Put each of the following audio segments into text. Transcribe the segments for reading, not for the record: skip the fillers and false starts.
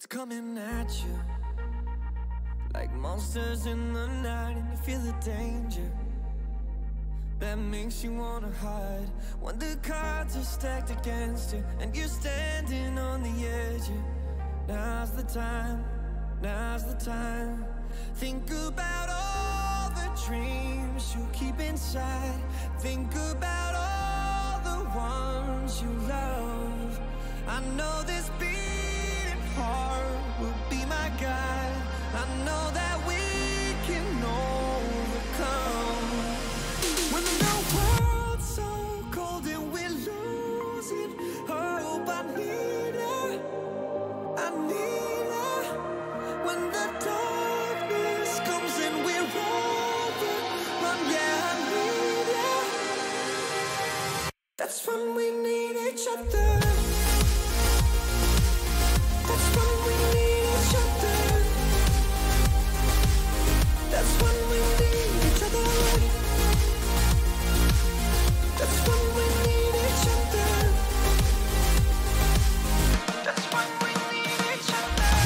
What's coming at you? Like monsters in the night, and you feel the danger that makes you wanna hide. When the cards are stacked against you and you're standing on the edge, now's the time, now's the time. Think about all the dreams you keep inside. Think about all the ones you love. I know this beating heart will be my guide. I know that we can overcome. When the world's so cold and we're losing hope, I need her, I need her. When the darkness comes and we're overrun, yeah, I need her. That's when we need each other. That's when we need each other. That's when we need each other. That's when we need each other. That's when we need each other.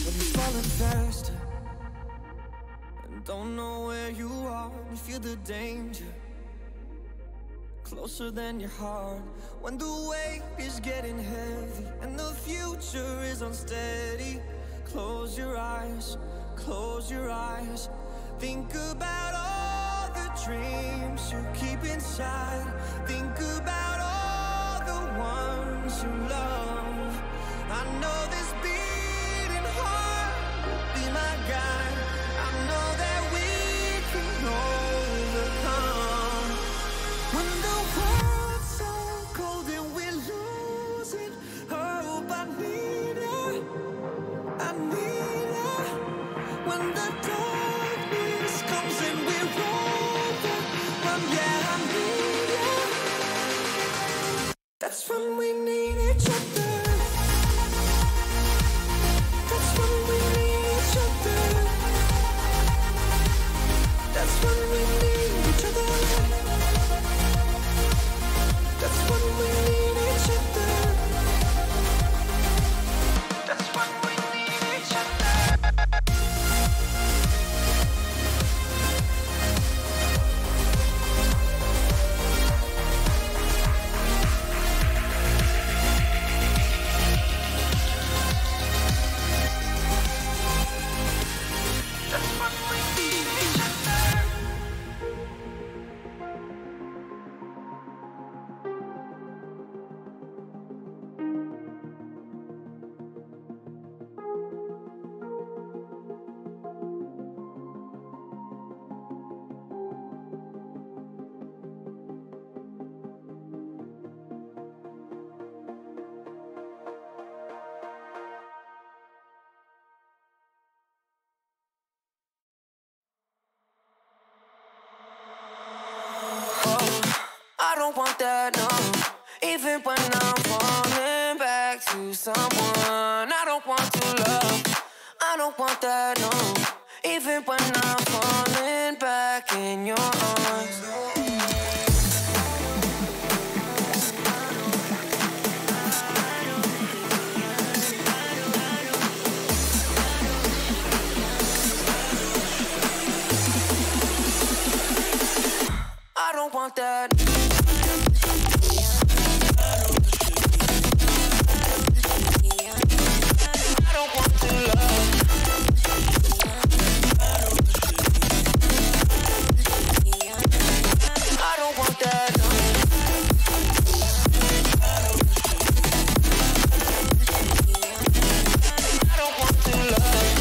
When you're falling faster and don't know where you are, you feel the danger closer than your heart. When the weight is getting heavy and the future is unsteady, close your eyes, close your eyes. Think about all the dreams you keep inside. Think about all the ones you love. I know this beating heart will be my guide. I know that we can overcome. When the world's so cold and we're losing hope, I need her, I need her. When the darkness comes and we're overrun, yeah, I need her. That's when we need each other. That's when we need each other. That's when we need each other. That's when we need each other. That's when we need each other. That's when we need each other. I don't want that, no. Even when I'm falling back to someone, I don't want to love. I don't want that, no. Even when I'm falling back in your arms. I don't want that. I don't want to love. I don't want that. I don't want to love.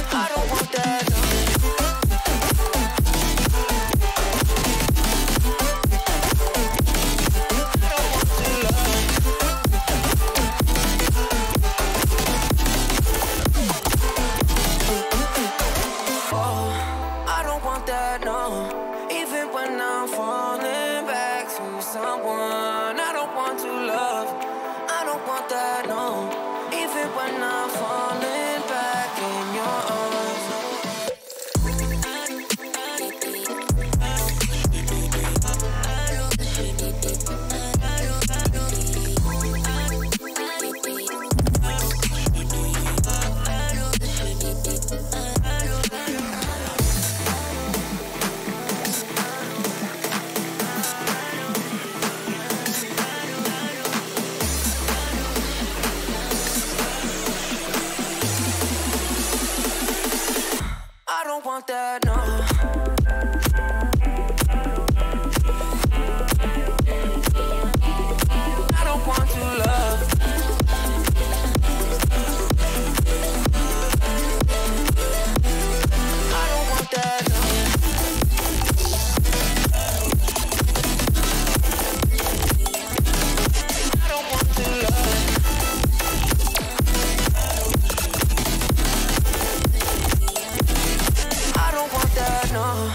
I don't want that. someone. I don't want to love. I don't want that, no. Even when I'm falling back in your arms. I don't want that, no. I don't want to love. I don't want that, no. I don't want to love. I don't want that, no.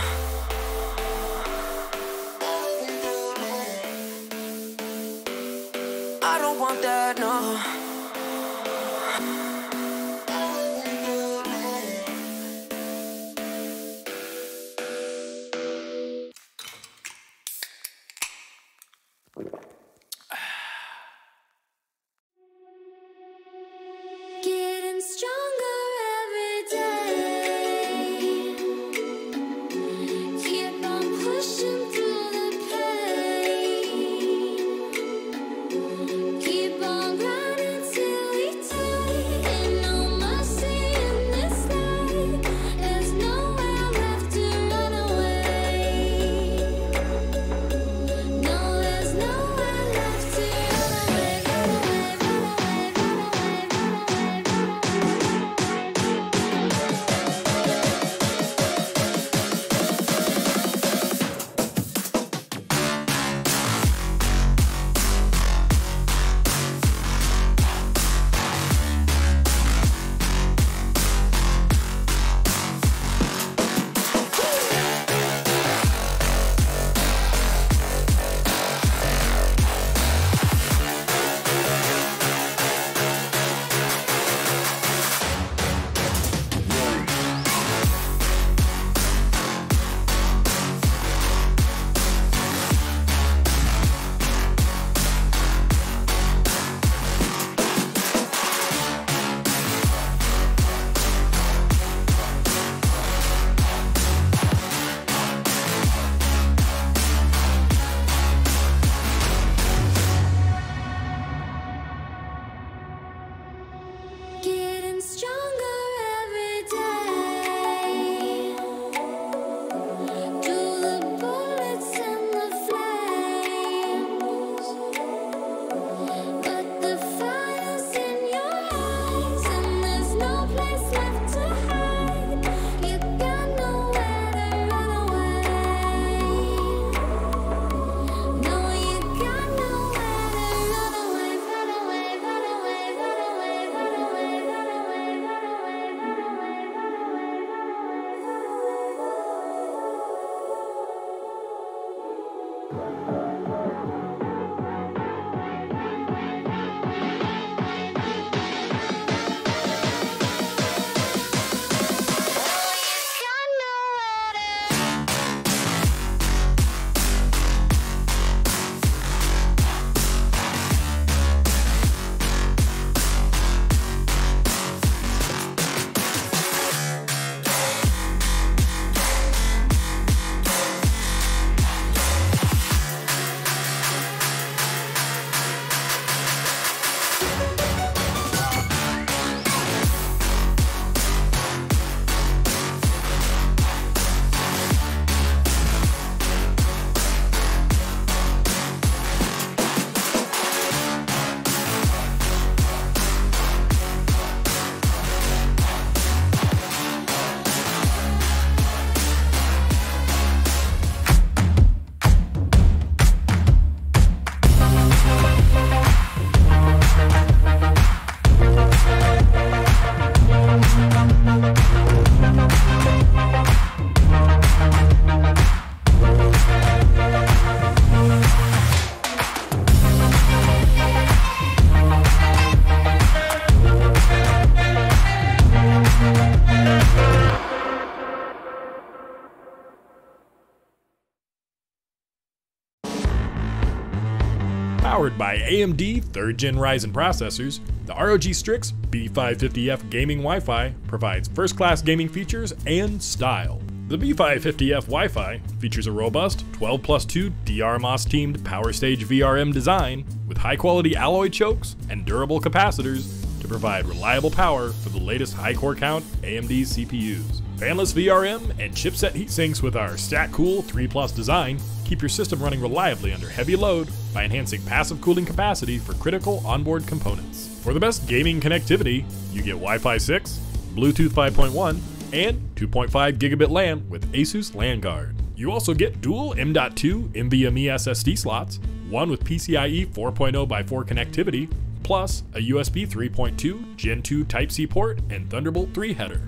Powered by AMD 3rd Gen Ryzen processors, the ROG Strix B550F gaming Wi-Fi provides first-class gaming features and style. The B550F Wi-Fi features a robust 12+2 DR-MOS-teamed Power Stage VRM design with high-quality alloy chokes and durable capacitors to provide reliable power for the latest high-core count AMD CPUs. Fanless VRM and chipset heatsinks with our StatCool 3+ design keep your system running reliably under heavy load by enhancing passive cooling capacity for critical onboard components. For the best gaming connectivity, you get Wi-Fi 6, Bluetooth 5.1, and 2.5 gigabit LAN with Asus LAN Guard. You also get dual M.2 NVMe SSD slots, one with PCIe 4.0x4 connectivity, plus a USB 3.2 Gen 2 Type-C port and Thunderbolt 3 header.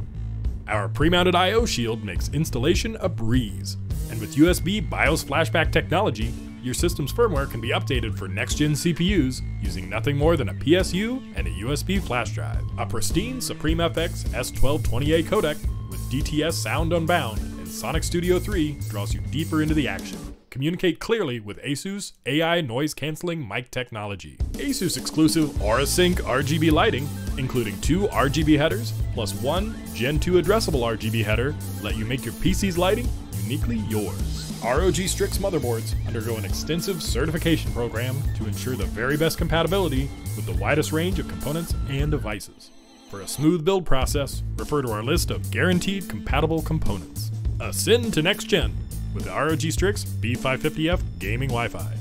Our pre-mounted I/O shield makes installation a breeze, and with USB BIOS flashback technology, your system's firmware can be updated for next-gen CPUs using nothing more than a PSU and a USB flash drive. A pristine Supreme FX S1220A codec with DTS Sound Unbound and Sonic Studio 3 draws you deeper into the action. Communicate clearly with Asus AI noise-canceling mic technology. Asus exclusive AuraSync RGB lighting, including 2 RGB headers plus 1 Gen 2 addressable RGB header, let you make your PC's lighting uniquely yours. ROG Strix motherboards undergo an extensive certification program to ensure the very best compatibility with the widest range of components and devices. For a smooth build process, refer to our list of guaranteed compatible components. Ascend to next gen with the ROG Strix B550F gaming Wi-Fi.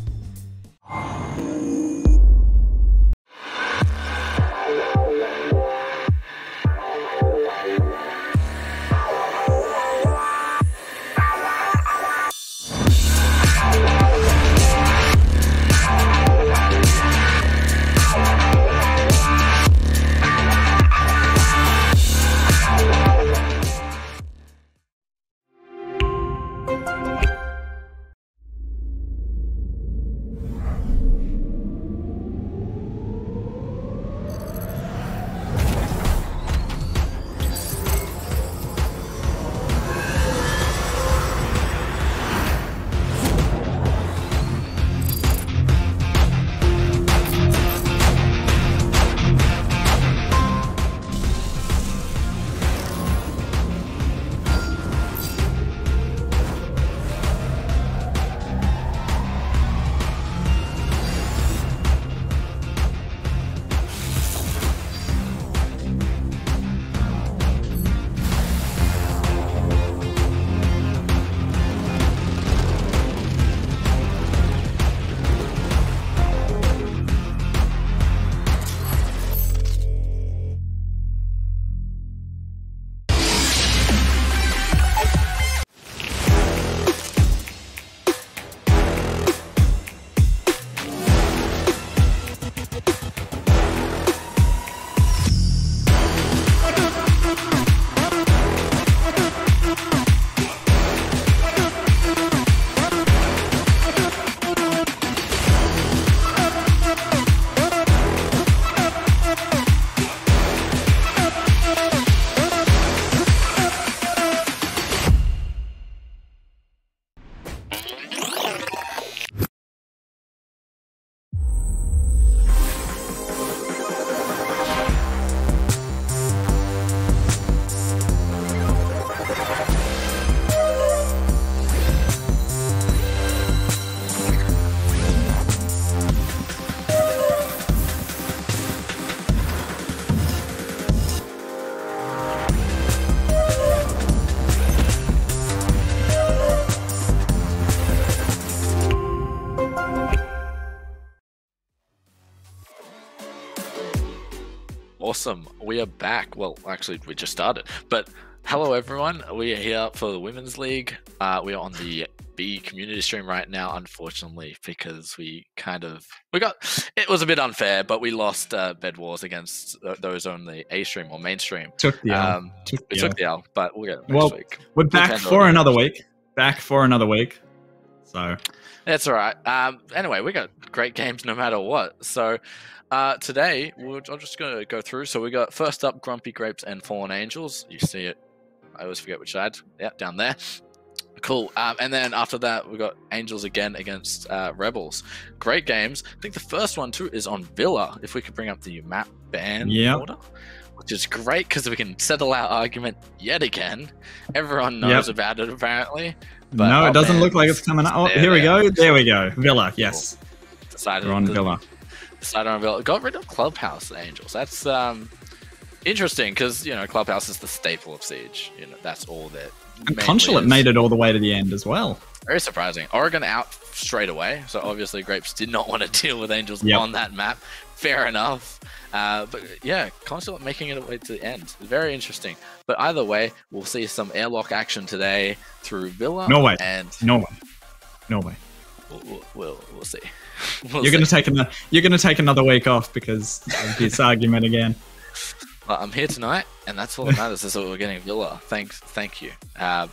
Awesome, we are back. Well, actually, we just started. But hello, everyone. We are here for the Women's League. We are on the B community stream right now, unfortunately, because it was a bit unfair, but we lost Bed Wars against those on the A stream or mainstream. Took the L. Took the L, but we'll get it next week. We're back for another week. Back for another week. So that's all right. Anyway, we got great games no matter what. So today, I'm just going to go through. So we got first up Grumpy Grapes and Fallen Angels. You see it. I always forget which side. Yeah, down there. Cool. And then after that, we got Angels again against Rebels. Great games. I think the first one too is on Villa. If we could bring up the map ban order, which is great because we can settle our argument yet again. Everyone knows about it apparently. But no, it doesn't look like it's coming up. Oh, here we go. There we go. Villa. Yes. Decided on Villa. Decided on Villa. Got rid of Clubhouse, the Angels. That's interesting because Clubhouse is the staple of Siege. That's all that. And Consulate made it all the way to the end as well. Very surprising. Oregon out straight away. So obviously Grapes did not want to deal with Angels on that map. Fair enough. But yeah, Consulate making it way to the end. Very interesting. But either way, we'll see some airlock action today through Villa. Norway. We'll see. You're going to take another week off because of this argument again. Well, I'm here tonight, and that's all that matters is that we're getting Villa. Thank you.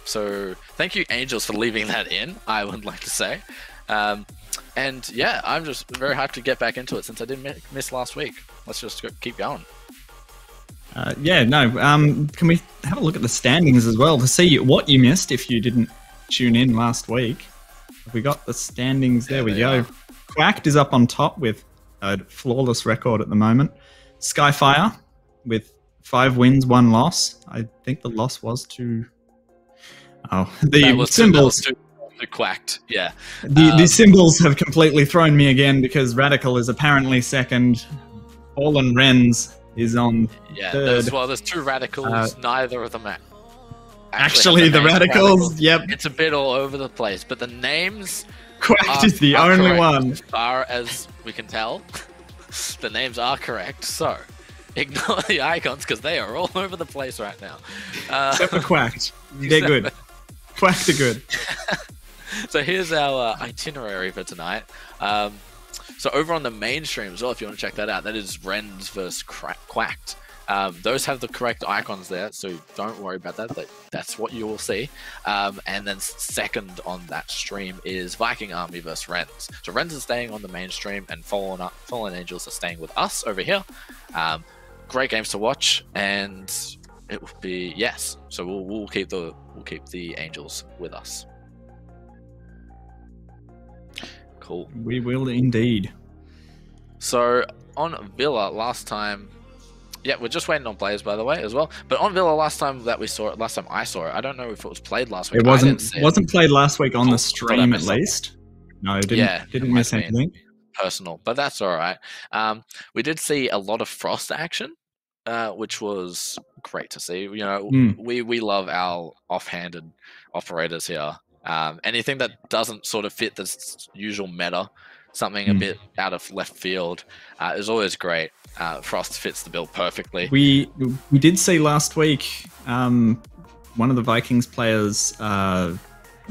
So thank you, Angels, for leaving that in, I would like to say. And yeah, I'm just very hyped to get back into it since I didn't miss last week. Let's just keep going. Can we have a look at the standings as well to see what you missed if you didn't tune in last week? Have we got the standings? There we go. Quacked is up on top with a flawless record at the moment. Skyfire with 5 wins, 1 loss. I think the loss was to... the symbols... Too Quacked, yeah. The symbols have completely thrown me again because Radical is apparently second. Fallen Wrens is on third. There's 2 Radicals, neither of them actually the Radicals, yep. It's a bit all over the place, but the names... Quacked is the only one. As far as we can tell, the names are correct, so... Ignore the icons because they are all over the place right now. Except for Quacked. They're good. Quacked are good. So here's our itinerary for tonight. So over on the mainstream as well, if you want to check that out, that is Wrens versus Quacked. Those have the correct icons there, so don't worry about that. That's what you will see. And then second on that stream is Viking Army versus Wrens. So Wrens is staying on the mainstream, and Fallen Angels are staying with us over here. Great games to watch, and it will be So we'll keep the Angels with us. Cool. We will indeed. So on Villa last time, we're just waiting on players by the way as well. But on Villa last time I saw it. I don't know if it was played last week. It wasn't played last week on the stream at least. No, it didn't miss anything. Personal, but that's all right. We did see a lot of Frost action, which was great to see. We love our offhanded operators here. Anything that doesn't sort of fit the usual meta, something a bit out of left field, is always great. Frost fits the bill perfectly. We did see last week one of the Vikings players,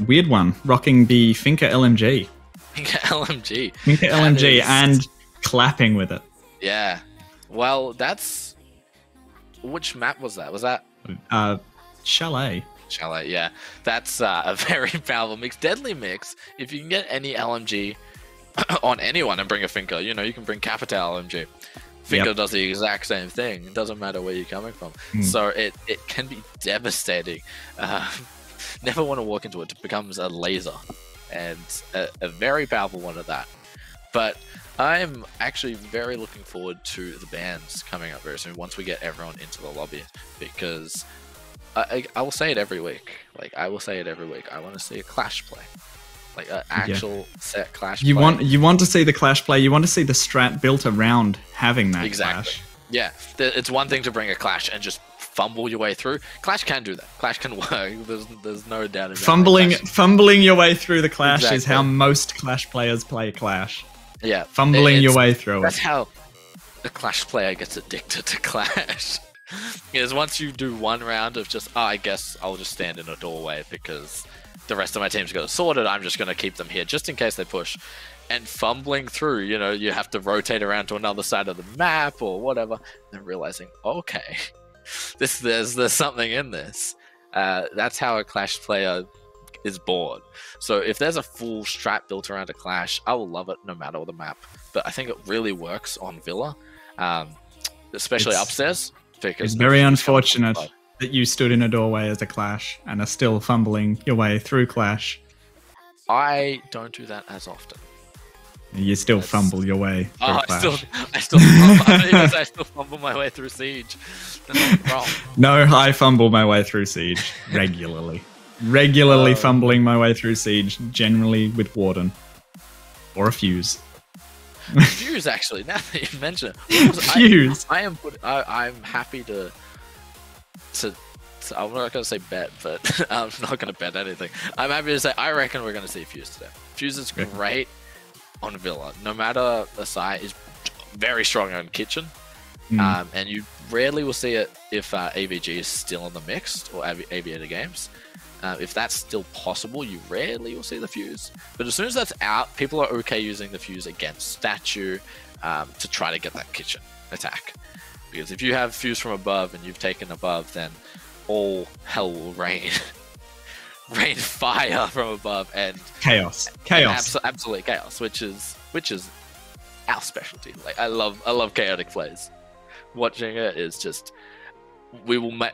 weird one, rocking the Finca LMG. Finca LMG and clapping with it. Yeah. Well, that's... Which map was that? Was that... Chalet. Yeah. That's a very powerful mix. Deadly mix. If you can get any LMG on anyone and bring a Finca, you can bring Capital LMG. Finca does the exact same thing. It doesn't matter where you're coming from. So it can be devastating. Never want to walk into it. It becomes a laser. And a very powerful one at that. But I'm actually very looking forward to the bans coming up very soon once we get everyone into the lobby, because I will say it every week. I will say it every week. I want to see a clash play, an actual set clash. You want to see the clash play. You want to see the strat built around having that clash. Yeah, it's one thing to bring a clash and just fumble your way through. Clash can do that. Clash can work. There's no doubt about it. Fumbling your way through the clash is how most clash players play clash. Yeah, fumbling your way through that's how a clash player gets addicted to clash. Is once you do one round of just, I guess I'll just stand in a doorway because the rest of my team's got it sorted. I'm just going to keep them here just in case they push. And fumbling through, you have to rotate around to another side of the map or whatever, and realizing, okay, there's something in this. That's how a clash player is born. So if there's a full strat built around a clash, I will love it no matter the map. But I think it really works on Villa, especially upstairs. It's very unfortunate that you stood in a doorway as a Clash and are still fumbling your way through Clash. I don't do that as often. You still fumble your way through Clash. I still fumble my way through Siege. They're not wrong. No, I fumble my way through Siege regularly. Regularly fumbling my way through Siege, generally with Warden. Or a Fuse. Fuse, actually, now that you mention it. Fuse! I'm happy to I'm not going to say bet, but I'm not going to bet anything. I'm happy to say I reckon we're going to see Fuse today. Fuse is great on Villa. No matter the side, is very strong on Kitchen. And you rarely will see it if AVG is still in the mix or Aviator Games. If that's still possible, you rarely will see the Fuse. But as soon as that's out, people are okay using the Fuse against Statue to try to get that Kitchen attack. Because if you have Fuse from above and you've taken above, then all hell will rain. Rain fire from above and chaos. Absolute chaos, which is our specialty. Like I love chaotic plays. Watching it is just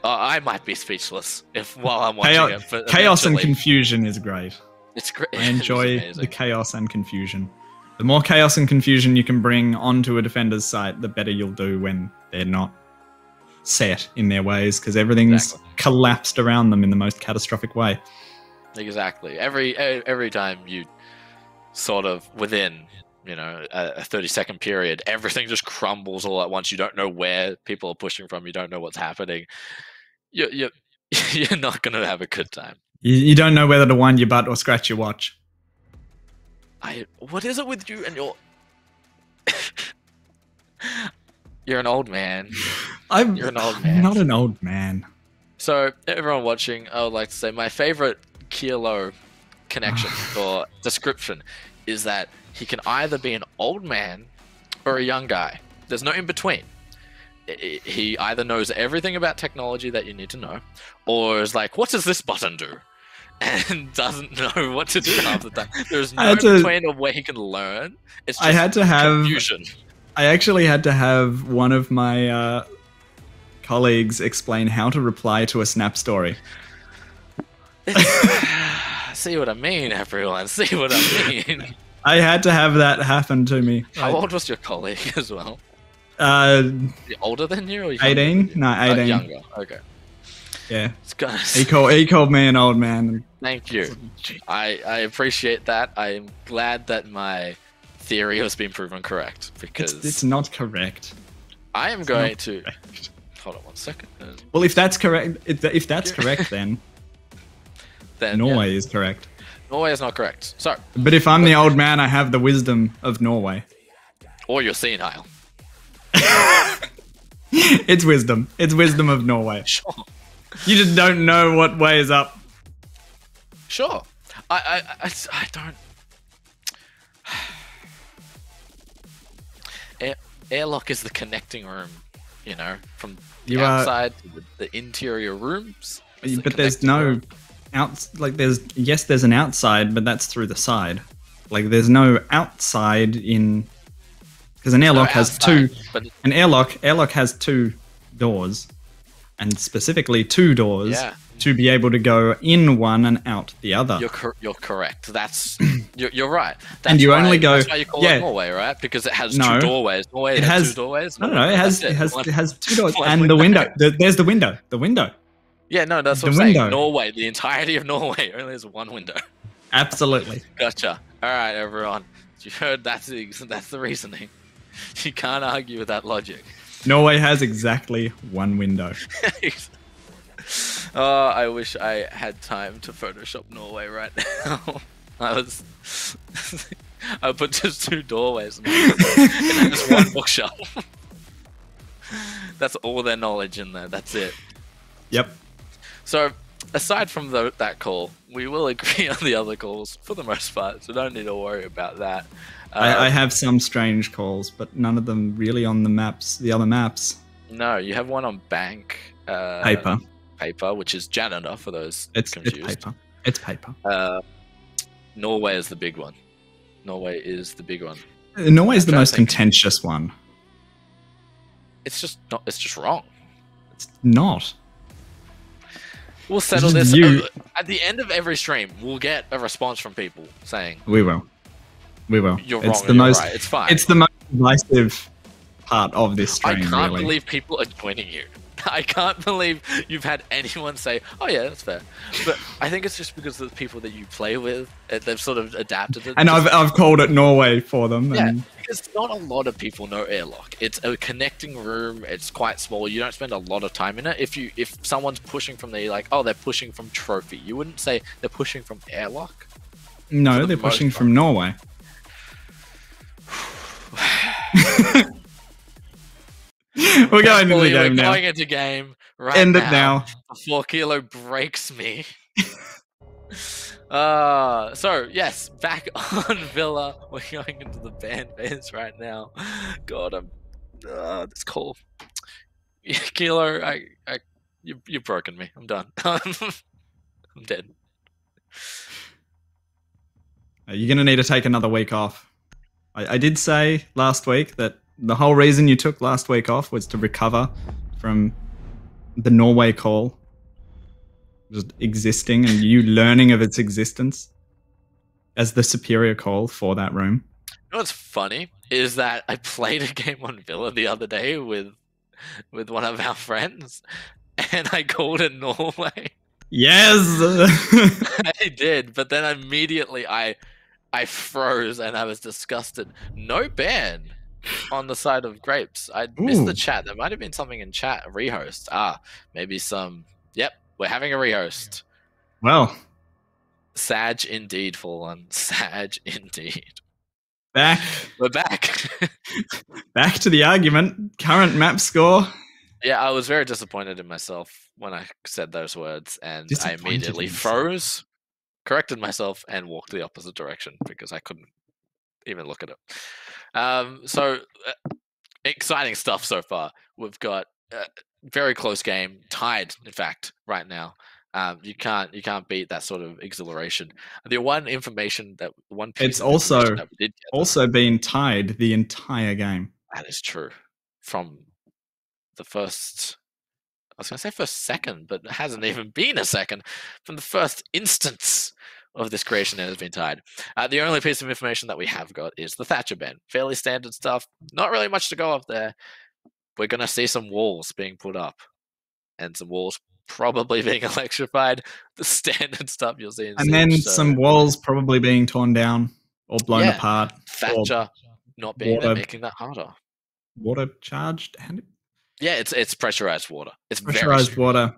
I might be speechless while I'm watching it. But chaos and confusion is great. It's great. I enjoy the chaos and confusion. The more chaos and confusion you can bring onto a defender's site, the better you'll do when they're not set in their ways, because everything's collapsed around them in the most catastrophic way. Exactly. Every time you sort of within a 30-second period, everything just crumbles all at once. You don't know where people are pushing from. You don't know what's happening. You're not going to have a good time. You don't know whether to wind your butt or scratch your watch. What is it with you and your... You're an old man. You're an old man. I'm not an old man. So, everyone watching, I would like to say my favorite Kilo connection or description is that he can either be an old man or a young guy. There's no in between. He either knows everything about technology that you need to know, or is like, what does this button do? And doesn't know what to do half the time. There's no in between of where he can learn. It's just confusion. I actually had to have one of my colleagues explain how to reply to a Snap story. See what I mean, everyone. See what I mean. I had to have that happen to me. How old was your colleague as well? Older than you? Or 18? No, 18. Younger. Okay. Yeah. He called me an old man. Thank you. I appreciate that. I'm glad that my theory has been proven correct, because it's not correct. I am going to hold on 1 second. Well, if that's correct, if that's correct, then Norway is correct. Norway is not correct. So, but if I'm the old man, I have the wisdom of Norway. Or you're senile. It's wisdom. It's wisdom of Norway. Sure. You just don't know what way is up. Sure. I don't. Airlock is the connecting room, from the outside to the interior rooms. But there's no there's an outside, but that's through the side. Like there's no outside in, because an airlock has two. An airlock has two doors, and specifically two doors to be able to go in one and out the other. You're correct. That's you're right. That's and you only go. That's why you call it Norway, right? Because it has two doorways. Norway has 2 doorways. No, it has 2 doors and the window. There's the window. The window. Yeah, no, that's what I'm saying. Norway, the entirety of Norway only has one window. Absolutely. Gotcha. All right, everyone. You heard that's the reasoning. You can't argue with that logic. Norway has exactly one window. I wish I had time to Photoshop Norway right now. I put just 2 doorways and just 1 bookshelf. That's all their knowledge in there. That's it. Yep. So, aside from that call, we will agree on the other calls for the most part, so don't need to worry about that. I have some strange calls, but none of them really on the other maps. No, you have one on Bank. Paper, which is Janitor for those confused. It's paper. Norway is the big one. Norway is the most contentious one. It's just wrong. It's not. We'll settle It's this. just you. At the end of every stream, we'll get a response from people saying, We will. "You're It's wrong. the You're most. right. It's fine." It's the most divisive part of this I stream. can't really. believe people are joining you. I can't believe you've had anyone say, "Oh yeah, that's fair." But I think it's just because of the people that you play with, they've sort of adapted it. And I've called it Norway for them. Yeah, And because not a lot of people know airlock. It's a connecting room. It's quite small. You don't spend a lot of time in it. If someone's pushing from the like, oh, they're pushing from trophy, you wouldn't say they're pushing from airlock. no, they're pushing from Norway. We're going into the game now. We're going into game right End now. it now. Before Kilo breaks me. So yes, back on Villa. We're going into the band phase right now. God, it's cool. Kilo, you've broken me. I'm done. I'm dead. You're going to need to take another week off. I did say last week that the whole reason you took last week off was to recover from the Norway call just existing and you learning of its existence as the superior call for that room. You know what's funny is that I played a game on Villa the other day with one of our friends, and I called it Norway. Yes! I did, but then immediately I froze and I was disgusted. No ban on the side of grapes. I missed the chat. There might have been something in chat. Rehost. Maybe some. Yep, we're having a rehost. Well, Sag indeed, Fallen. Sag indeed. Back. We're back. Back to the argument. Current map score. Yeah, I was very disappointed in myself when I said those words, and I immediately froze, corrected myself, and walked the opposite direction because I couldn't even look at it. So exciting stuff so far. We've got a very close game, tied in fact right now. You can't beat that sort of exhilaration. The one information that one piece it's of also that we did get, also been tied the entire game. that is true from the first. I was going to say first second, but it hasn't even been a second. From the first instance of this creation, it has been tied. The only piece of information that we have got is the Thatcher ban. Fairly standard stuff. Not really much to go up there. We're going to see some walls being put up. And some walls probably being electrified. The standard stuff you'll see in And Siege, then so. some walls probably being torn down or blown apart. Thatcher not being there, making that harder. Water charged? Yeah, it's pressurized water. It's pressurized water.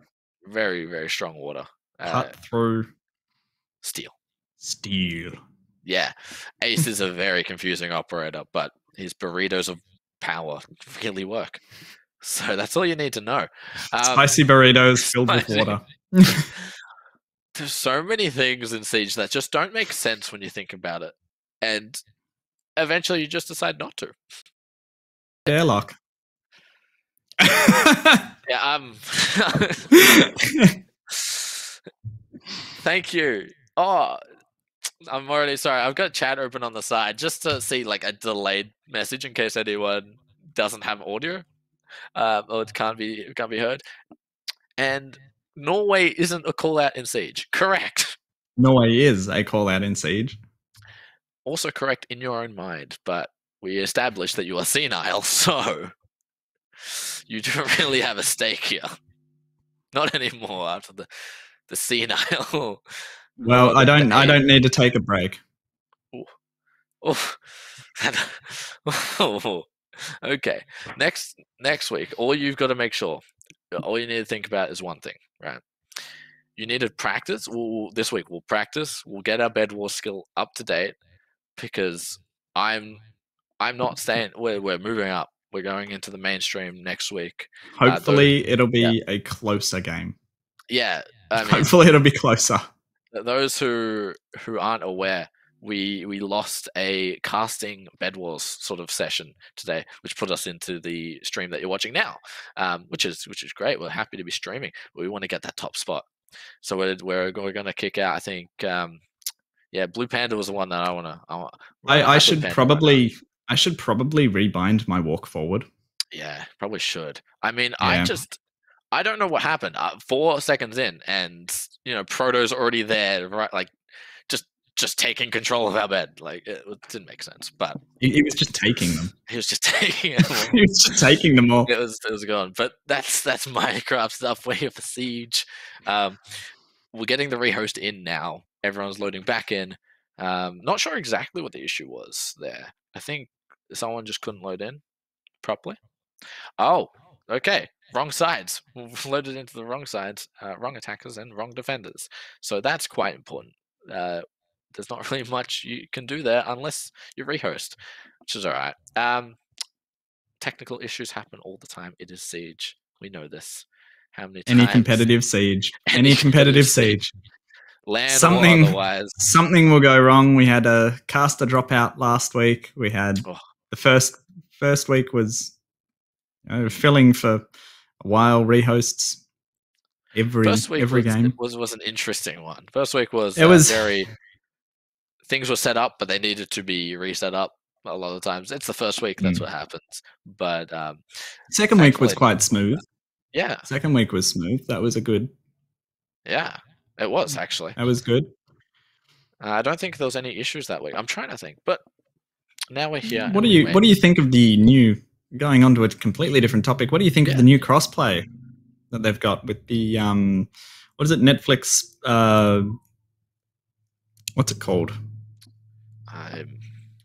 Very, very strong water. Cut through steel. Yeah. Ace is a very confusing operator, but his burritos of power really work. So that's all you need to know. Spicy burritos filled with water. There's so many things in Siege that just don't make sense when you think about it. And eventually you just decide not to. Airlock. Yeah, thank you. Oh, I'm already sorry. I've got chat open on the side just to see like a delayed message in case anyone doesn't have audio, or it can't be heard. And Norway isn't a call out in Siege. Correct. Norway is a call out in Siege. Also correct in your own mind, but we established that you are senile, so you don't really have a stake here. Not anymore after the senile. Well, I don't need to take a break. Okay. Next week, all you've got to make sure, all you need to think about is one thing, right? You need to practice. This week we'll practice. We'll get our bed war skill up to date because I'm not staying. We're moving up. We're going into the mainstream next week. Hopefully, it'll be a closer game. Yeah, I mean, hopefully it'll be closer. Those who aren't aware, we lost a casting Bed Wars sort of session today, which put us into the stream that you're watching now, which is great. We're happy to be streaming, but we want to get that top spot. So we're going to kick out. I think, Blue Panda was the one that I want to. I should probably rebind my walk forward. Yeah, probably should. I mean, Yeah. I don't know what happened. 4 seconds in, and Proto's already there, right? Like, just taking control of our bed. Like, it didn't make sense. But he was just taking them. he was just taking them all. He was just taking them all. It was gone. But that's Minecraft stuff. We're here for Siege. We're getting the rehost in now. Everyone's loading back in. Not sure exactly what the issue was there. I think someone just couldn't load in properly. Oh, okay. Wrong sides. We've loaded into the wrong sides, wrong attackers and wrong defenders. So that's quite important. There's not really much you can do there unless you rehost, which is all right. Technical issues happen all the time. It is Siege. We know this. How many times? Any competitive Siege. Any competitive Siege. Land or otherwise. Something will go wrong. We had a caster drop out last week. We had the first week was filling for a while. Rehosts every game was an interesting one. First week was very things were set up, but they needed to be reset up. A lot of times, it's the first week that's what happens. But second week was quite smooth. Yeah, second week was smooth. That was a good. Yeah, it was actually. That was good. I don't think there was any issues that week. I'm trying to think, but now we're here. What do you think of the new? Going on to a completely different topic. What do you think of the new crossplay that they've got with the what is it? Netflix. What's it called?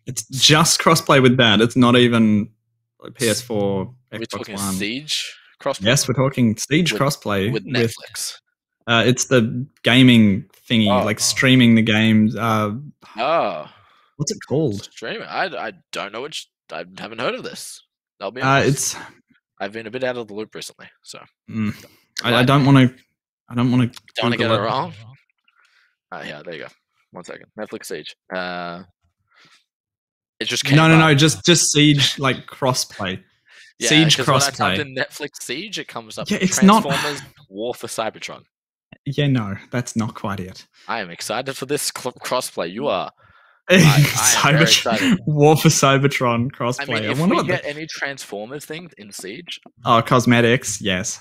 It's just crossplay with that. It's not even PS4. We're talking One. Siege crossplay. Yes, we're talking Siege crossplay with Netflix. It's the gaming thingy, like streaming the games. What's it called? Streaming. I don't know which. I haven't heard of this. I'll be honest. I've been a bit out of the loop recently, so I don't want to. I don't want to. Don't want to get it wrong. Yeah, there you go. 1 second. Netflix Siege. It just came no, just Siege like crossplay. Yeah, Siege crossplay. When I type in Netflix Siege, it comes up. Yeah, it's Transformers War for Cybertron. Yeah, no, that's not quite it. I am excited for this crossplay. You are. I am very excited. War for Cybertron crossplay. I mean, if we get any Transformers thing in Siege. Oh, cosmetics, yes.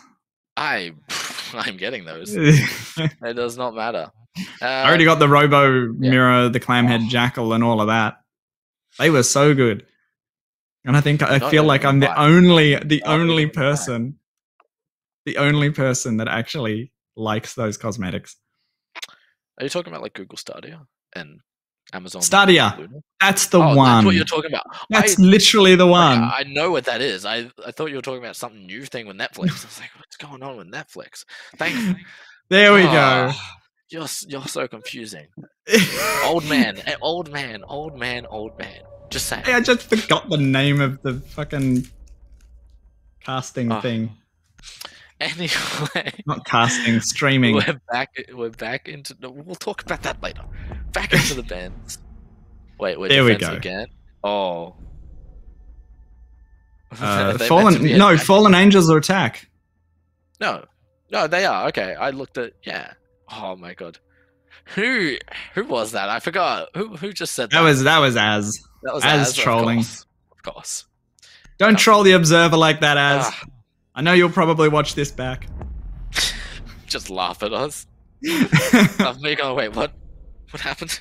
I'm getting those. It does not matter. I already got the Robo Mirror, the Clamhead Jackal, and all of that. They were so good, and I feel like I'm the only person that actually likes those cosmetics. Are you talking about like Google Stadia and Amazon Stadia? That's the one. That's what you're talking about. That's literally the one. I know what that is. I thought you were talking about some new thing with Netflix. I was like, what's going on with Netflix? There we go. You're so confusing. Old man. Just saying. Hey, I just forgot the name of the fucking casting thing. Anyway, not casting, streaming. We're back into. We'll talk about that later. Back into the bands. Wait, there we go again. Oh, Fallen Angels or Attack. No, they are okay. I looked at Oh my god, who was that? I forgot. Who just said that? That was Az. That was Az trolling. Of course. Don't troll the observer like that, Az. I know you'll probably watch this back. Just laugh at us. I'm going, wait, what happened?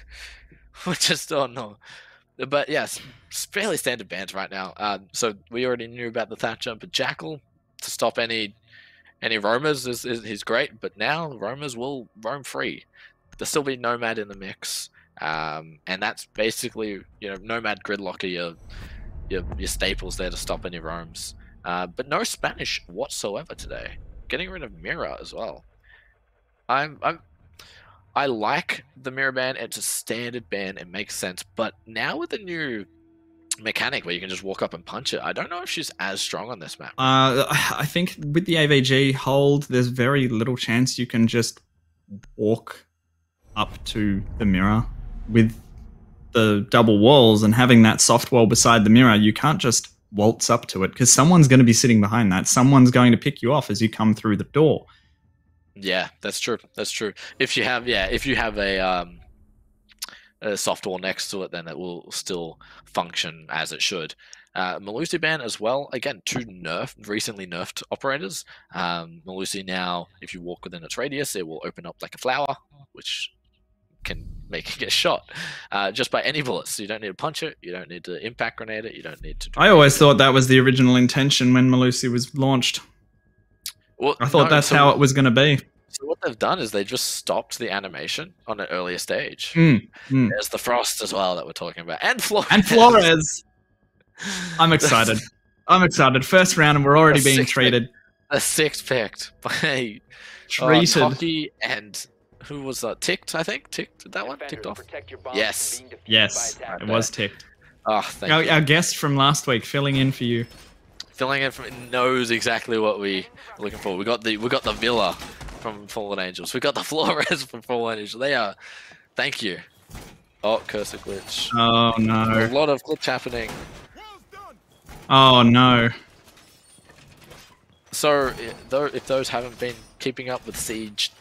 No. But yes, it's fairly standard bans right now. So we already knew about the Thatcher, but Jackal to stop any roamers is great. But now roamers will roam free. There'll still be Nomad in the mix, and that's basically Nomad Gridlock are your staples there to stop any roams. But no Spanish whatsoever today. Getting rid of Mirror as well. I like the Mirror ban. It's a standard ban. It makes sense. But now with the new mechanic where you can just walk up and punch it, I don't know if she's as strong on this map. I think with the AVG hold, there's very little chance you can just walk up to the Mirror with the double walls and having that soft wall beside the Mirror. You can't just waltz up to it because someone's going to be sitting behind that. Someone's going to pick you off as you come through the door. Yeah, that's true. If you have a soft wall next to it, then it will still function as it should. Malusi ban as well. Again, two recently nerfed operators. Malusi now, if you walk within its radius, it will open up like a flower, which can make it get shot just by any bullets. So you don't need to punch it, you don't need to impact grenade it, you don't need to do I always thought that was the original intention when Malusi was launched. Well, I thought that's how it was going to be. So what they've done is they just stopped the animation on an earlier stage. There's the Frost as well that we're talking about. And Flores! I'm excited. I'm excited. First round and we're already being treated. The sixth picked by Hockey and... Who was that? Ticked, I think? Ticked that one? Ticked off? Yes. Yes, it was ticked. Oh, thank you. Our guest from last week filling in for you. Filling in knows exactly what we are looking for. We got the Villa from Fallen Angels. We got the Flores from Fallen Angels. They are... Thank you. Oh, cursor glitch. Oh, no. A lot of glitch happening. Oh, no. So, if those haven't been keeping up with Siege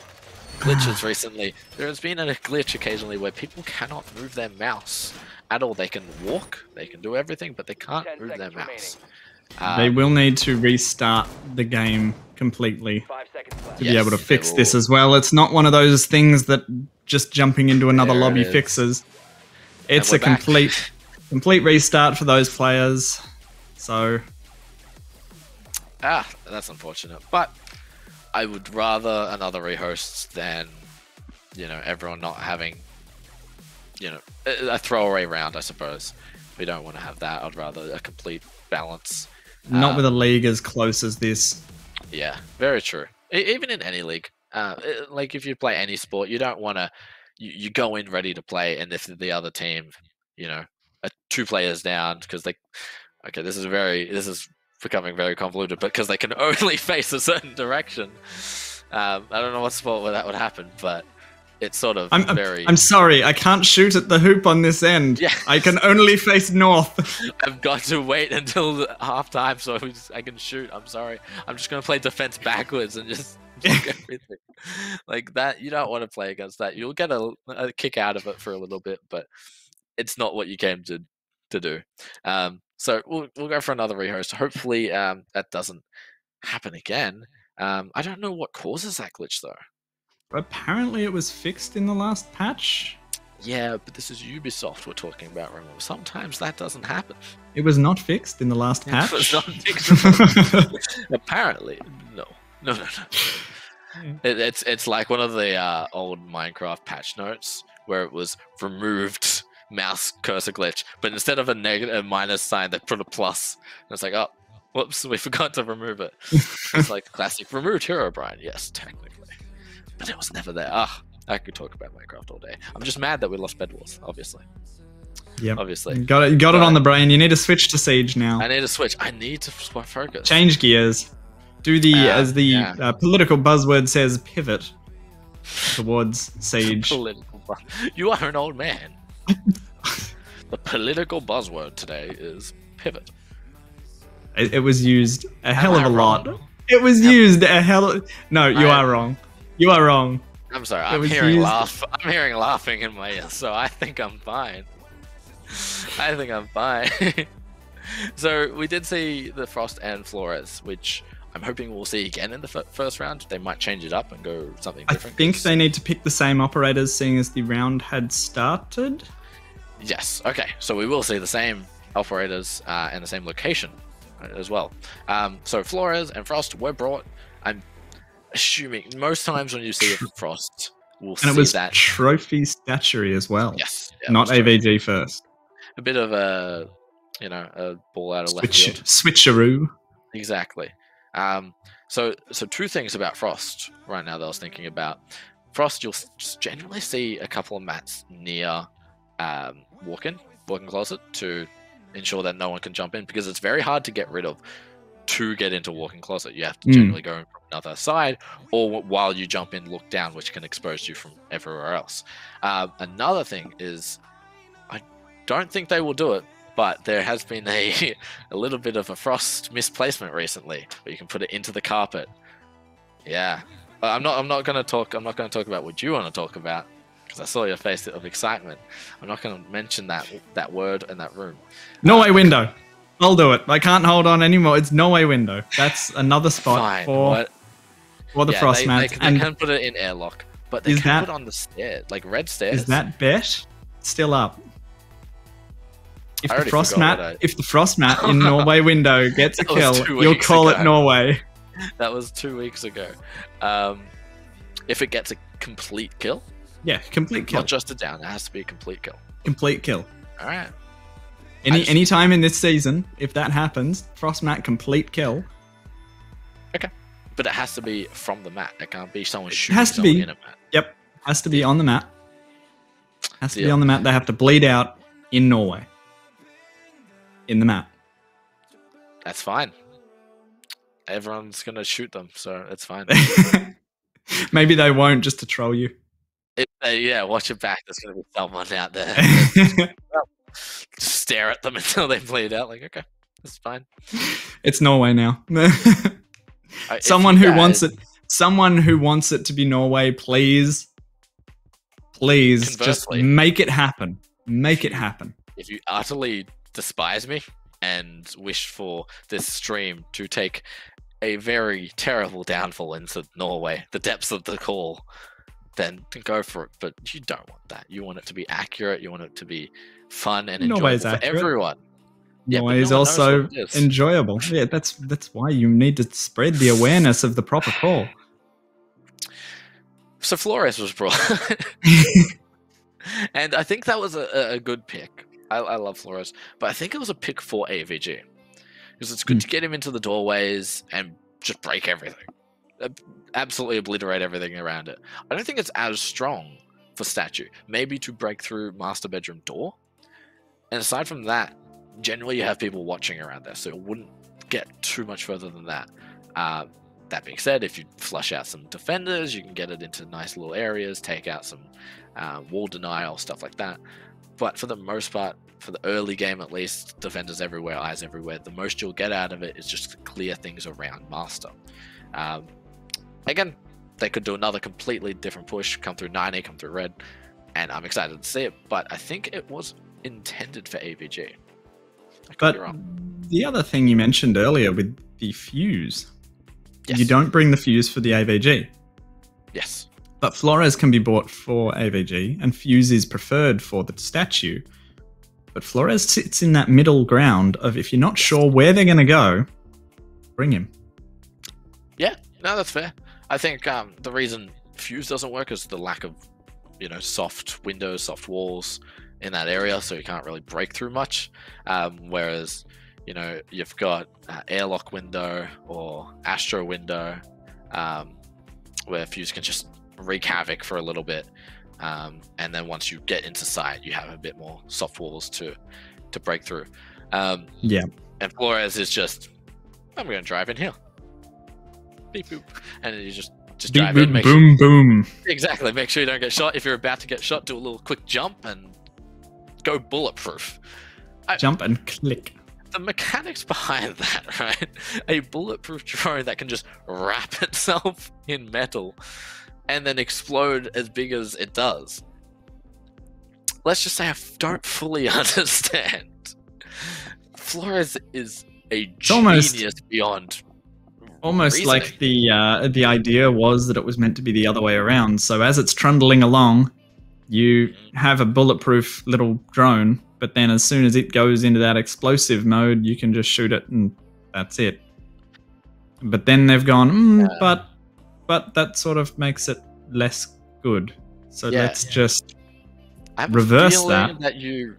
glitches recently, there has been a glitch occasionally where people cannot move their mouse at all. They can walk, they can do everything, but they can't move their mouse. They will need to restart the game completely to be able to fix this as well. It's not one of those things that just jumping into another lobby fixes. It's a complete restart for those players. So that's unfortunate, but I would rather another rehost than, everyone not having, a throwaway round, I suppose. We don't want to have that. I'd rather a complete balance. Not with a league as close as this. Yeah, very true. Even in any league. Like if you play any sport, you don't want to, you go in ready to play, and if the other team, are 2 players down because this is becoming very convoluted, but because they can only face a certain direction. I don't know what sport where that would happen, but it's sort of I'm sorry, I can't shoot at the hoop on this end. Yeah. I can only face north. I've got to wait until halftime so I can shoot. I'm sorry. I'm just going to play defense backwards and just block everything. Like that, you don't want to play against that. You'll get a kick out of it for a little bit, but it's not what you came to do. So we'll go for another rehost. Hopefully that doesn't happen again. I don't know what causes that glitch though. Apparently it was fixed in the last patch. Yeah, but this is Ubisoft we're talking about, remember. Sometimes that doesn't happen. It was not fixed in the last patch? It was not fixed. Apparently. No. It's like one of the old Minecraft patch notes where it was removed mouse cursor glitch, but instead of a minus sign, they put a plus. And it's like, oh, whoops, we forgot to remove it. It's like classic removed Herobrine. Yes, technically. But it was never there. I could talk about Minecraft all day. I'm just mad that we lost Bed Wars, obviously. Yeah, obviously. Got it on the brain. You need to switch to Siege now. I need to switch. I need to focus. Change gears. Do as the political buzzword says, pivot towards Siege. You are an old man. The political buzzword today is pivot. It was used a hell of a lot. It was used a hell. No, you are wrong. You are wrong. I'm sorry. I'm hearing laughing in my ear, so I think I'm fine. So we did see the Frost and Flores, which I'm hoping we'll see again in the first round. They might change it up and go something different. I think they need to pick the same operators, seeing as the round had started. Yes. Okay. So we will see the same operators and the same location as well. So Flores and Frost were brought. I'm assuming most times when you see a Frost, we'll see that. And it was trophy statuary as well. Yes. Yeah, not AVG first. A bit of a ball out of left field. Switcheroo. Exactly. So 2 things about Frost right now that I was thinking about. Frost, you'll generally see a couple of mats near walk-in closet to ensure that no one can jump in, because it's very hard to get rid of to get into walk-in closet. You have to generally go in from another side, or while you jump in, look down, which can expose you from everywhere else. Another thing is, I don't think they will do it, but there has been a little bit of a Frost misplacement recently, where you can put it into the carpet. Yeah, I'm not going to talk about what you want to talk about, because I saw your face of excitement. I'm not going to mention that word in that room. No way window. I'll do it. I can't hold on anymore. It's Norway window. That's another spot Fine. for the frost mats. They And can put it in airlock, but they can put it on the stairs, like red stairs. is that bet still up? If I the frost mat, forgot if the frost mat in Norway window gets a That was kill, 2 you'll weeks call ago. it Norway. That was 2 weeks ago. If it gets a complete kill, Yeah, complete kill. not just a down, it has to be a complete kill. Complete kill. All right. Any time in this season, if that happens, frost mat complete kill. Okay. But it has to be from the mat. It can't be someone It shooting has to someone be. in a mat. Yep, has to be on the mat. Has to be Deal. on the mat. They have to bleed out in Norway. In the map. That's fine. Everyone's going to shoot them, so it's fine. Maybe they won't, just to troll you. Yeah, watch it back. There's going to be someone out there. Just stare at them until they bleed out. Like, okay, that's fine. It's Norway now. If Someone you who guys- wants it to be Norway, please just Conversely. make it happen. Make it happen. If you utterly despise me and wish for this stream to take a very terrible downfall into Norway, the depths of the call, then go for it. But you don't want that. You want it to be accurate. You want it to be fun and enjoyable Norway's for accurate. everyone. Yeah, but Norway is no one knows also what it is. enjoyable. Yeah, that's why you need to spread the awareness of the proper call. So Flores was brought, and I think that was a good pick. I love Flores, but I think it was a pick for AVG because it's good to get him into the doorways and just break everything, absolutely obliterate everything around it. I don't think it's as strong for statue. Maybe to break through master bedroom door, and aside from that, generally you have people watching around there, so it wouldn't get too much further than that. That being said, if you flush out some defenders, you can get it into nice little areas, take out some wall denial, stuff like that. But for the most part, for the early game at least, defenders everywhere, eyes everywhere, the most you'll get out of it is just to clear things around Master. Again, they could do another completely different push, come through 90, come through red, and I'm excited to see it, but I think it was intended for AVG. I could be wrong. The other thing you mentioned earlier with the fuse, Yes. you don't bring the fuse for the AVG. Yes. But Flores can be bought for AVG, and fuse is preferred for the statue. But Flores sits in that middle ground of if you're not sure where they're going to go, bring him. Yeah, no, that's fair. I think the reason fuse doesn't work is the lack of, soft windows, soft walls in that area, so you can't really break through much. Whereas, you've got airlock window or astro window, where fuse can just wreak havoc for a little bit, and then once you get into sight, you have a bit more soft walls to break through. Yeah. And Flores is just, I'm going to drive in here. Beep boop, and then you just Beep, drive in. boom, Make boom, boom. Exactly. Make sure you don't get shot. If you're about to get shot, do a little quick jump and go bulletproof. Jump and click. The mechanics behind that, right? A bulletproof drone that can just wrap itself in metal and then explode as big as it does. Let's just say I don't fully understand. Flores is a genius beyond Almost reasoning. like the idea was that it was meant to be the other way around. So as it's trundling along, you have a bulletproof little drone, but then as soon as it goes into that explosive mode, you can just shoot it and that's it. But then they've gone, but that sort of makes it less good. So let's just I have reverse a feeling that you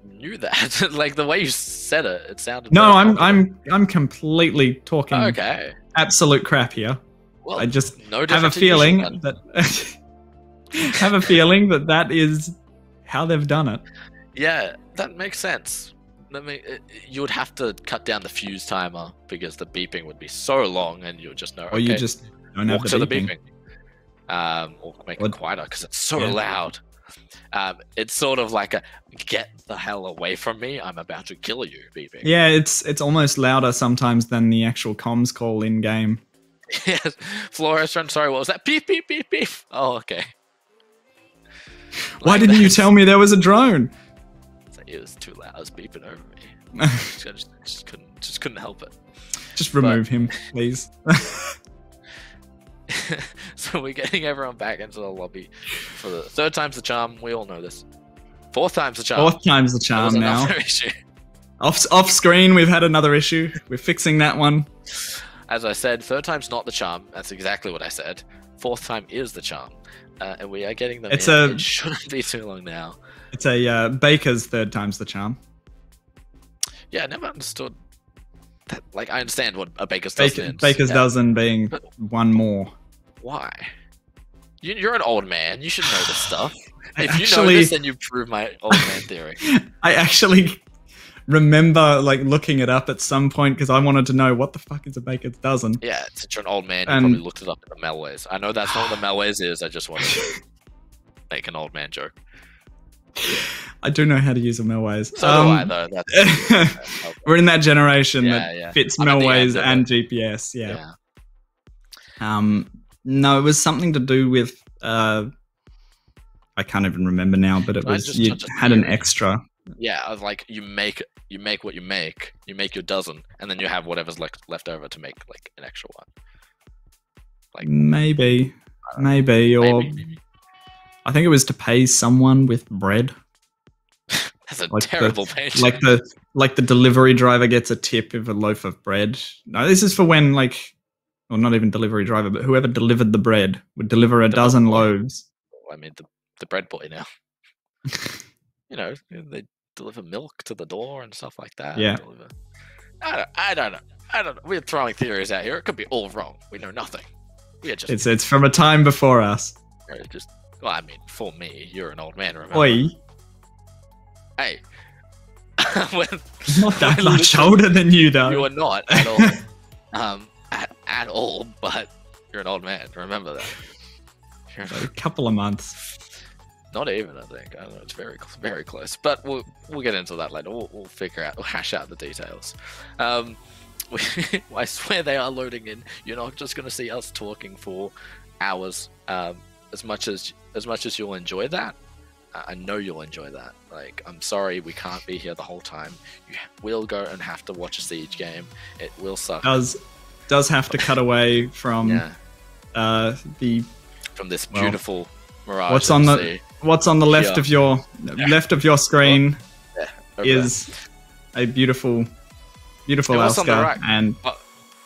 knew that. Like the way you said it, it sounded. No, very confident. I'm completely talking Okay. absolute crap here. Well, I just no have a different to feeling usual, then. that that is how they've done it. Yeah, that makes sense. You would have to cut down the fuse timer because the beeping would be so long, and you would just know. Or you just don't have walk the to beeping. the beeping. Or make it quieter because it's so loud. It's sort of like a get the hell away from me, I'm about to kill you beeping. Yeah, it's almost louder sometimes than the actual comms call in game. Yes. Flores, I'm sorry, what was that? Beep, beep, beep, beep. Oh, okay. Why Like didn't you that. tell me there was a drone? It was too loud. I was beeping over me. just couldn't help it. Just remove him, please. So we're getting everyone back into the lobby for the third time's the charm. We all know this. Fourth time's the charm. Fourth time's the charm now. Issue. Off screen, we've had another issue. We're fixing that one. As I said, third time's not the charm. That's exactly what I said. Fourth time is the charm, and we are getting them. It shouldn't be too long now. It's a Baker's third time's the charm. Yeah, I never understood that. Like, I understand what a Baker's dozen is. Baker's dozen being one more. Why? You're an old man. You should know this stuff. If you know this, then you prove my old man theory. I actually remember like looking it up at some point because I wanted to know what the fuck is a Baker's dozen. Yeah, since you're an old man, you probably looked it up in the Melways. I know that's not what the Melways is. I just wanted to make an old man joke. I do know how to use a Melways. So do I, though. That's we're in that generation that fits Melways and GPS. Yeah. No, it was something to do with. I can't even remember now, but it was you had an extra. Yeah, I was like you make what you make your dozen, and then you have whatever's left over to make like an extra one. Like maybe, or maybe. I think it was to pay someone with bread. That's a terrible paycheck. Like the delivery driver gets a tip of a loaf of bread. No, this is for when well, not even delivery driver, but whoever delivered the bread would deliver a dozen loaves. I mean, the bread boy now. You know, they deliver milk to the door and stuff like that. Yeah. I don't know. We're throwing theories out here. It could be all wrong. We know nothing. We are just. It's from a time before us. Well, I mean, for me, you're an old man. Remember? Oi. Hey. Not that much older than you, though. You are not at all. At all, but you're an old man. Remember that. A couple of months. Not even, I think. I don't know. It's very, very close. But we'll get into that later. We'll figure out. We'll hash out the details. I swear they are loading in. You're not just going to see us talking for hours. As much as you'll enjoy that, I know you'll enjoy that. Like, I'm sorry we can't be here the whole time. You will go and have to watch a Siege game. It will suck. Does have to cut away from from this beautiful mirage. What's on the left of your screen is a beautiful Alaska, right? And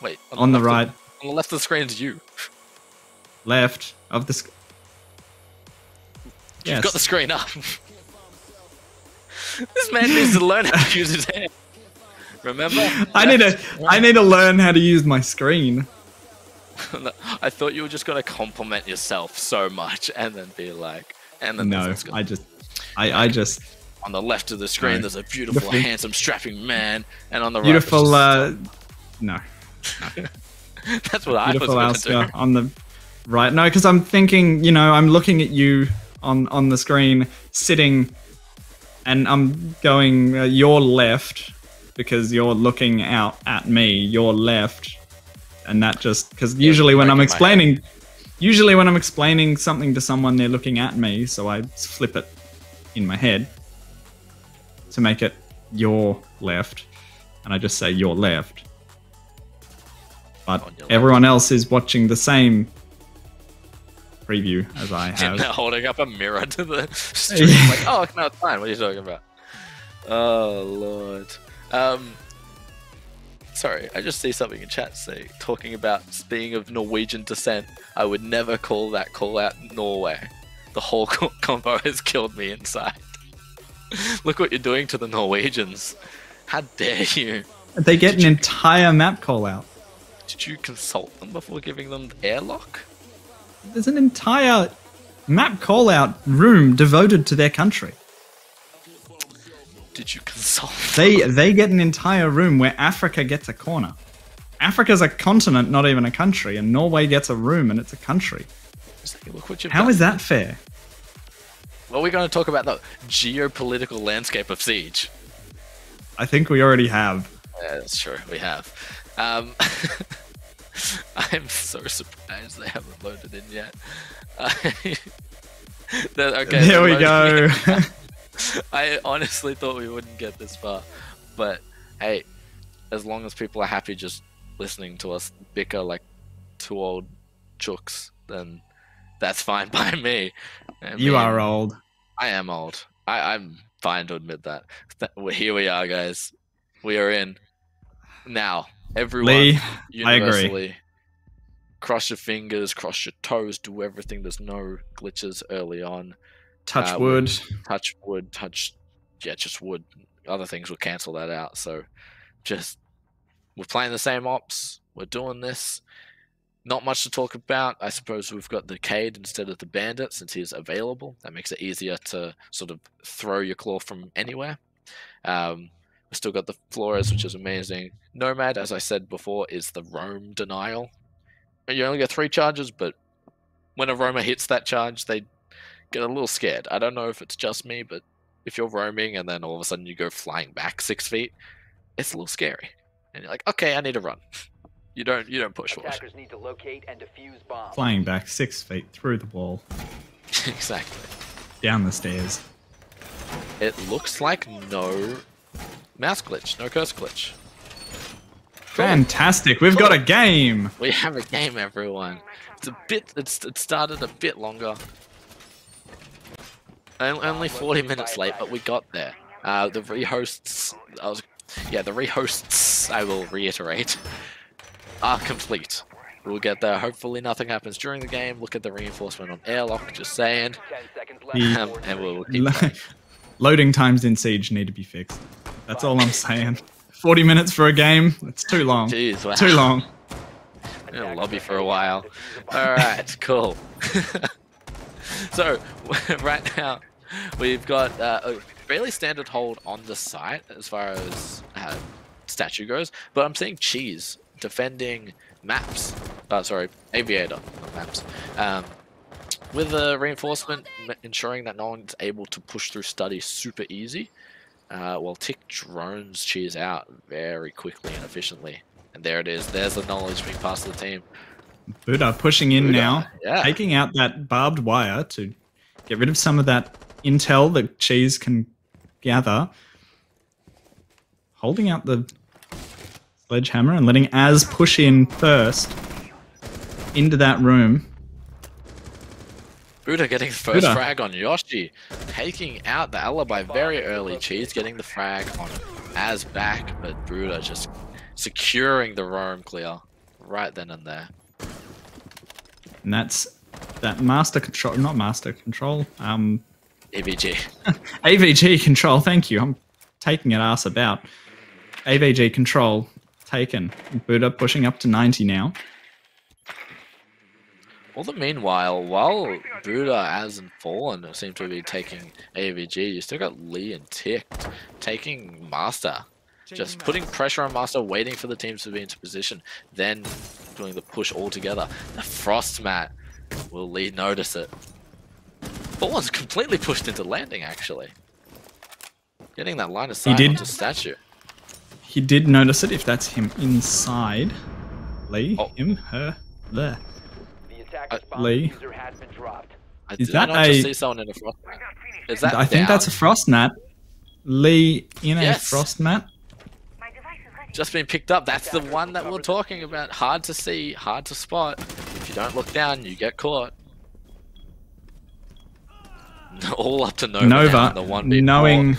wait, on the right, on the left of the screen is you. Left of the. You've got the screen up. This man needs to learn how to use his hand. Remember? I need to learn how to use my screen. I thought you were just gonna compliment yourself so much and then be like, and then no, I just on the left of the screen there's a beautiful, handsome, strapping man, and on the beautiful, right, no. That's what I was gonna do. On the right, no, because I'm thinking, I'm looking at you on the screen sitting, and I'm going your left. Because you're looking out at me, your left, and that just because usually when I'm explaining something to someone, they're looking at me, so I flip it in my head to make it your left, and I just say your left. But everyone else is watching the same preview as I have. They're holding up a mirror to the stream, like, oh no, it's fine. What are you talking about? Oh Lord. Sorry, I just see something in chat talking about being of Norwegian descent. I would never call out Norway. The whole combo has killed me inside. Look what you're doing to the Norwegians. How dare you? They get an entire map call out. Did you consult them before giving them the airlock? There's an entire map call out room devoted to their country. Did you consult? They get an entire room where Africa gets a corner. Africa's a continent, not even a country, and Norway gets a room and it's a country. Look what you've How done. is that fair? Well, we're going to talk about the geopolitical landscape of Siege. I think we already have. Yeah, that's true. We have. I'm so surprised they haven't loaded in yet. Okay, there we go. I honestly thought we wouldn't get this far, but hey, as long as people are happy just listening to us bicker like two old chooks, then that's fine by me. You are old. I am old. I'm fine to admit that. Here we are, guys. We are in. Now, everyone, Lee, universally, I agree. Cross your fingers, cross your toes, do everything. There's no glitches early on. Touch wood. Touch wood, just wood. Other things will cancel that out. So we're playing the same ops. We're doing this. Not much to talk about. I suppose we've got the Cade instead of the Bandit since he's available. That makes it easier to sort of throw your claw from anywhere. We've still got the Flores, which is amazing. Nomad, as I said before, is the roam denial. You only get 3 charges, but when a roamer hits that charge, they get a little scared. I don't know if it's just me, but if you're roaming and then all of a sudden you go flying back 6 feet, it's a little scary. And you're like, okay, I need to run. You don't push forward. Attackers need to locate and defuse bombs. Flying back 6 feet through the wall. Exactly. Down the stairs. It looks like no mouse glitch, no curse glitch. Fantastic. We've got a game. We have a game, everyone. It started a bit longer. Only 40 minutes late, but we got there. The rehosts, I will reiterate, are complete. We'll get there. Hopefully nothing happens during the game. Look at the reinforcement on airlock, just saying. 10 seconds left. And we'll keep playing. Loading times in Siege need to be fixed. That's all I'm saying. 40 minutes for a game? That's too long. Jeez, wow. Too long. In a lobby for a while. Alright, cool. So, right now, we've got a fairly standard hold on the site as far as statue goes, but I'm seeing Cheese defending maps. Sorry, Aviator, not maps. With the reinforcement, ensuring that no one's able to push through study super easy, while Tick drones Cheese out very quickly and efficiently. And there it is. There's the knowledge being passed to the team. Buddha pushing in now, yeah. Taking out that barbed wire to get rid of some of that intel that Cheese can gather. Holding out the sledgehammer and letting Az push in first into that room. Buddha getting the first frag on Yoshi, taking out the alibi very early. Cheese getting the frag on Az back, but Buddha just securing the roam clear right then and there. And that's that master control, not master control, AVG. AVG control, thank you. I'm taking it ass about. AVG control taken. Buddha pushing up to 90 now. All the meanwhile, while Buddha hasn't fallen, seem to be taking AVG, you still got Lee and Tick taking Master. Just putting pressure on Master, waiting for the teams to be into position, then doing the push all together. The Frost Mat, will Lee notice it? Fallen's completely pushed into landing, actually. Getting that line of sight onto statue. He did notice it, if that's him inside. Lee, him, her, there. Lee. Is that not just see someone in a frost mat? Is that I think that's a frost mat. Lee in a frost mat. Just been picked up. That's the one that we're talking about. Hard to see, hard to spot. If you don't look down, you get caught. All up to Nova. The one knowing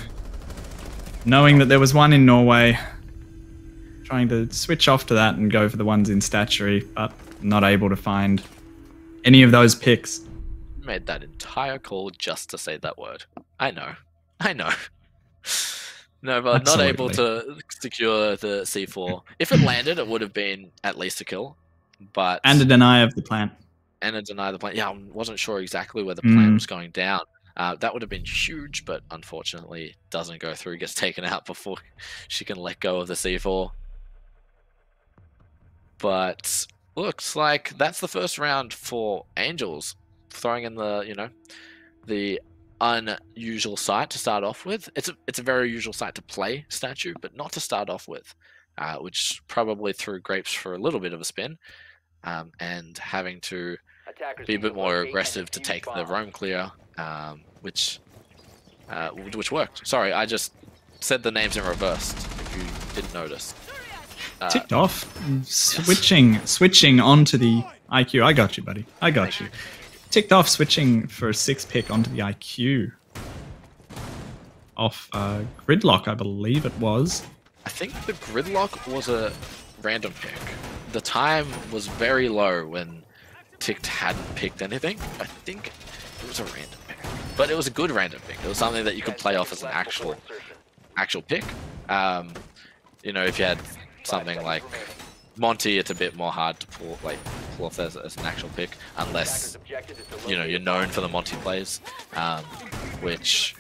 that there was one in Norway. Trying to switch off to that and go for the ones in Statuary, but not able to find any of those picks. Made that entire call just to say that word. I know. No, but Absolutely. not able to secure the C4. If it landed, it would have been at least a kill. But and a deny of the plant. And a deny of the plant. Yeah, I wasn't sure exactly where the plant was going down. That would have been huge, but unfortunately doesn't go through. Gets taken out before she can let go of the C4. But looks like that's the first round for Angels. Throwing in the, the unusual site to start off with. It's a very usual site to play Statue, but not to start off with, which probably threw Grapes for a little bit of a spin, and having to be a bit more aggressive to take the roam clear, which worked. Sorry, I just said the names in reverse. If you didn't notice. Ticked off. Switching onto the IQ. I got you, buddy. I got you. Ticked off switching for a 6 pick onto the IQ. Off Gridlock, I believe it was. I think the Gridlock was a random pick. The time was very low when Ticked hadn't picked anything. I think it was a random pick. But it was a good random pick. It was something that you could play off as an actual pick. You know, if you had something like Monty, it's a bit more hard to pull off as an actual pick, unless, you know, you're known for the Monty plays, which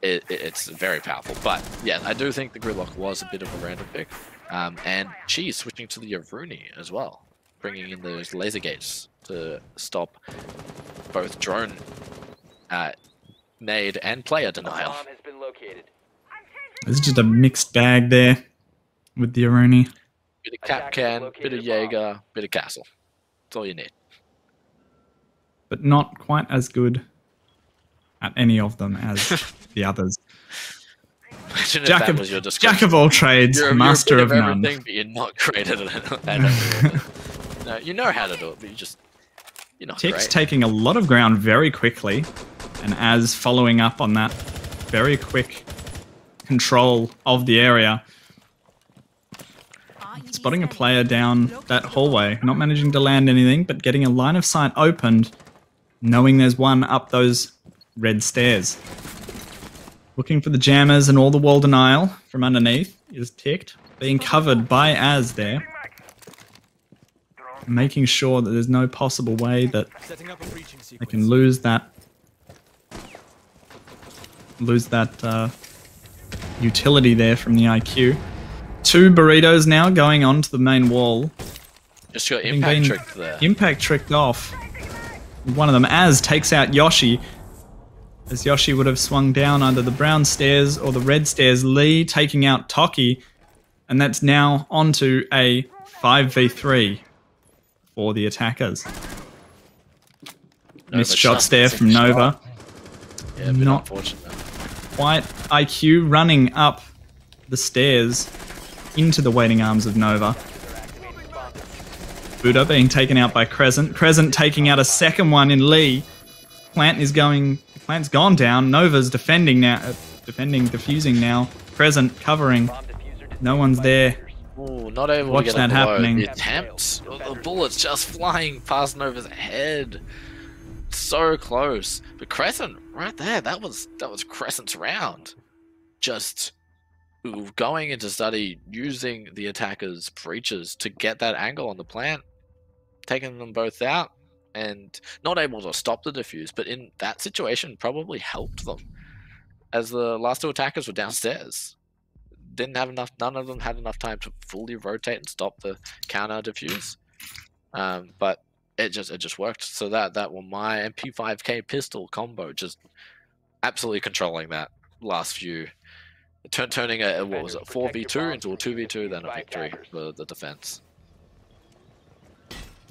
it's very powerful. But yeah, I do think the Gridlock was a bit of a random pick. And Cheese switching to the Aruni as well, bringing in those laser gates to stop both drone nade and player denial. It's just a mixed bag there with the Aruni. Bit of Capcan, bit of Jaeger, bit of Castle. That's all you need. But not quite as good at any of them as the others. Jack of all trades, master of none. Everything, but you're not great at it. No, you know how to do it, but you're not Tick's great. taking a lot of ground very quickly, and as following up on that very quick control of the area, spotting a player down that hallway, not managing to land anything, but getting a line of sight opened, knowing there's one up those red stairs. Looking for the jammers and all the wall denial from underneath is Ticked, being covered by Az there. Making sure that there's no possible way that they can lose that utility there from the IQ. 2 burritos now going onto the main wall. Just got impact tricked there. Impact tricked off. One of them, Az, takes out Yoshi. As Yoshi would have swung down either the brown stairs or the red stairs. Lee taking out Toki. And that's now onto a 5v3 for the attackers. Missed shots there from Nova. Yeah, a bit not unfortunate. Quite IQ running up the stairs into the waiting arms of Nova. Buddha being taken out by Crescent. Crescent taking out a second one in Lee. Plant's gone down. Nova's defending now. Defusing now. Crescent covering. No one's there. Ooh, not able Watch to get that happening. The attempt, the bullets just flying past Nova's head. So close. But Crescent, right there, that was Crescent's round. Just going into study, using the attacker's breaches to get that angle on the plant, taking them both out, and not able to stop the defuse, but in that situation probably helped them, as the last 2 attackers were downstairs. None of them had enough time to fully rotate and stop the counter defuse. But it just worked. So that was my MP5K pistol combo, just absolutely controlling that last few, turning a 4v2 into a 2v2, then a victory for the defense.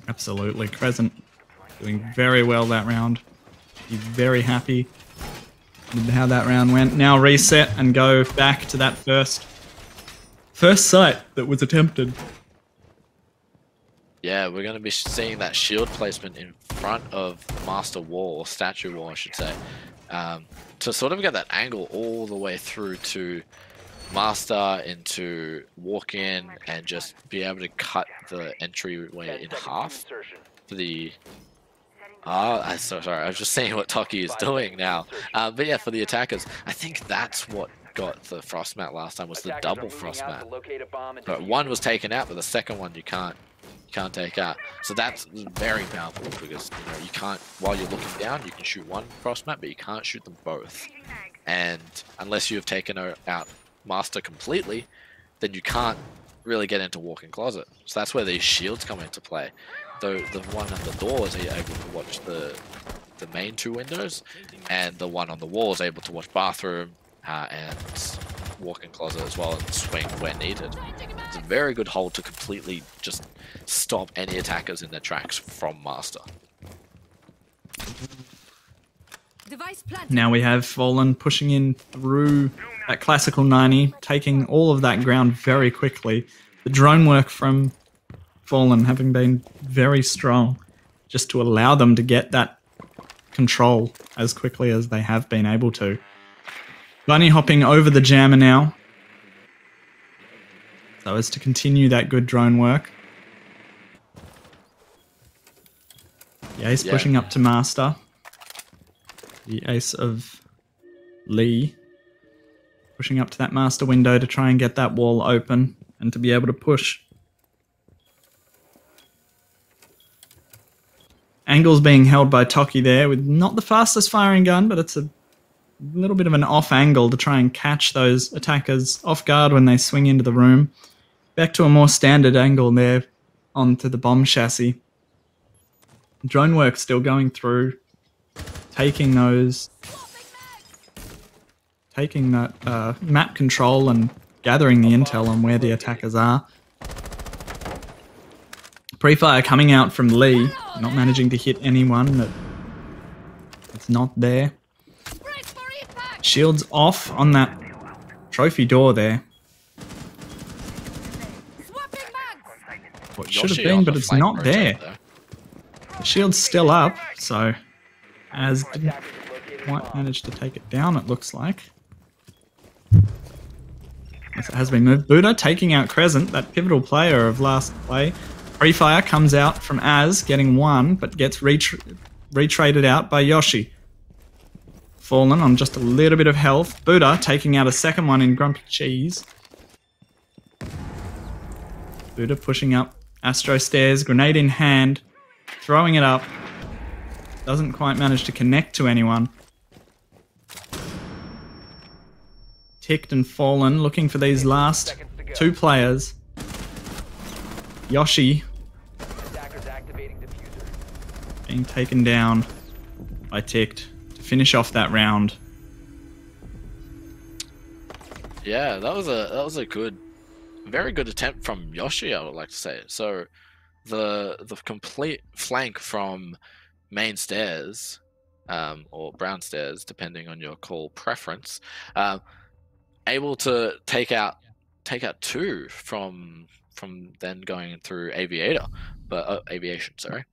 Absolutely. Crescent doing very well that round. He's very happy with how that round went. Now reset and go back to that first site that was attempted. Yeah, we're going to be seeing that shield placement in front of Master Wall, or Statue Wall I should say, to sort of get that angle all the way through to Master into walk in and just be able to cut the entryway in half for the... I'm so sorry, I was just seeing what Toki is doing now. But yeah, for the attackers, I think that's what got the frost mat last time, was the double frost mat. But one was taken out, but the second one you can't take out. So that's very powerful, because you can't, while you're looking down, you can shoot one frost mat, but you can't shoot them both. And unless you have taken out Master completely, then you can't really get into walk-in closet. So that's where these shields come into play. Though the one at the door is able to watch the main 2 windows, and the one on the wall is able to watch bathroom and walk-in closet as well, and swing where needed. It's a very good hold to completely just stop any attackers in their tracks from Master. Device planted. Now we have Fallen pushing in through that classical 90, taking all of that ground very quickly. The drone work from Fallen having been very strong, just to allow them to get that control as quickly as they have been able to. Bunny hopping over the jammer now, so as to continue that good drone work. The ace pushing up to master. The ace of Lee pushing up to that master window to try and get that wall open and to be able to push. Angle's being held by Toki there with not the fastest firing gun, but it's a little bit of an off angle to try and catch those attackers off guard when they swing into the room. Back to a more standard angle there onto the bomb chassis. Drone work still going through, taking that map control and gathering the intel on where the attackers are. Pre-fire coming out from Lee, not managing to hit anyone that's not there. Shields off on that trophy door there. What should have been, but it's not there. The shield's still up, so Az didn't quite manage to take it down, it looks like. Yes, it has been moved. Buddha taking out Crescent, that pivotal player of last play. Pre-fire comes out from Az, getting one, but gets retraded out by Yoshi. Fallen on just a little bit of health. Buddha taking out a second one in Grumpy Cheese. Buddha pushing up Astro Stairs, grenade in hand, throwing it up. Doesn't quite manage to connect to anyone. Ticked and Fallen looking for these last two players. Yoshi being taken down by Ticked to finish off that round. Yeah, that was a very good attempt from Yoshi, I would like to say. So the complete flank from main stairs, or brown stairs, depending on your call preference, able to take out two from then going through aviation, sorry.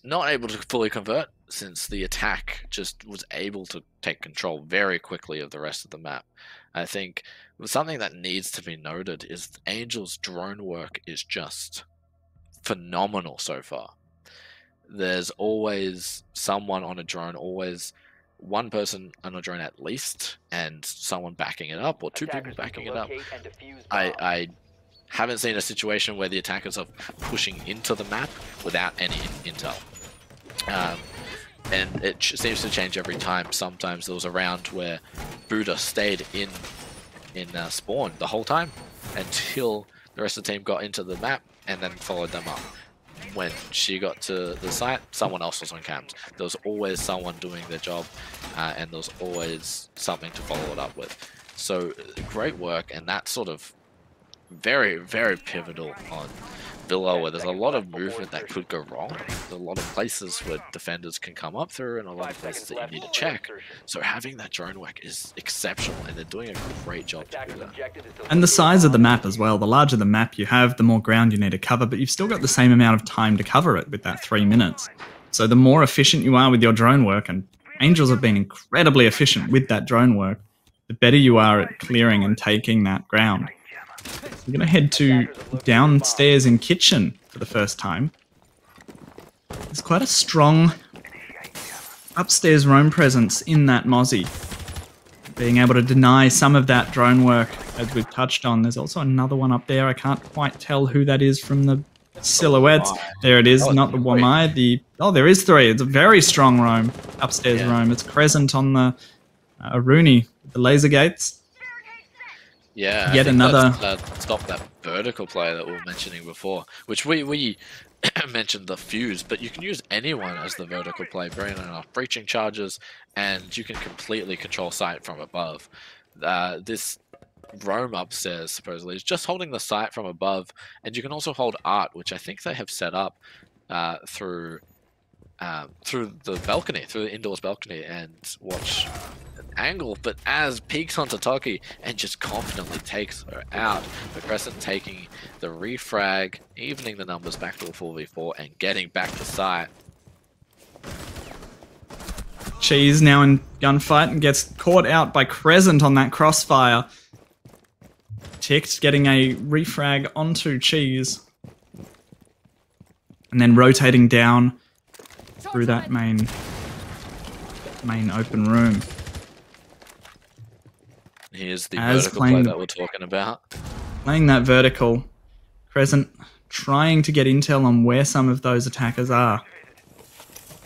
Not able to fully convert, since the attack just was able to take control very quickly of the rest of the map. I think something that needs to be noted is Angel's drone work is just phenomenal so far. There's always someone on a drone, always one person on a drone at least, and someone backing it up, or two people backing it up. I haven't seen a situation where the attackers are pushing into the map without any intel. And it seems to change every time. Sometimes there was a round where Buddha stayed in spawn the whole time until the rest of the team got into the map and then followed them up. When she got to the site, someone else was on cams. There was always someone doing their job, and there was always something to follow it up with. So great work, and that's sort of very, very pivotal on Villa, where there's a lot of movement that could go wrong. There's a lot of places where defenders can come up through, and a lot of places that you need to check. So having that drone work is exceptional, and they're doing a great job to do that. And the size of the map as well. The larger the map you have, the more ground you need to cover, but you've still got the same amount of time to cover it with that 3 minutes. So the more efficient you are with your drone work, and Angels have been incredibly efficient with that drone work, the better you are at clearing and taking that ground. We're going to head to downstairs in kitchen for the first time. There's quite a strong upstairs roam presence in that Mozzie. Being able to deny some of that drone work, as we've touched on. There's also another one up there. I can't quite tell who that is from the silhouettes. There it is, not the Wamai. Oh, there is three. It's a very strong roam, upstairs roam. It's Crescent on the Rooney with the laser gates. Yeah, yet another stop that vertical play that we were mentioning before, which we mentioned the fuse, but you can use anyone as the vertical play, bringing enough breaching charges, and you can completely control sight from above. This roam upstairs supposedly is just holding the sight from above, and you can also hold art, which I think they have set up through through the balcony, through the indoors balcony, and watch an angle. But as peeks onto Toki and just confidently takes her out, the Crescent taking the refrag, evening the numbers back to a 4v4 and getting back to site. Cheese now in gunfight and gets caught out by Crescent on that crossfire. Ticked getting a refrag onto Cheese. And then rotating down through that main open room. Here's the vertical play that we're talking about. Playing that vertical. Crescent trying to get intel on where some of those attackers are.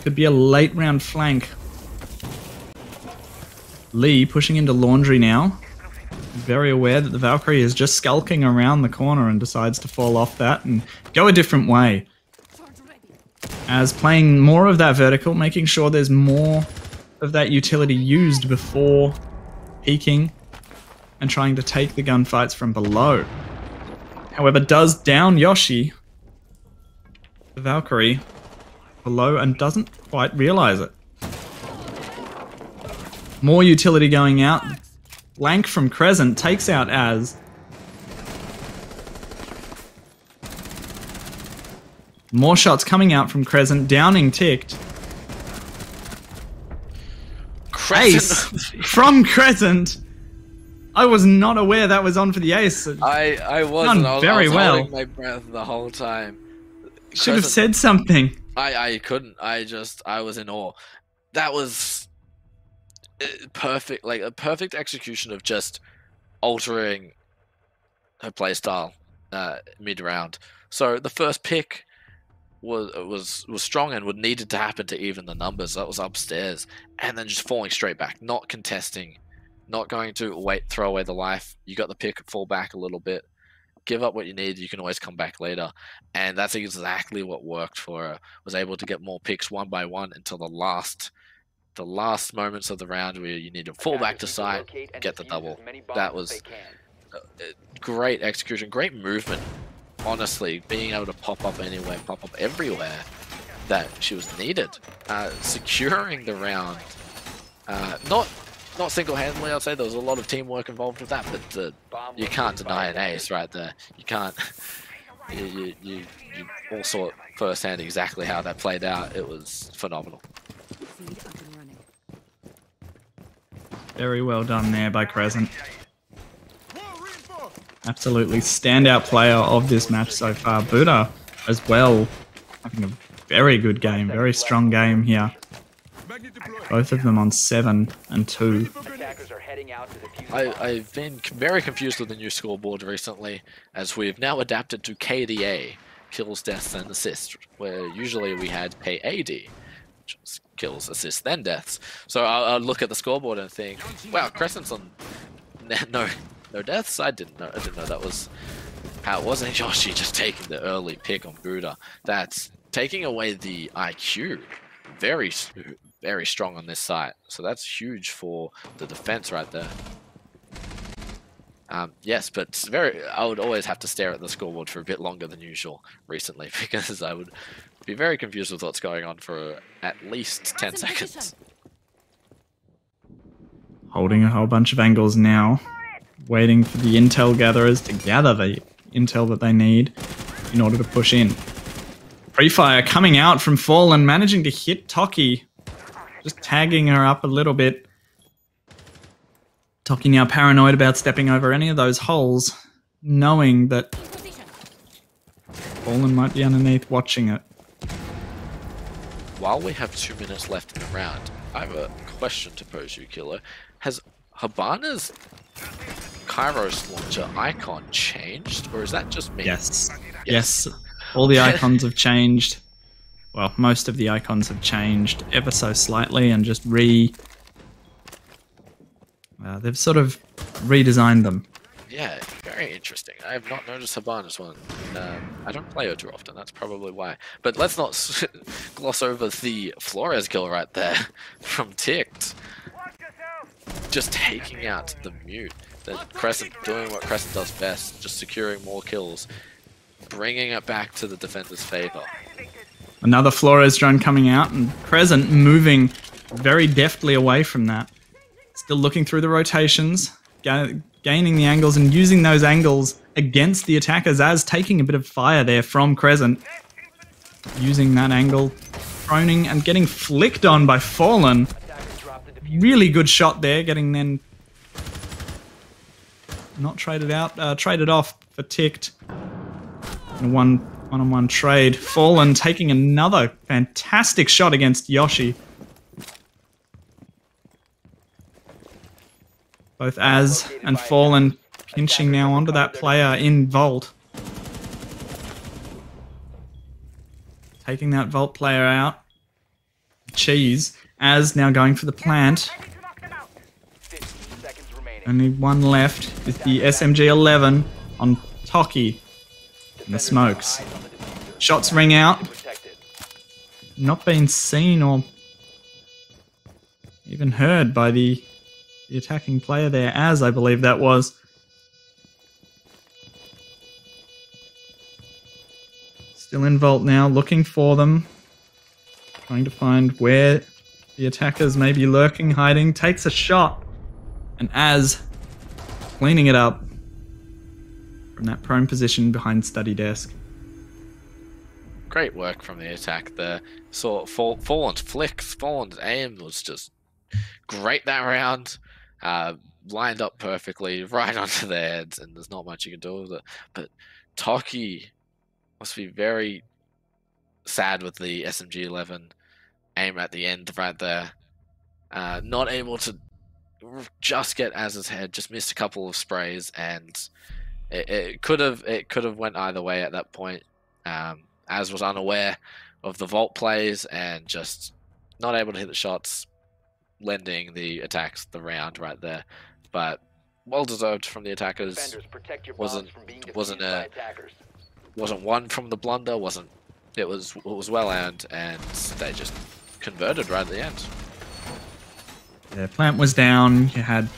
Could be a late round flank. Lee pushing into Laundry now. Very aware that the Valkyrie is just skulking around the corner and decides to fall off that and go a different way. As playing more of that vertical, making sure there's more of that utility used before peeking and trying to take the gunfights from below. However, does down Yoshi, the Valkyrie, below and doesn't quite realize it. More utility going out. Blank from Crescent takes out Az. More shots coming out from Crescent, downing Ticked. Ace from Crescent. I was not aware that was on for the ace. I wasn't. I was holding my breath the whole time. Should have said something. I couldn't. I was in awe. That was perfect, like a perfect execution of just altering her playstyle mid-round. So the first pick was strong and would needed to happen to even the numbers. That was upstairs, and then just falling straight back, not contesting, not going to throw away the life. You got the pick, fall back a little bit, give up what you need. You can always come back later, and that's exactly what worked for her. Was able to get more picks one by one until the last moments of the round where you need to fall back to site, get the double. That was great execution, great movement. Honestly, being able to pop up anywhere, pop up everywhere that she was needed. Securing the round, not single-handedly, I'd say there was a lot of teamwork involved with that, but you can't deny an ace right there. You can't. You all saw firsthand exactly how that played out. It was phenomenal. Very well done there by Crescent. Absolutely standout player of this match so far. Buddha as well, having a very good game, very strong game here. Both of them on 7 and 2. I've been very confused with the new scoreboard recently, as we've now adapted to KDA, kills, deaths, and assists, where usually we had PAD, which was kills, assists, then deaths. So I'll look at the scoreboard and think, wow, Crescent's on no deaths. I didn't know that was how it wasn't Yoshi just taking the early pick on Buddha. That's taking away the IQ. Very, very strong on this side. So that's huge for the defense right there. Yes, but I would always have to stare at the scoreboard for a bit longer than usual recently, because I would be very confused with what's going on for at least 10 seconds. Holding a whole bunch of angles now, waiting for the intel gatherers to gather the intel that they need in order to push in. Pre-fire coming out from Fallen, managing to hit Toki, just tagging her up a little bit. Toki now paranoid about stepping over any of those holes, knowing that Fallen might be underneath watching it. While we have 2 minutes left in the round, I have a question to pose you, Kilo. Has Habana's Kairos launcher icon changed, or is that just me? Yes. All the icons have changed. Well, most of the icons have changed ever so slightly and just they've sort of redesigned them. Yeah, very interesting. I have not noticed Habana's one. I don't play her too often, that's probably why. But let's not gloss over the Flores kill right there from Ticked. Just taking out the mute. The Crescent doing what Crescent does best, just securing more kills, bringing it back to the defender's favor. Another Flores drone coming out, and Crescent moving very deftly away from that. Still looking through the rotations, gaining the angles and using those angles against the attackers, as taking a bit of fire there from Crescent. Using that angle, proning and getting flicked on by Fallen. Really good shot there, getting then not traded out, traded off for ticked. And one-on-one trade. Fallen taking another fantastic shot against Yoshi. Both Az and Fallen pinching now onto that player in Vault. Taking that Vault player out. Cheese. Az now going for the plant. Only one left is the SMG-11 on Toki in the smokes. Shots ring out. Not being seen or even heard by the attacking player there, Az I believe that was. Still in Vault now, looking for them. Trying to find where the attackers may be lurking, hiding. Takes a shot. And Az cleaning it up from that prone position behind study desk. Great work from the attack there. So Fallen's flicks, Fallen's aim was just great that round. Lined up perfectly right onto their heads, and there's not much you can do with it. But Toki must be very sad with the SMG-11 aim at the end right there. Not able to just get Az's head, just missed a couple of sprays, and it could have went either way at that point. Az was unaware of the Vault plays and just not able to hit the shots, lending the attacks the round right there. But well deserved from the attackers. Wasn't one from the blunder. It was well earned, and they just converted right at the end. Yeah, plant was down. You had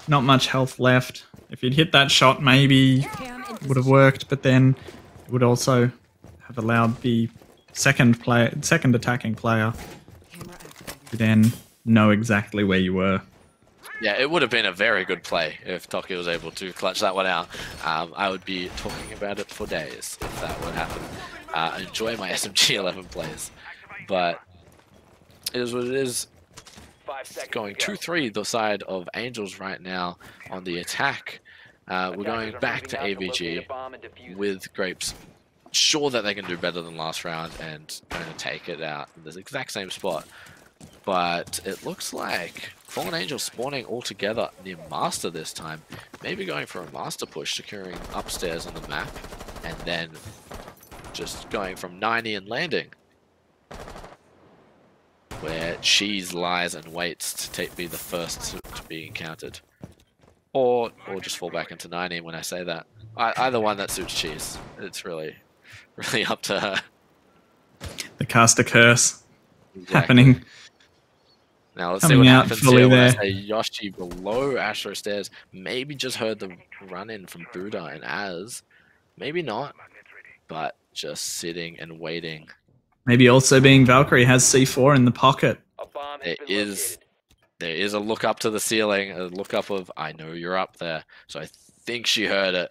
not much health left. If you'd hit that shot, maybe it would have worked, but then it would also have allowed the second attacking player to then know exactly where you were. Yeah, it would have been a very good play if Toki was able to clutch that one out. I would be talking about it for days if that would happen. I enjoy my SMG-11 plays, but it is what it is. Going 2-3 the side of Angels right now on the attack. We're going back to AVG with Grapes, sure that they can do better than last round and going to take it out in the exact same spot. But it looks like Fallen Angel spawning all together near Master this time. Maybe going for a Master push, securing upstairs on the map, and then just going from 90 and landing. Where Cheese lies and waits to be the first to be encountered. Or just fall back into 90 when I say that. Either one that suits Cheese. It's really up to her. The caster curse happening. Now let's see what happens here when I say Yoshi below Astro Stairs. Maybe just heard the run-in from Buddha and Az. Maybe not. But just sitting and waiting. Maybe also being Valkyrie has C4 in the pocket. There is a look up to the ceiling, a look up of, I know you're up there. So I think she heard it.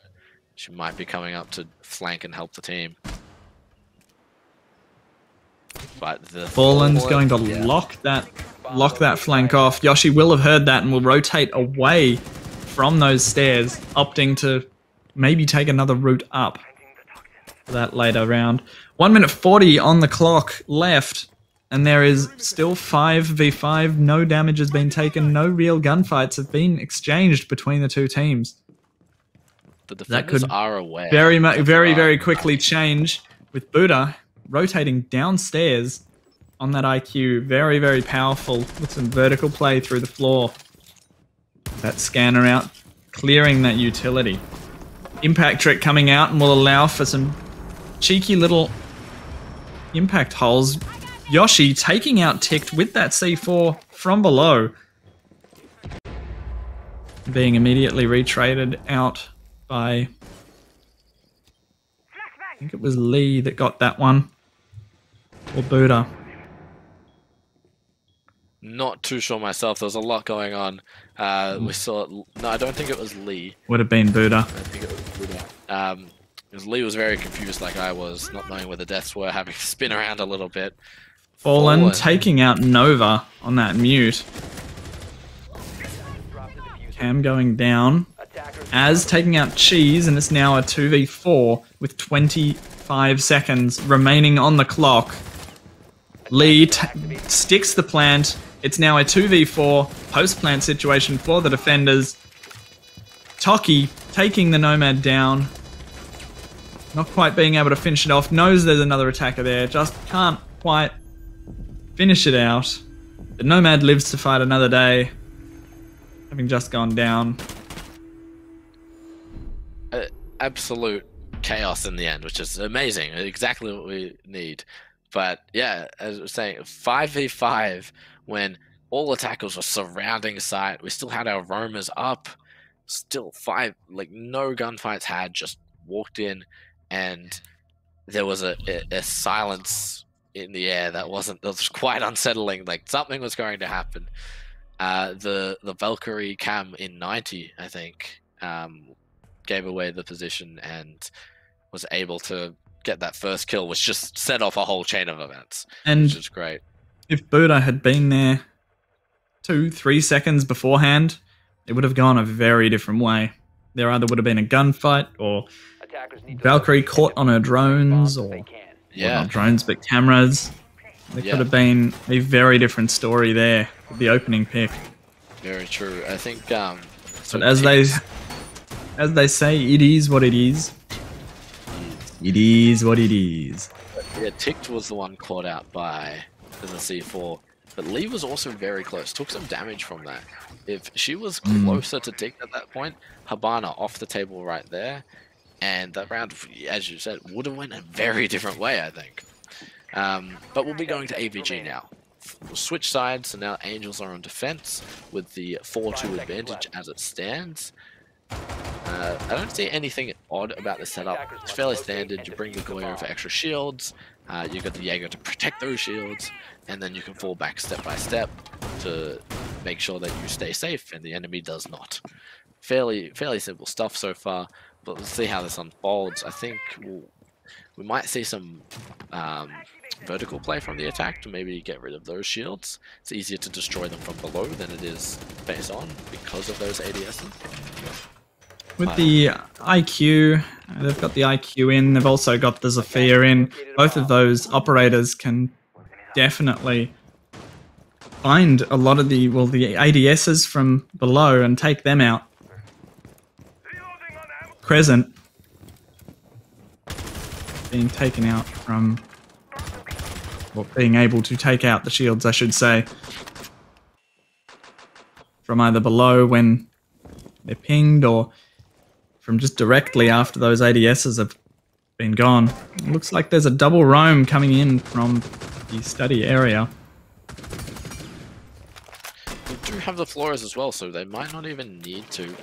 She might be coming up to flank and help the team. But the Fallen's going to lock that flank off. Yoshi will have heard that and will rotate away from those stairs, opting to maybe take another route up for that later round. 1 minute 40 on the clock left, and there is still 5v5. No damage has been taken. No real gunfights have been exchanged between the two teams. The defenders are aware. Very quickly change with Buddha rotating downstairs on that IQ. Very powerful with some vertical play through the floor. That scanner out, clearing that utility. Impact trick coming out and will allow for some cheeky little impact holes. Yoshi taking out Ticked with that C4 from below. Being immediately retraded out by, I think it was Lee that got that one. or Buddha? Not too sure myself. There was a lot going on. We saw. No, I don't think it was Lee. Would have been Buddha. I think it was Buddha. Because Lee was very confused, like I was, not knowing where the deaths were, having to spin around a little bit. Fallen taking out Nova on that mute. Cam going down. Az taking out Cheese, and it's now a 2v4 with 25 seconds remaining on the clock. Lee sticks the plant. It's now a 2v4 post-plant situation for the defenders. Toki taking the Nomad down. Not quite being able to finish it off. Knows there's another attacker there. Just can't quite finish it out. The Nomad lives to fight another day. Having just gone down. Absolute chaos in the end, which is amazing. Exactly what we need. But yeah, as I was saying, 5v5 when all attackers were surrounding site. We still had our roamers up. Still no gunfights had, just walked in, and there was a silence in the air that was quite unsettling. Like something was going to happen. The Valkyrie cam in 90, I think, gave away the position and was able to get that first kill, which just set off a whole chain of events, which is great. If Buddha had been there 2-3 seconds beforehand, it would have gone a very different way. There either would have been a gunfight, or Valkyrie caught on her drones, or not drones but cameras. There could have been a very different story there with the opening pick. Very true. I think. But as they say, it is what it is. It is what it is. Yeah, Ticked was the one caught out by the C4, but Lee was also very close. Took some damage from that. If she was closer to Ticked at that point, Habana off the table right there, and that round, as you said, would have went a very different way, I think. But we'll be going to AVG now. We'll switch sides, so now Angels are on defense with the 4-2 advantage as it stands. I don't see anything odd about the setup. It's fairly standard. You bring the Goyo for extra shields, you got the Jaeger to protect those shields, and then you can fall back step by step to make sure that you stay safe and the enemy does not. Fairly simple stuff so far, but let's see how this unfolds. I think we might see some vertical play from the attack to maybe get rid of those shields. It's easier to destroy them from below than it is face on because of those ADSs. With the IQ, they've got the IQ in, they've also got the Zafir in. Both of those operators can definitely find a lot of the ADSs from below and take them out. Crescent being taken out from, well, being able to take out the shields, I should say, from either below when they're pinged or from just directly after those ADSs have been gone. It looks like there's a double roam coming in from the study area. We do have the Flores as well, so they might not even need to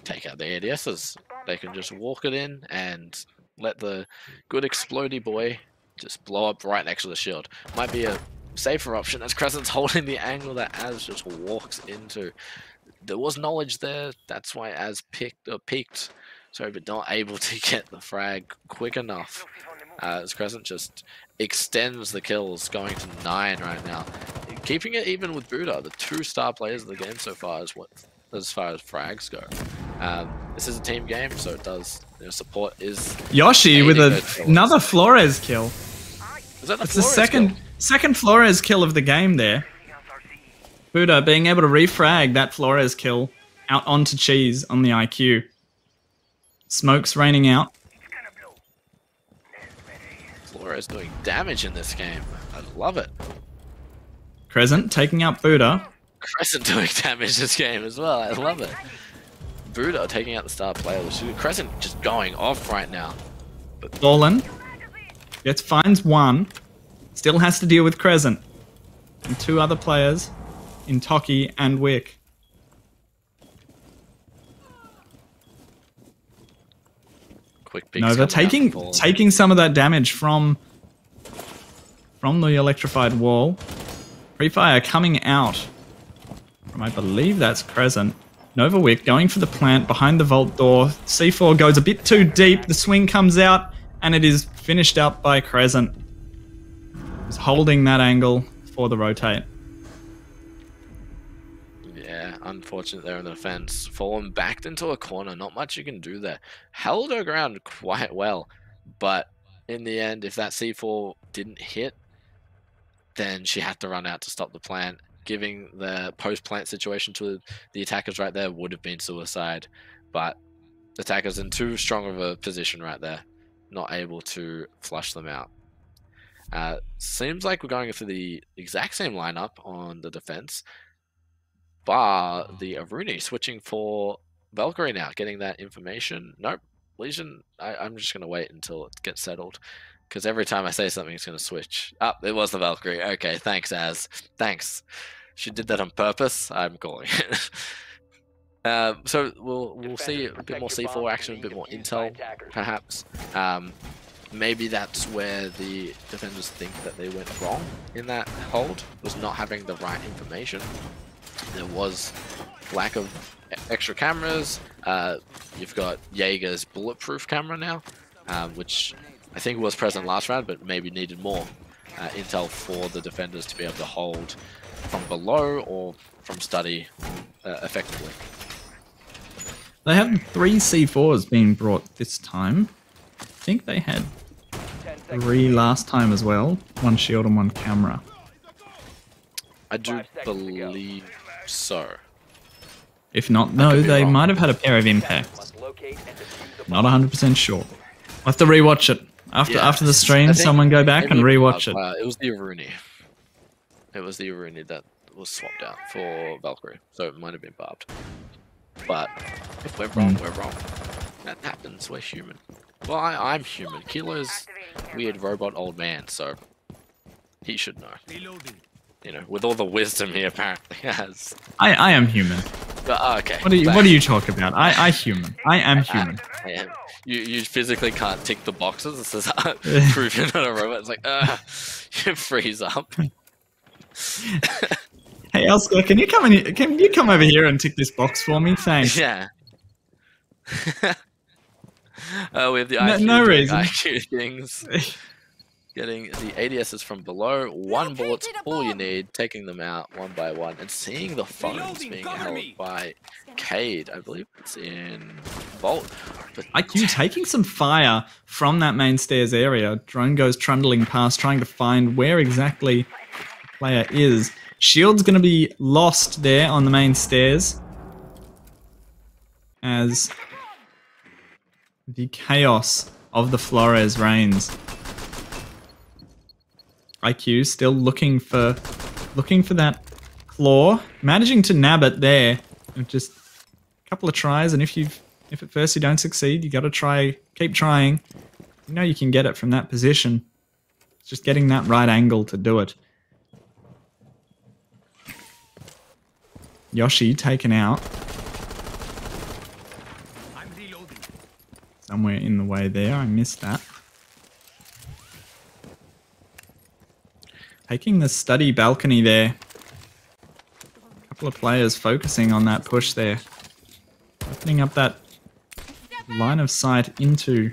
take out the ADSs. They can just walk it in and let the good explodey boy just blow up right next to the shield. Might be a safer option as Crescent's holding the angle that Az just walks into. There was knowledge there, that's why Az peeked, sorry, but not able to get the frag quick enough. As Crescent just extends the kills, going to 9 right now. Keeping it even with Buddha, the 2-star players of the game so far as far as frags go. This is a team game, so it does, support is... Yoshi with another Flores kill. Is that the it's Flores the second Flores kill of the game there. Buddha being able to refrag that Flores kill out onto Cheese on the IQ. Smoke's raining out. Flores doing damage in this game. I love it. Crescent taking out Buddha. Crescent doing damage this game as well. I love it. Buddha taking out the star player. Crescent just going off right now. But Fallen finds one. Still has to deal with Crescent. And 2 other players in Toki and Wick. Quick peeks Nova taking some of that damage from from the electrified wall. Pre-fire coming out from, I believe that's Crescent. Novawick going for the plant behind the vault door. C4 goes a bit too deep. The swing comes out, and it is finished up by Crescent. He's holding that angle for the rotate. Yeah, unfortunate there in the defense. Fallen backed into a corner. Not much you can do there. Held her ground quite well, but in the end, if that C4 didn't hit, then she had to run out to stop the plant. Giving the post-plant situation to the attackers right there would have been suicide, but the attackers in too strong of a position right there, not able to flush them out. Seems like we're going for the exact same lineup on the defense, bar the Aruni switching for Valkyrie now, getting that information. Nope, Legion, I'm just going to wait until it gets settled, because every time I say something, it's going to switch. Oh, it was the Valkyrie. Okay, thanks, Az. Thanks. She did that on purpose. I'm calling it. So we'll see a bit more C4 action, a bit more intel, perhaps. Maybe that's where the defenders think that they went wrong in that hold, was not having the right information. There was lack of extra cameras. You've got Jaeger's bulletproof camera now, which I think was present last round, but maybe needed more intel for the defenders to be able to hold from below or from study effectively. They have 3 C4s being brought this time. I think they had 3 last time as well. 1 shield and 1 camera. I do believe so. If not, no, they might have had a pair of impacts. Not 100% sure. I'll have to rewatch it. After the stream, someone go back and rewatch it. It was the Aruni. It was the Aruni that was swapped out for Valkyrie, so it might have been barbed. But if we're wrong, we're wrong. That happens, we're human. Well, I'm human. Kilo's weird robot old man, so he should know. You know, with all the wisdom he apparently has. I am human. Okay. What do you talk about? I human. I am human. I am. You physically can't tick the boxes. It says proven on a robot. It's like, you freeze up. Hey, Elska, can you come in? Can you come over here and tick this box for me? Thanks. Yeah. We have the IQ, no reason. IQ things. Getting the ADSs from below. 1 bullet's all you need. Taking them out one by one. And seeing the phones being held by Cade. I believe it's in Vault. But IQ taking some fire from that main stairs area. Drone goes trundling past, trying to find where exactly the player is. Shield's going to be lost there on the main stairs, as the chaos of the Flores reigns. IQ still looking for that claw, managing to nab it there. Just a couple of tries, and if at first you don't succeed, you got to try, keep trying. You know you can get it from that position. It's just getting that right angle to do it. Yoshi taken out. Somewhere in the way there, I missed that. Taking the study balcony there. A couple of players focusing on that push there. Opening up that line of sight into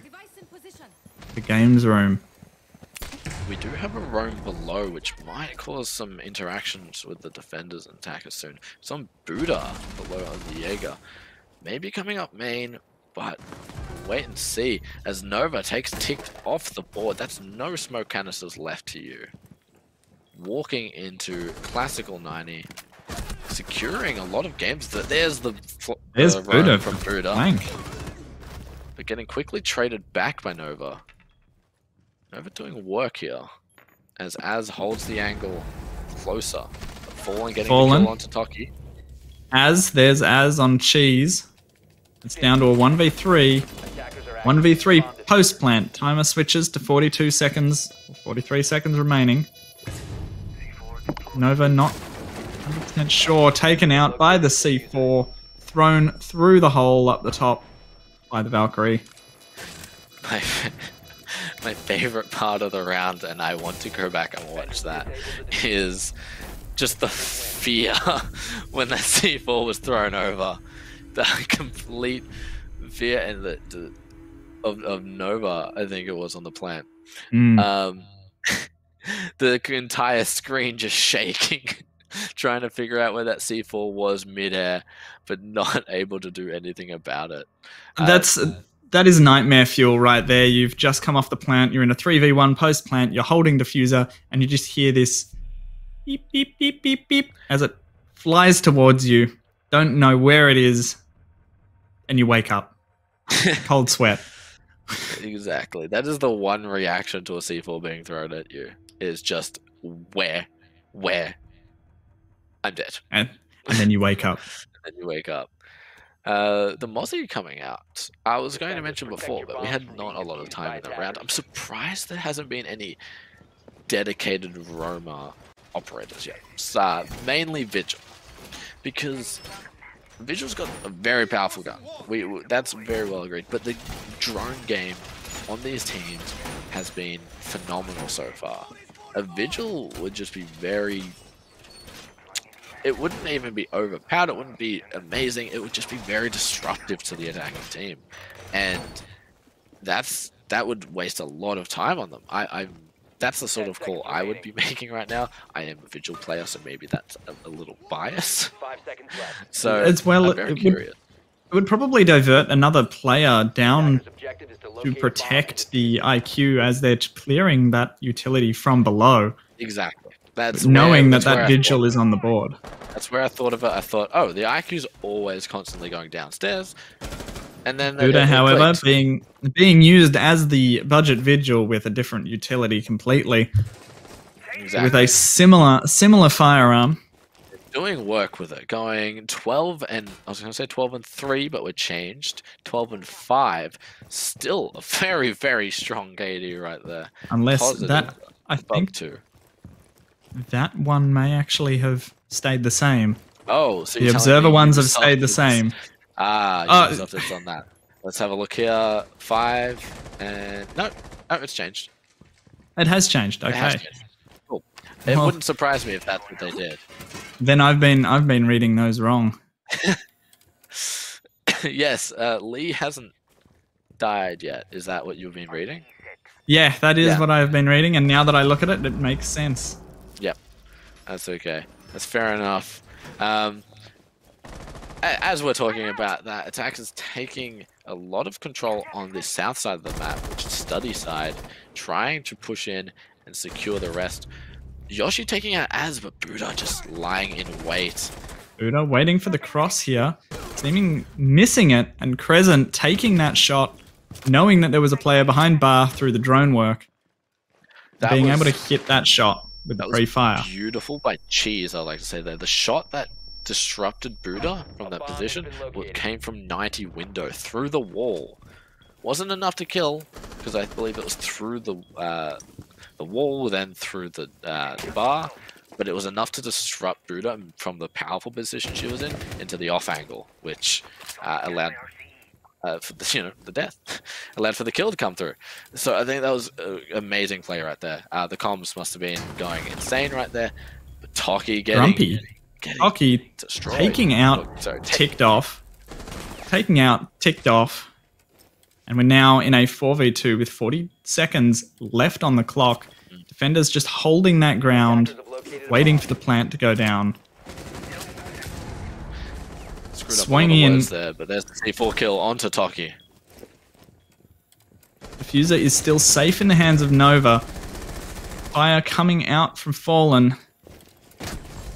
the games room. We do have a roam below, which might cause some interactions with the defenders and attackers soon. Some Buddha below on the Jaeger. Maybe coming up main, but wait and see. As Nova takes ticked off the board, that's no smoke canisters left to you. Walking into classical 90, securing a lot of games. There's Buddha from Buddha. Blank. But getting quickly traded back by Nova. Nova doing work here, as holds the angle closer. Fallen getting the kill onto Toki. There's Az on Cheese. It's down to a 1v3. 1v3 post plant. Timer switches to 42 seconds. 43 seconds remaining. Nova not 100% sure. Taken out by the C4. Thrown through the hole up the top by the Valkyrie. my favorite part of the round, and I want to go back and watch that, is just the fear when that C4 was thrown over. The complete fear and of Nova, I think it was, on the plant. The entire screen just shaking, trying to figure out where that C4 was midair, but not able to do anything about it. That is nightmare fuel right there. You've just come off the plant. You're in a 3v1 post plant. You're holding diffuser, and you just hear this beep, beep, beep, beep, beep as it flies towards you. Don't know where it is, and you wake up. Cold sweat. Exactly. That is the one reaction to a C4 being thrown at you. Is just where I'm dead. And then you wake up. And then you wake up. The Mozzie coming out, I was going to mention before, but we had not a lot of time in the round. I'm surprised there hasn't been any dedicated Roma operators yet. Mainly Vigil, because Vigil's got a very powerful gun. That's very well agreed. But the drone game on these teams has been phenomenal so far. A Vigil would just be very... It wouldn't even be overpowered, it wouldn't be amazing, it would just be very disruptive to the attacking team. And that would waste a lot of time on them. That's the sort of call I would be making right now. I am a Vigil player, so maybe that's a little bias. 5 seconds left. So as well, I'm very curious. It would probably divert another player down Attacker's objective is to to locate protect the IQ as they're clearing that utility from below. Exactly. That's knowing that's that where I Vigil thought- is on the board. That's where I thought of it. I thought, oh, the IQ's always constantly going downstairs. And then Buddha, it however, clicked. being used as the budget Vigil with a different utility completely, Exactly. with a similar firearm. Doing work with it, going 12 and I was going to say 12 and 3, but we changed 12 and 5. Still a very, very strong KD right there. Unless Positive that, I above think 2. that one may actually have stayed the same. Oh, so The you're telling observer me ones have Ubisoft stayed the is- same. Ubisoft is on that. Let's have a look here. 5 and no, it's changed. It has changed. It has Okay, changed. Cool. It Well- wouldn't surprise me if that's what they did. then I've been reading those wrong. Yes, Lee hasn't died yet. Is that what you've been reading? Yeah, that is Yeah. what I've been reading, and now that I look at it, it makes sense. Yep, that's okay. That's fair enough. As we're talking about that, attackers taking a lot of control on the south side of the map, which is study side, trying to push in and secure the rest. Yoshi taking out Az, but Buddha just lying in wait. Buddha waiting for the cross here, missing it, and Crescent taking that shot, knowing that there was a player behind bar through the drone work, That being was- able to hit that shot with the That was pre-fire. beautiful by Cheese, I like to say there. The shot that disrupted Buddha from that position came from 90 window through the wall. Wasn't enough to kill, because I believe it was through the wall, then through the bar, but it was enough to disrupt Buddha from the powerful position she was in into the off angle, which allowed for the death, allowed for the kill to come through. So I think that was an amazing play right there. The comms must have been going insane right there. But Toki getting Toki destroyed. taking out ticked off, and we're now in a 4v2 with 40 seconds left on the clock. Defenders just holding that ground, waiting for the plant to go down. Screwed up Swinging a lot of in. words there, but there's the C4 kill onto Toki. Diffuser is still safe in the hands of Nova. Fire coming out from Fallen.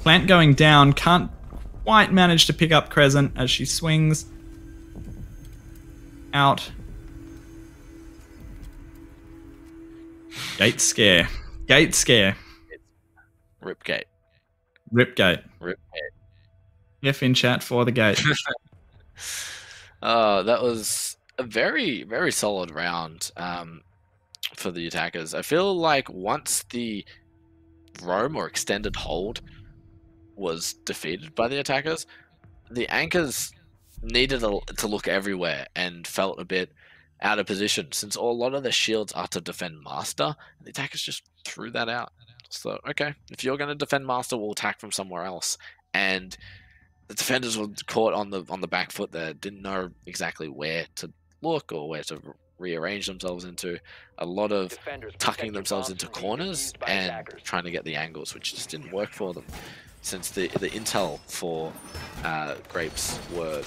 Plant going down, can't quite manage to pick up Crescent as she swings out. Gate scare. Gate scare. Ripgate. Ripgate. Ripgate. F in chat for the gate. That was a very, very solid round for the attackers. I feel like once the roam or extended hold was defeated by the attackers, the anchors needed to look everywhere and felt a bit out of position, since a lot of the shields are to defend Master, and the attackers just threw that out. So, okay, if you're going to defend Master, we'll attack from somewhere else. And the defenders were caught on the back foot there, didn't know exactly where to look or where to rearrange themselves into. A lot of tucking themselves into corners and trying to get the angles, which just didn't work for them, since the intel for Grapes was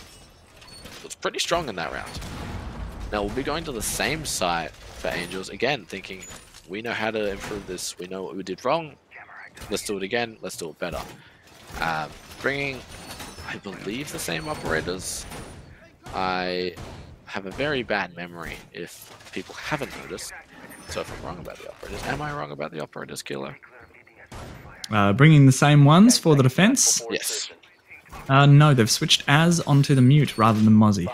pretty strong in that round. Now we'll be going to the same site for Angels again, thinking we know how to improve this. We know what we did wrong. Let's do it again. Let's do it better. Bringing, I believe, the same operators. I have a very bad memory if people haven't noticed. So if I'm wrong about the operators, am I wrong about the operators, Kilo? Bringing the same ones for the defense? Yes. No, they've switched Az onto the mute rather than Mozzie.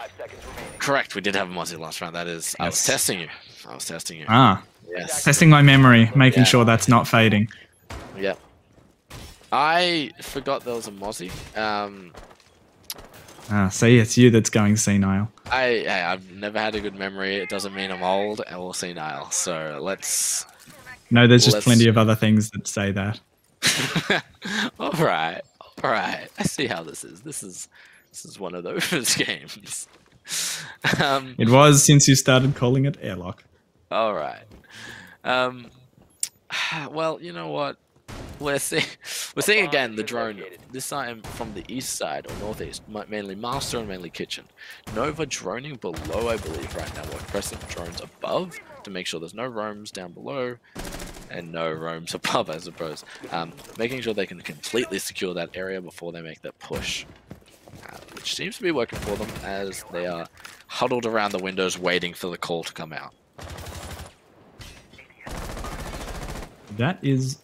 Correct, we did have a Mozzie last round. That is, I was testing you. I was testing you. Ah. Yes. Testing my memory, making sure that's not fading. Yep. I forgot there was a Mozzie. See, it's you that's going senile. I've never had a good memory. It doesn't mean I'm old or senile. So let's... No, there's just plenty of other things that say that. Alright. Alright. I see how this is. This is one of those games. It was since you started calling it airlock. Alright. Well, you know what? We're seeing again the drone, this time from the east side or northeast, mainly Master and mainly Kitchen. Nova droning below, I believe, right now. We're pressing drones above to make sure there's no roams down below and no roams above, I suppose. Making sure they can completely secure that area before they make that push. Which seems to be working for them as they are huddled around the windows waiting for the call to come out. That is,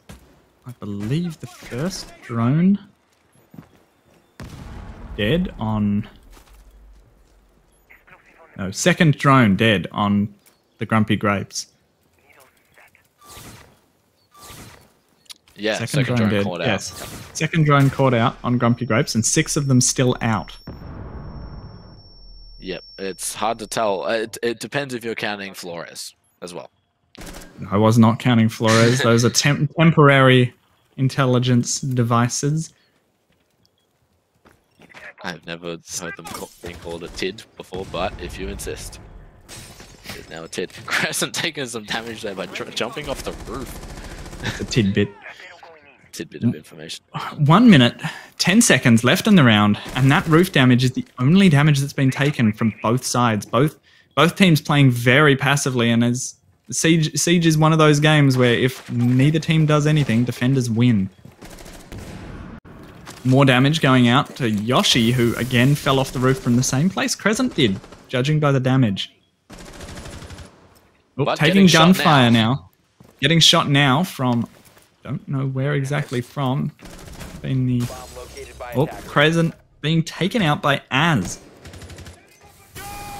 I believe, the first drone dead on... No, second drone dead on the Grumpy Grapes. Yeah, second drone dead. caught out. Yes. Second drone caught out on Grumpy Grapes and 6 of them still out. Yep, it's hard to tell. It depends if you're counting Flores as well. I was not counting Flores. Those are temporary intelligence devices. I've never heard them being called a TID before, but if you insist, it's now a TID. Crescent taking some damage there by jumping off the roof. A tidbit. Tidbit of information. 1 minute, 10 seconds left in the round, and that roof damage is the only damage that's been taken from both sides. Both teams playing very passively, and as Siege is one of those games where if neither team does anything, defenders win. More damage going out to Yoshi, who again fell off the roof from the same place Crescent did, judging by the damage. Oh, taking gunfire now. Getting shot now from, don't know where exactly from. Been the Crescent being taken out by Az.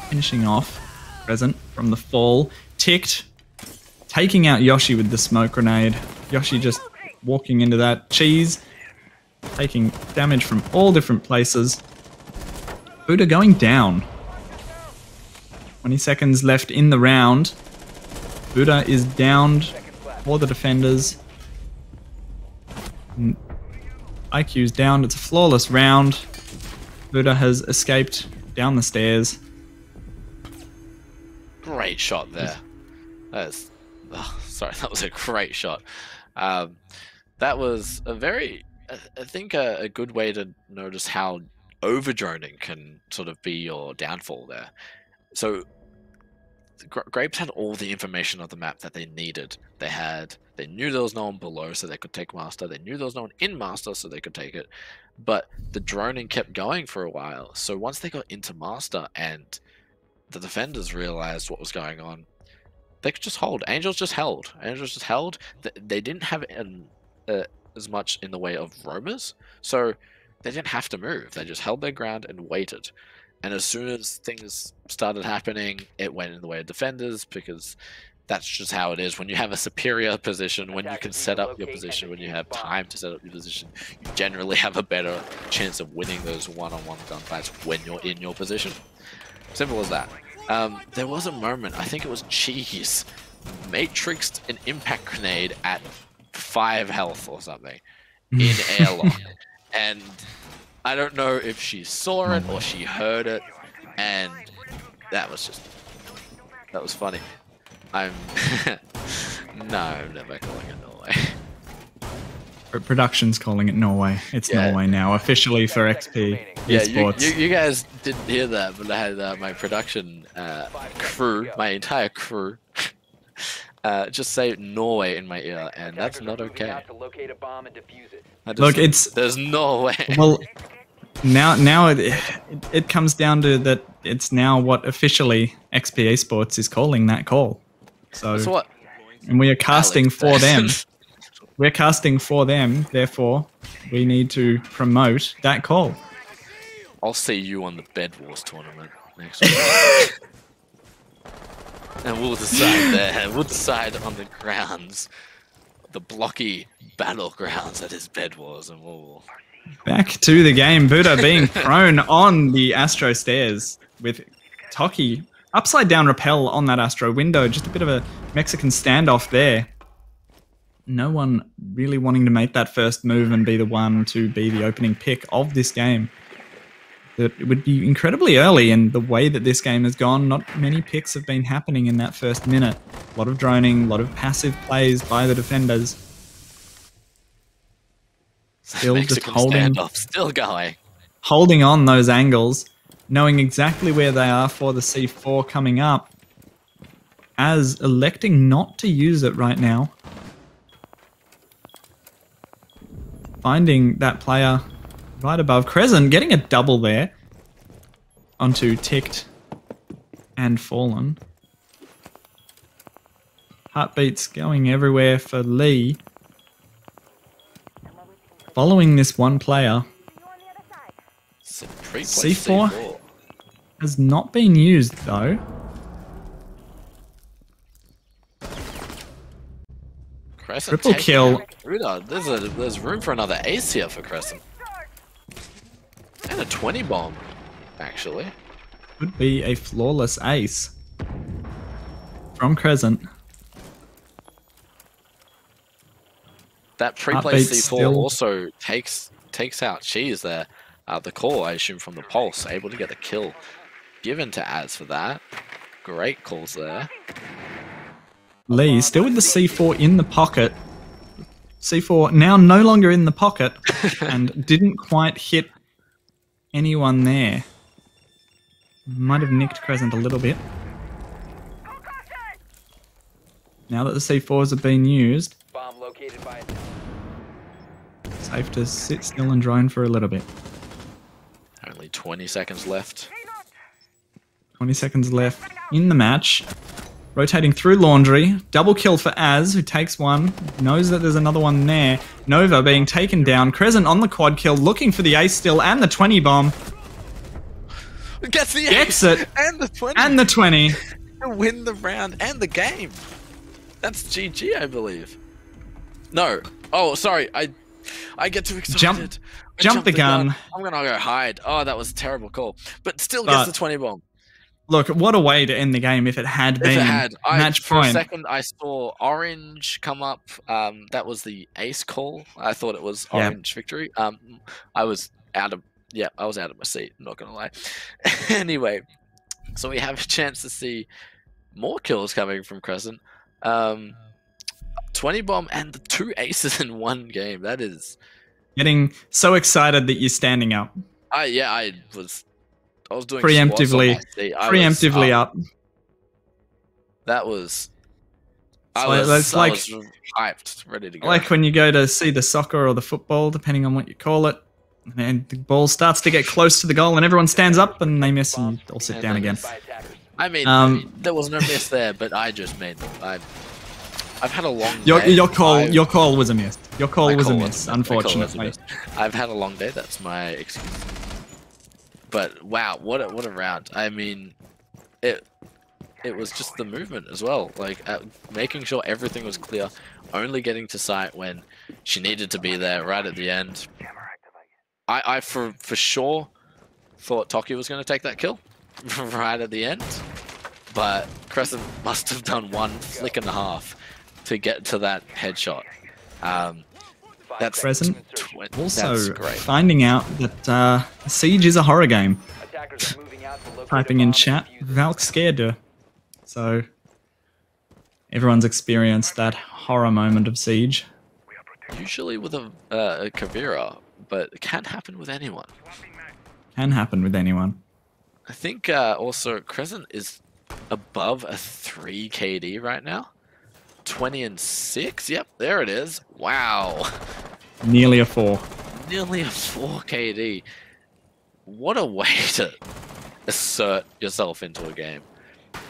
Finishing off Crescent from the fall. Ticked. Taking out Yoshi with the smoke grenade. Yoshi just walking into that. Cheese taking damage from all different places. Buddha going down. 20 seconds left in the round. Buddha is downed for the defenders. IQ's down. It's a flawless round. Buddha has escaped down the stairs. Great shot there. Sorry, that was a great shot. That was a very, I think, a good way to notice how over-droning can sort of be your downfall there. So, Grapes had all the information of the map that they needed. They knew there was no one below, so they could take Master. They knew there was no one in Master, so they could take it. But the droning kept going for a while. So once they got into Master and the defenders realized what was going on, they could just hold. Angels just held. They didn't have as much in the way of roamers, so they didn't have to move. They just held their ground and waited. And as soon as things started happening, it went in the way of defenders, because that's just how it is. When you have a superior position, when you can set up your position, when you have time to set up your position, you generally have a better chance of winning those one-on-one gunfights when you're in your position. Simple as that. There was a moment, I think it was Cheese, matrixed an impact grenade at 5 health or something in airlock. And I don't know if she saw it or she heard it, and that was funny. I'm never calling it Norway. Production's calling it Norway. It's Norway now, officially for XP Esports. You guys didn't hear that, but I had my production crew, my entire crew, just say Norway in my ear, and that's not okay. Look, there's no way. Well, now it comes down to that. It's now what officially XP Esports is calling that call. So, that's what. And we are casting for them. We're casting for them. Therefore, we need to promote that call. I'll see you on the Bed Wars tournament next week. And we'll decide there. We'll decide on the grounds, the blocky battlegrounds that is Bed Wars, and we'll... Back to the game. Buddha being thrown on the Astro stairs with Toki. Upside down rappel on that Astro window. Just a bit of a Mexican standoff there. No one really wanting to make that first move and be the one to be the opening pick of this game. It would be incredibly early, and the way that this game has gone, not many picks have been happening in that first minute. A lot of droning, a lot of passive plays by the defenders. Still just still going. Holding on those angles, knowing exactly where they are for the C4 coming up, as electing not to use it right now. Finding that player right above Crescent, getting a double there onto Ticked and Fallen. Heartbeats going everywhere for Lee. Following this one player. C4 has not been used though. Crescent triple kill. There's room for another ace here for Crescent. And a 20 bomb, actually. Could be a flawless ace from Crescent. That pre-play C4 also takes out Cheese there. The call, I assume, from the Pulse, able to get the kill. Given to Az for that. Great calls there. Lee still with the C4 in the pocket. C4 now no longer in the pocket and didn't quite hit anyone there. Might have nicked Crescent a little bit. Now that the C4s have been used, safe to sit still and drone for a little bit. Only 20 seconds left. 20 seconds left in the match. Rotating through Laundry. Double kill for Az, who takes one. Knows that there's another one there. Nova being taken down. Crescent on the quad kill, looking for the ace still, and the 20 bomb. Gets the Gets ace! it! And the 20! And the 20! To win the round and the game! That's GG, I believe. No. Oh, sorry. I get too excited. Jump the gun. I'm gonna go hide. Oh, that was a terrible call. But still gets the 20 bomb. Look, what a way to end the game if it had been match point. For a second, I saw orange come up. That was the ace call. I thought it was orange victory. I was out of my seat. I'm not gonna lie. Anyway, so we have a chance to see more kills coming from Crescent. 20 bomb and the 2 aces in one game. That is getting so excited that you're standing up. I was doing preemptively up. That was. I was hyped, ready to go. Like when you go to see the soccer or the football, depending on what you call it, and the ball starts to get close to the goal, and everyone stands up, and they miss, and all sit down again. I mean, there was no miss there, but I just made. I've had a long day. Your call was a miss. Your call was a miss, unfortunately. I've had a long day. That's my excuse. But wow, what a round! I mean, it was just the movement as well, like making sure everything was clear, only getting to site when she needed to be there right at the end. I for sure thought Toki was going to take that kill right at the end, but Crescent must have done one flick and a half to get to that headshot. That's Crescent also that's great. finding out that Siege is a horror game. Attackers are moving out to locate Typing a in bomb chat, and defuse it. Valk scared her. So everyone's experienced that horror moment of Siege. Usually with a Kavira, but it can happen with anyone. Can happen with anyone. I think also Crescent is above a 3 KD right now. 20 and 6. Yep, there it is. Wow. Nearly a 4. Nearly a 4 KD. What a way to assert yourself into a game.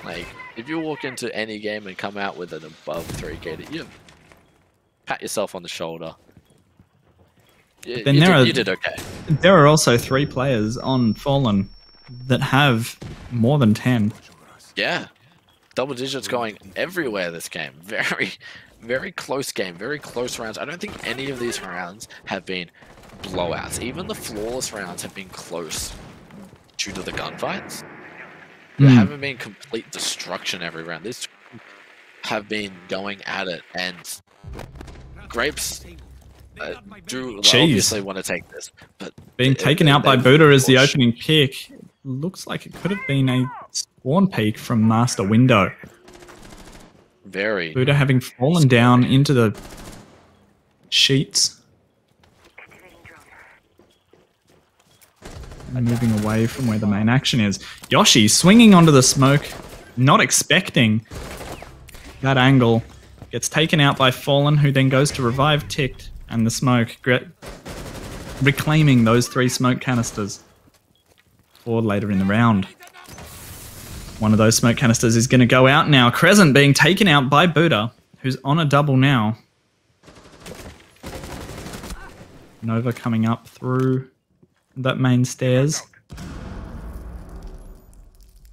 Like, if you walk into any game and come out with an above 3 KD, you pat yourself on the shoulder. You did okay. There are also 3 players on Fallen that have more than 10. Yeah. Double digits going everywhere this game. Very, very close game. Very close rounds. I don't think any of these rounds have been blowouts. Even the flawless rounds have been close due to the gunfights. There haven't been complete destruction every round. These have been going at it, and Grapes do obviously want to take this. But being taken out by Buddha as the opening pick. Looks like it could have been a spawn peek from Master Window. Very. Buddha having fallen down into the sheets. And moving away from where the main action is. Yoshi swinging onto the smoke, not expecting that angle. Gets taken out by Fallen, who then goes to revive Ticked and the smoke, reclaiming those 3 smoke canisters for later in the round. One of those smoke canisters is going to go out now. Crescent being taken out by Buddha, who's on a double now. Nova coming up through that main stairs.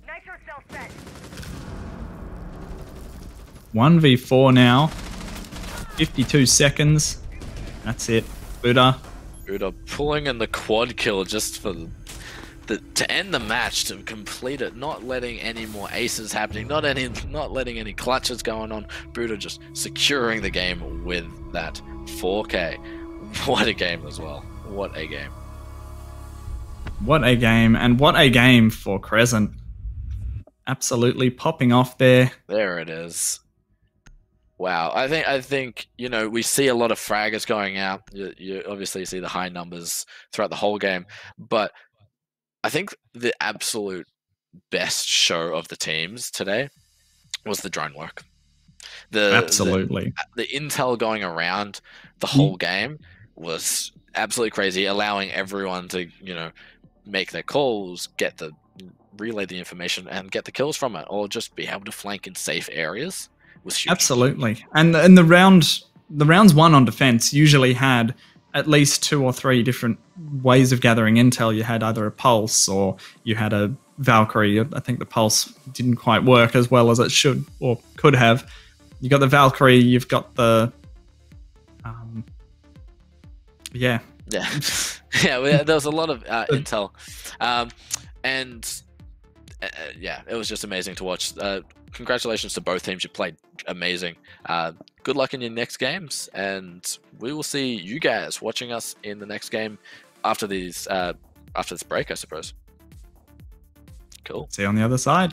Nitro cell set. 1v4 now. 52 seconds. That's it. Buddha. Buddha pulling in the quad kill just for to end the match, to complete it, not letting any more aces happening, not letting any clutches going on. Buddha just securing the game with that 4K. What a game as well. What a game. What a game, and what a game for Crescent. Absolutely popping off there. There it is. Wow, I think you know, we see a lot of fraggers going out. You obviously see the high numbers throughout the whole game, but I think the absolute best show of the teams today was the drone work. Absolutely. The intel going around the whole game was absolutely crazy, allowing everyone to, you know, make their calls, relay the information, and get the kills from it, or just be able to flank in safe areas. Was huge. Absolutely. And the rounds won on defense usually had at least 2 or 3 different ways of gathering intel. You had either a pulse or you had a Valkyrie. I think the pulse didn't quite work as well as it should or could have. You got the Valkyrie, you've got the yeah, there was a lot of intel, and yeah, it was just amazing to watch. Congratulations to both teams. You played amazing. Good luck in your next games, and we will see you guys watching us in the next game after this break, I suppose. Cool. See you on the other side.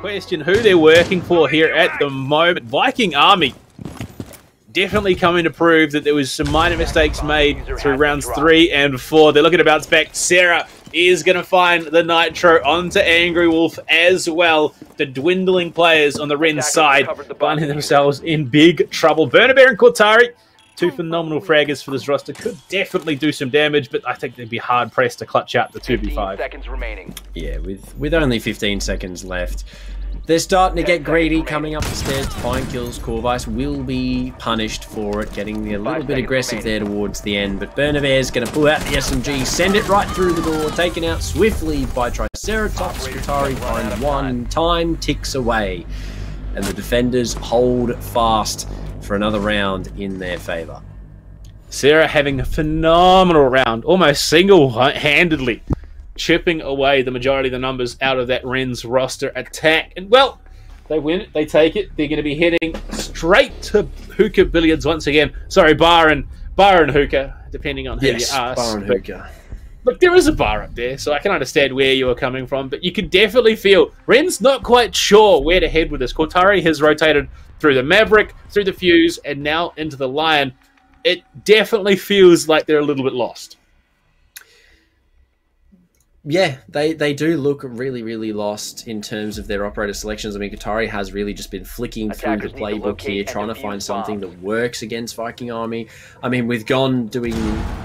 question who they're working for here at the moment. Viking Army definitely coming to prove that there was some minor mistakes made through rounds 3 and 4. They're looking to bounce back. Sarah is going to find the Nitro onto Angry Wolf as well. The dwindling players on the Ren side finding themselves in big trouble. Bernabear and Cortari, two phenomenal fraggers for this roster, could definitely do some damage, but I think they'd be hard-pressed to clutch out the 2v5. Seconds remaining. Yeah, with only 15 seconds left, they're starting to get greedy, coming up the stairs to find kills. Corvice will be punished for it, getting a little bit aggressive there towards the end, but Bernabear's going to pull out the SMG, send it right through the door, taken out swiftly by Triceratops. Qatari finds one, time ticks away, and the defenders hold fast for another round in their favour. Sarah having a phenomenal round, almost single-handedly chipping away the majority of the numbers out of that Ren's roster attack. And, well, they win it, they take it. They're going to be heading straight to Hookah Billiards once again. Sorry, bar and Hookah, depending on who you ask. Bar and Hookah. Look, there is a bar up there, so I can understand where you are coming from, but you can definitely feel Ren's not quite sure where to head with this. Cortari has rotated through the Maverick, through the Fuse, and now into the Lion. It definitely feels like they're a little bit lost. Yeah, they do look really, really lost in terms of their operator selections. I mean, Qatari has really just been flicking through the playbook here, trying to find something that works against Viking Army. I mean, with Gon doing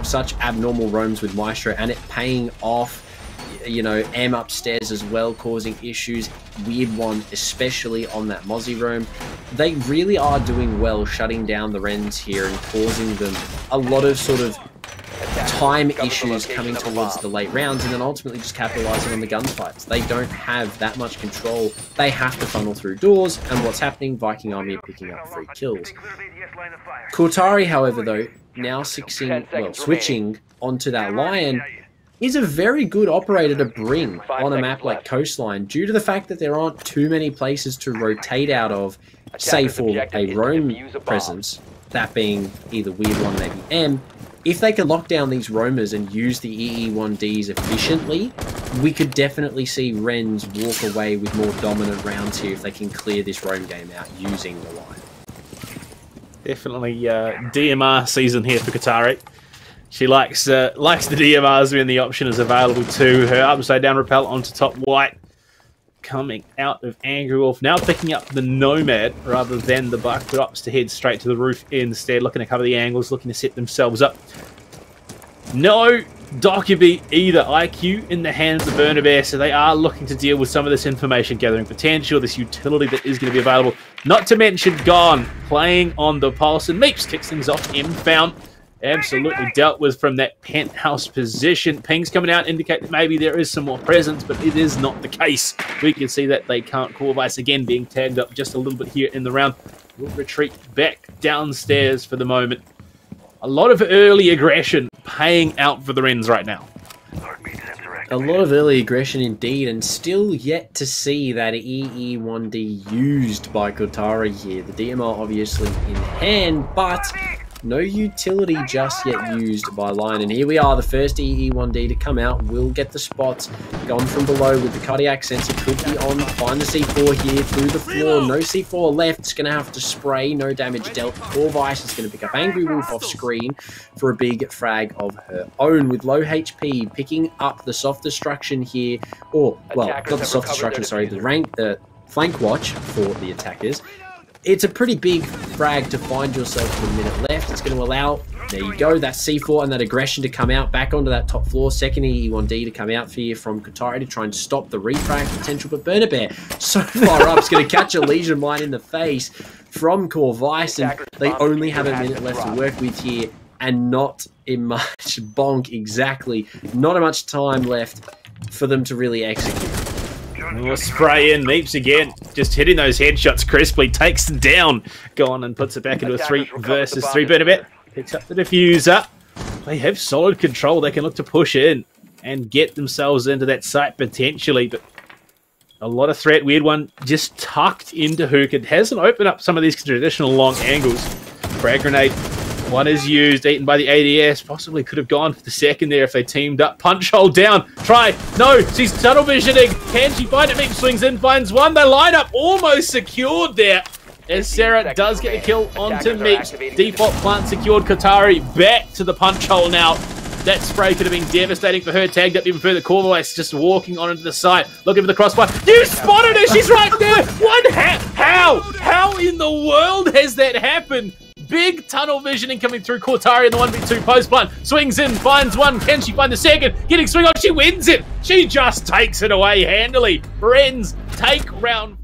such abnormal roams with Maestro and it paying off, you know, M upstairs as well, causing issues. Weird one, especially on that Mozzie roam. They really are doing well shutting down the Rens here and causing them a lot of sort of time issues coming towards the late rounds, and then ultimately just capitalizing on the gunfights. They don't have that much control. They have to funnel through doors, and what's happening? Viking Army are picking up free kills. Cortari, however, though, now switching onto that Lion, is a very good operator to bring on a map like Coastline, due to the fact that there aren't too many places to rotate out of, say for a roam presence, that being either Weird One, maybe M. If they can lock down these roamers and use the EE1Ds efficiently, we could definitely see Rens walk away with more dominant rounds here if they can clear this roam game out using the Lion. Definitely DMR season here for Qatari. She likes the DMRs when the option is available to her. Upside down repel onto top white. Coming out of Angry Wolf. Now picking up the Nomad rather than the Buck, but opts to head straight to the roof instead. Looking to cover the angles, looking to set themselves up. No Dockerby either. IQ in the hands of Bernabear, so they are looking to deal with some of this information gathering potential, this utility that is going to be available. Not to mention Gone playing on the pulse, and Meeps kicks things off. M found. Absolutely dealt with from that penthouse position. Pings coming out indicate that maybe there is some more presence, but it is not the case. We can see that they can't call Vice again, being tagged up just a little bit here in the round. We'll retreat back downstairs for the moment. A lot of early aggression paying out for the Rens right now. A lot of early aggression indeed, and still yet to see that EE1D used by Qatari here. The DMR obviously in hand, but no utility just yet used by Lion. And here we are, the first EE1D to come out. Will get the spots. Gone from below with the cardiac sensor. Could be on. Find the C4 here through the floor. No C4 left. It's going to have to spray. No damage dealt. Corvice is going to pick up Angry Wolf off screen for a big frag of her own with low HP. Picking up the soft destruction here. Or, well, not the soft destruction, sorry. The flank watch for the attackers. It's a pretty big frag to find yourself with a minute left. It's going to allow, there you go, that C4 and that aggression to come out back onto that top floor. Second E1D to come out here from Qatari to try and stop the refrag potential. But Bernabear so far up, is going to catch a Legion Mine in the face from Corvice, and they only have a minute left to work with here, and not in much bonk exactly. Not much time left for them to really execute. We'll spray in. Meeps again. Just hitting those headshots crisply. Takes them down. Go on and puts it back into a 3 versus 3. Bernabear picks up the diffuser. They have solid control. They can look to push in and get themselves into that site potentially. But a lot of threat. Weird One just tucked into Hook. It hasn't opened up some of these traditional long angles. Frag grenade One is used, eaten by the ADS. Possibly could have gone for the second there if they teamed up. Punch hole down. Try. No, she's tunnel visioning. Can she find it? Meek swings in, finds one. The lineup almost secured there. As Sarah does get the kill onto Meeks. Default plant secured. Qatari back to the punch hole now. That spray could have been devastating for her. Tagged up even further. Corvallis just walking on into the side. Looking for the crossfire. You spotted her! She's right there! What? How? How in the world has that happened? Big tunnel visioning coming through. Qatari in the 1v2 post plant. Swings in, finds one. Can she find the second? Getting swing on. She wins it. She just takes it away handily. Friends, take round.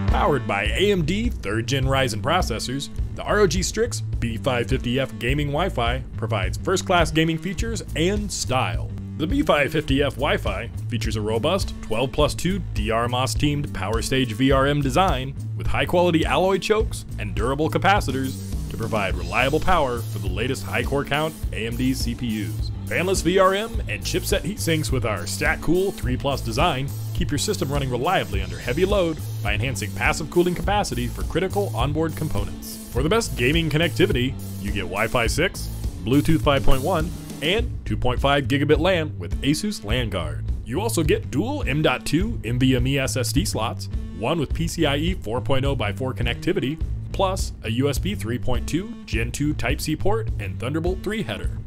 Powered by AMD 3rd Gen Ryzen processors, the ROG Strix B550F gaming Wi-Fi provides first-class gaming features and style. The B550F Wi-Fi features a robust 12+2 DRMOS-teamed Power Stage VRM design with high-quality alloy chokes and durable capacitors to provide reliable power for the latest high-core count AMD CPUs. Fanless VRM and chipset heatsinks with our StatCool 3+ design keep your system running reliably under heavy load by enhancing passive cooling capacity for critical onboard components. For the best gaming connectivity, you get Wi-Fi 6, Bluetooth 5.1, and 2.5 gigabit LAN with Asus LAN Guard. You also get dual M.2 NVMe SSD slots, one with PCIe 4.0x4 connectivity, plus a USB 3.2 Gen 2 Type-C port and Thunderbolt 3 header.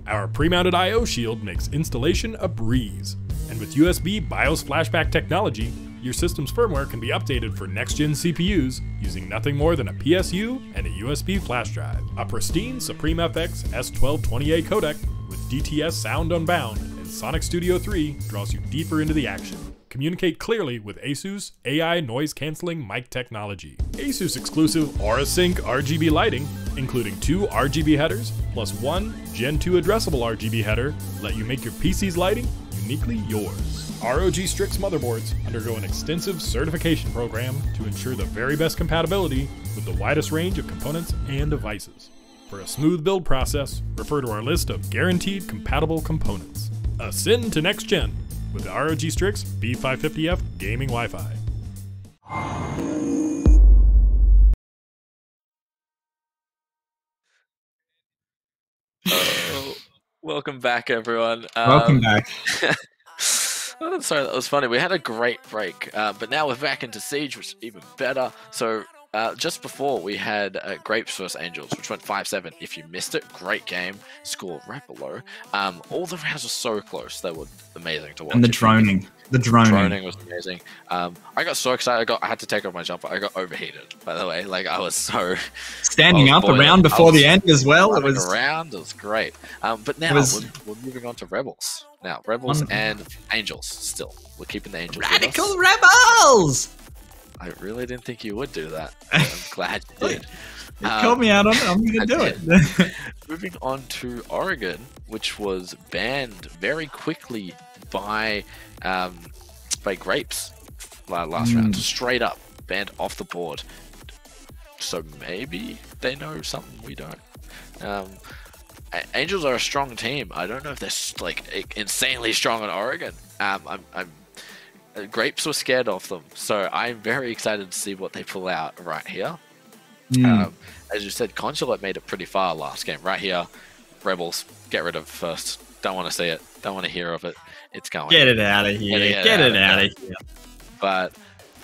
Our pre-mounted I/O shield makes installation a breeze, and with USB BIOS flashback technology, your system's firmware can be updated for next-gen CPUs using nothing more than a PSU and a USB flash drive. A pristine Supreme FX S1220A codec with DTS Sound Unbound and Sonic Studio 3 draws you deeper into the action. Communicate clearly with Asus AI noise-canceling mic technology. Asus exclusive AuraSync RGB lighting, including 2 RGB headers plus 1 Gen 2 addressable RGB header, let you make your PC's lighting uniquely yours. ROG Strix motherboards undergo an extensive certification program to ensure the very best compatibility with the widest range of components and devices. For a smooth build process, refer to our list of guaranteed compatible components. Ascend to next gen with the ROG Strix B550F gaming Wi-Fi. Welcome back, everyone. Welcome back. Oh, sorry, that was funny. We had a great break, but now we're back into Siege, which is even better. So just before, we had Grapes vs Angels, which went 5-7. If you missed it, great game. Score right below. All the rounds were so close. They were amazing to watch. And the droning. The droning was amazing. I got so excited. I had to take off my jumper. I got overheated, by the way. Like, I was so... Standing up around before the end as well. It was great. But now we're moving on to Rebels. Now, Rebels and Angels still. We're keeping the Angels. Radical Rebels! I really didn't think you would do that. I'm glad you did. You called me out on it. I'm going to do it. Moving on to Oregon, which was banned very quickly by Grapes last round. Straight up banned off the board. so maybe they know something we don't. Angels are a strong team. I don't know if they're like insanely strong on Oregon. Grapes were scared of them, so I'm very excited to see what they pull out right here. As you said, Consulate made it pretty far last game. Right here, Rebels, get rid of first. Don't want to see it. Don't want to hear of it. It's going. Get it out of here. Get it out of here. But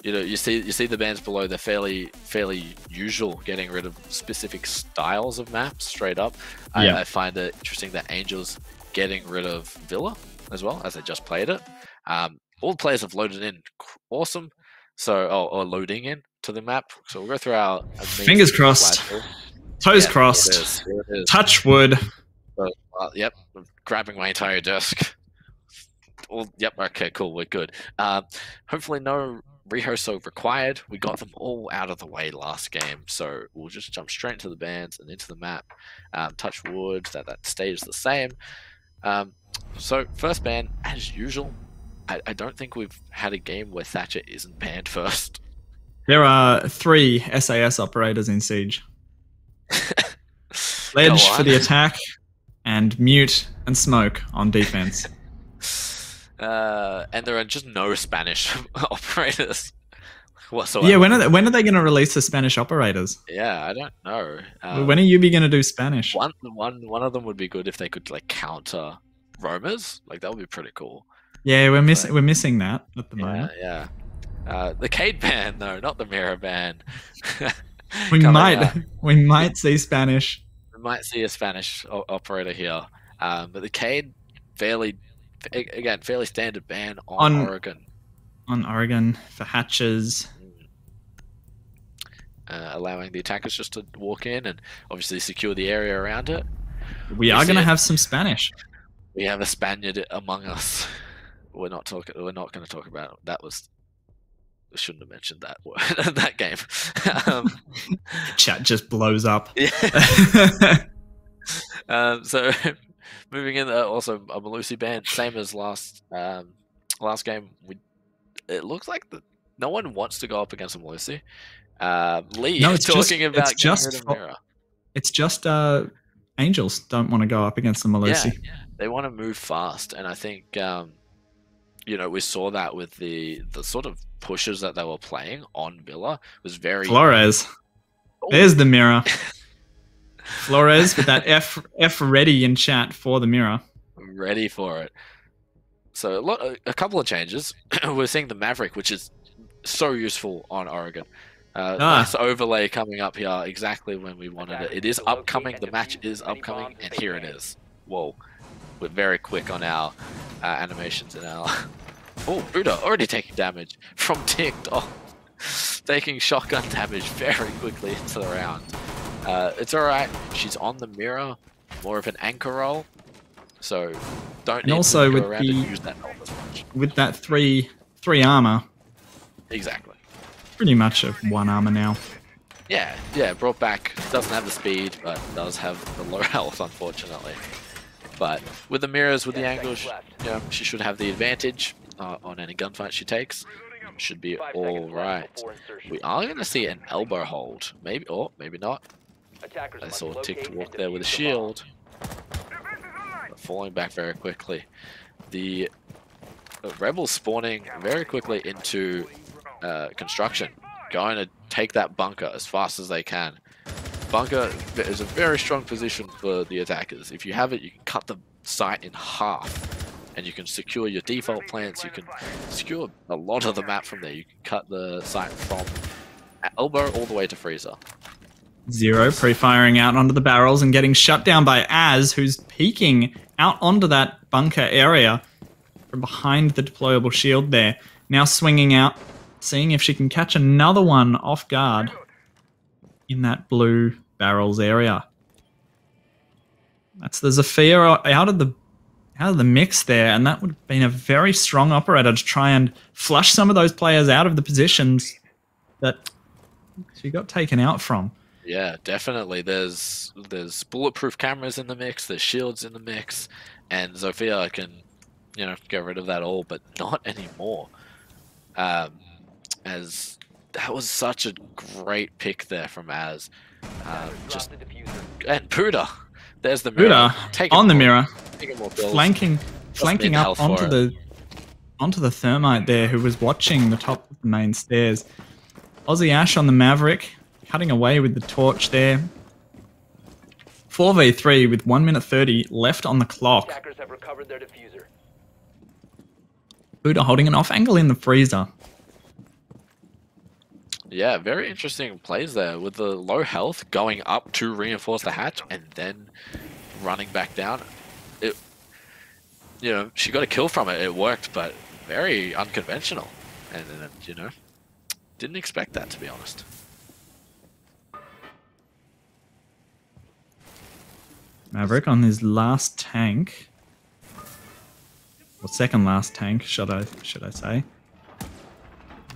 you see the bans below. They're fairly usual, getting rid of specific styles of maps straight up. I find it interesting that Angels getting rid of Villa as well, as they just played it. All the players have loaded in, awesome. So or loading in to the map. So we'll go through our fingers crossed, toes crossed, here it is. Touch wood. Yep, I'm grabbing my entire desk. Well, yep, okay, cool, we're good. Hopefully no rehearsal required. We got them all out of the way last game, so we'll just jump straight into the bans and into the map. Touch wood, that stays the same. So first ban, as usual, I don't think we've had a game where Thatcher isn't banned first. There are 3 SAS operators in Siege. Ledge for the attack, and Mute and Smoke on defense. And there are just no Spanish operators whatsoever. Yeah, when are they going to release the Spanish operators? Yeah, I don't know. When are you going to do Spanish? One of them would be good if they could like counter roamers. Like that would be pretty cool. Yeah, we're missing that at the moment. Yeah. The Cade ban, though, not the Mirror ban. we might see Spanish. We might see a Spanish operator here, but the Cade fairly standard ban on Oregon. On Oregon for hatches. Allowing the attackers just to walk in and obviously secure the area around it. We are going to have some Spanish. We have a Spaniard among us. We're not going to talk about it. That was. I shouldn't have mentioned that word. That game. Chat just blows up. Yeah. So moving in, also a Malusi ban, same as last game. It looks like no one wants to go up against a Malusi. Lee is talking about getting rid of Mirror. It's just Angels don't want to go up against the Malusi. Yeah, they want to move fast, and I think we saw that with the sort of pushes that they were playing on Villa was very Flores. Oh. There's the Mirror. Flores with that F ready in chat for the Mirror. Ready for it. So a couple of changes. We're seeing the Maverick, which is so useful on Oregon. Nice overlay coming up here exactly when we wanted it. It is upcoming. The match is upcoming, and here it is. Whoa. We're very quick on our animations and our... Oh, Buddha already taking damage from ticked off. Taking shotgun damage very quickly into the round. It's alright. She's on the Mirror. More of an anchor roll. So don't need to go around and use that ult as much. With that three armor. Exactly. Pretty much a 1 armor now. Yeah, brought back. Doesn't have the speed, but does have the low health, unfortunately. But with the mirrors, with the angles, she should have the advantage on any gunfight she takes. Should be all right. We are going to see an elbow hold. Maybe, or maybe not. I saw Tick walk there with a shield. But falling back very quickly. The Rebels spawning very quickly into construction. Going to take that bunker as fast as they can. Bunker is a very strong position for the attackers. If you have it, you can cut the site in half, and you can secure your default plants. You can secure a lot of the map from there. You can cut the site from elbow all the way to freezer. Zero pre-firing out onto the barrels and getting shut down by Az, who's peeking out onto that bunker area from behind the deployable shield there. Now swinging out, seeing if she can catch another one off guard in that blue barrels area. That's the Zafir out of the mix there, and that would have been a very strong operator to try and flush some of those players out of the positions that she got taken out from. Yeah, definitely. There's bulletproof cameras in the mix, there's shields in the mix, and Zofia can, get rid of that all, but not anymore. As that was such a great pick there from Az. And Puda. There's the mirror. Puda on the mirror, flanking up health onto for the thermite there, who was watching the top of the main stairs. Aussie Ash on the Maverick, cutting away with the torch there. 4v3 with 1 minute 30 left on the clock. Attackers have recovered their diffuser. Buddha holding an off angle in the freezer. Yeah, very interesting plays there with the low health going up to reinforce the hatch and then running back down. It, you know, she got a kill from it. It worked, but very unconventional. And you know, didn't expect that, to be honest. Maverick on his last tank, or second last tank, should I say?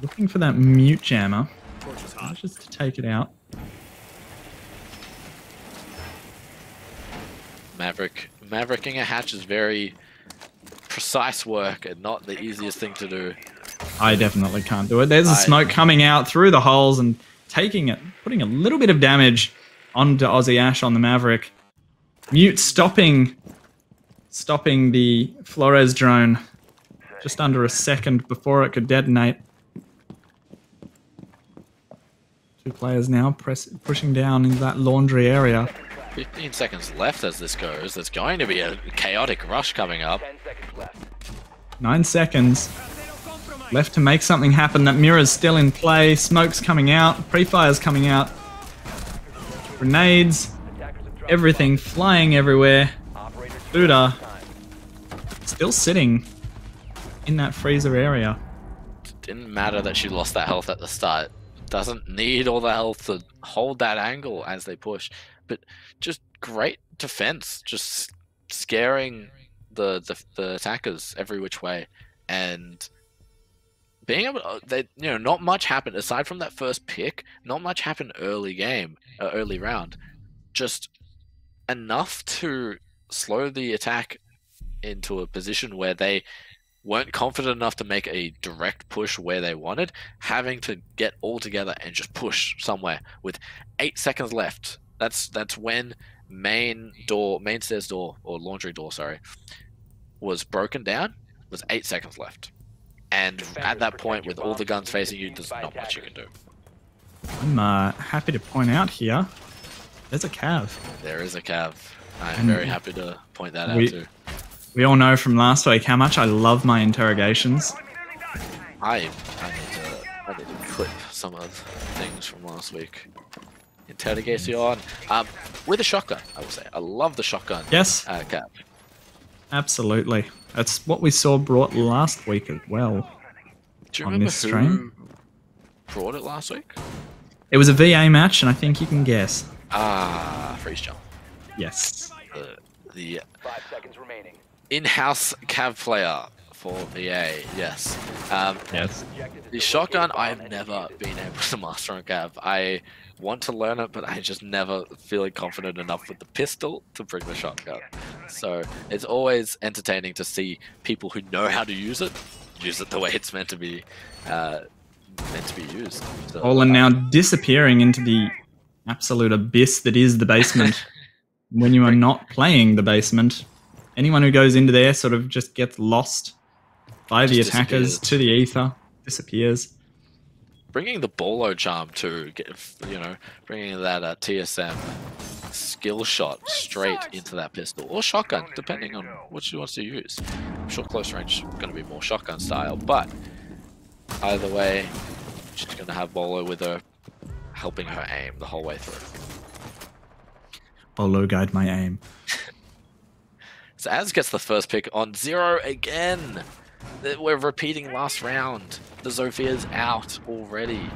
Looking for that mute jammer, just to take it out. Mavericking a hatch is very precise work and not the easiest thing to do. I definitely can't do it. There's the smoke coming out through the holes and taking it, putting a little bit of damage onto Aussie Ash on the Maverick. Mute stopping the Flores drone just under a second before it could detonate. Two players now pushing down into that laundry area. 15 seconds left as this goes. There's going to be a chaotic rush coming up. 10 seconds left. 9 seconds left to make something happen. That mirror's still in play. Smoke's coming out. Pre-fire's coming out. Grenades. Everything flying everywhere. Buddha still sitting in that freezer area. Didn't matter that she lost that health at the start. Doesn't need all the health to hold that angle as they push. But just great defense. Just scaring the attackers every which way. And being able to, not much happened aside from that first pick. Not much happened early round. Just enough to slow the attack into a position where they weren't confident enough to make a direct push where they wanted, having to get all together and just push somewhere with 8 seconds left. That's when main stairs door, or laundry door, sorry, was broken down. Was 8 seconds left. And at that point, with all the guns facing you, there's not much you can do. I'm happy to point out here, there's a cav. There is a cav. I'm very happy to point that out too. We all know from last week how much I love my interrogations. I need to clip some of the things from last week. Interrogation with a shotgun, I would say. I love the shotgun. Yes. Cav. Absolutely. That's what we saw brought last week as well. Do you on remember this stream. who brought it last week? It was a VA match, and I think you can guess. Freeze jump. Yes. The 5 seconds remaining. in-house cav player for VA, yes. Yes. The shotgun, I've never been able to master on cav. I want to learn it, but I just never feel confident enough with the pistol to bring the shotgun. So it's always entertaining to see people who know how to use it the way it's meant to be used. So, Olin now disappearing into the absolute abyss that is the basement. When you are not playing the basement, anyone who goes into there sort of just gets lost by the attackers to the ether, disappears. Bringing the Bolo charm to bringing that TSM skill shot straight into that pistol or shotgun, depending on what she wants to use. I'm sure close range is going to be more shotgun style, but either way, she's going to have Bolo with her, helping her aim the whole way through. Bolo guide my aim. So Az gets the first pick on 0 again. We're repeating last round. The Zophia's out already.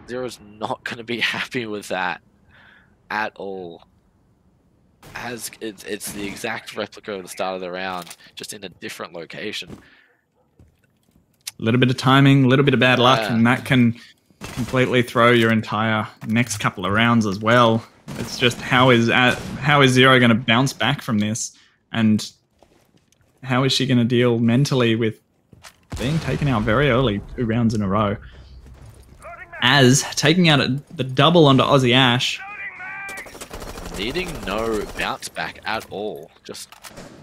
Zero's not going to be happy with that at all. As it's the exact replica of the start of the round, just in a different location. A little bit of timing, a little bit of bad luck, and that can completely throw your entire next couple of rounds as well. It's just how is Zero going to bounce back from this, and how is she going to deal mentally with being taken out very early 2 rounds in a row? As taking out the double onto Aussie Ash. Needing no bounce back at all. Just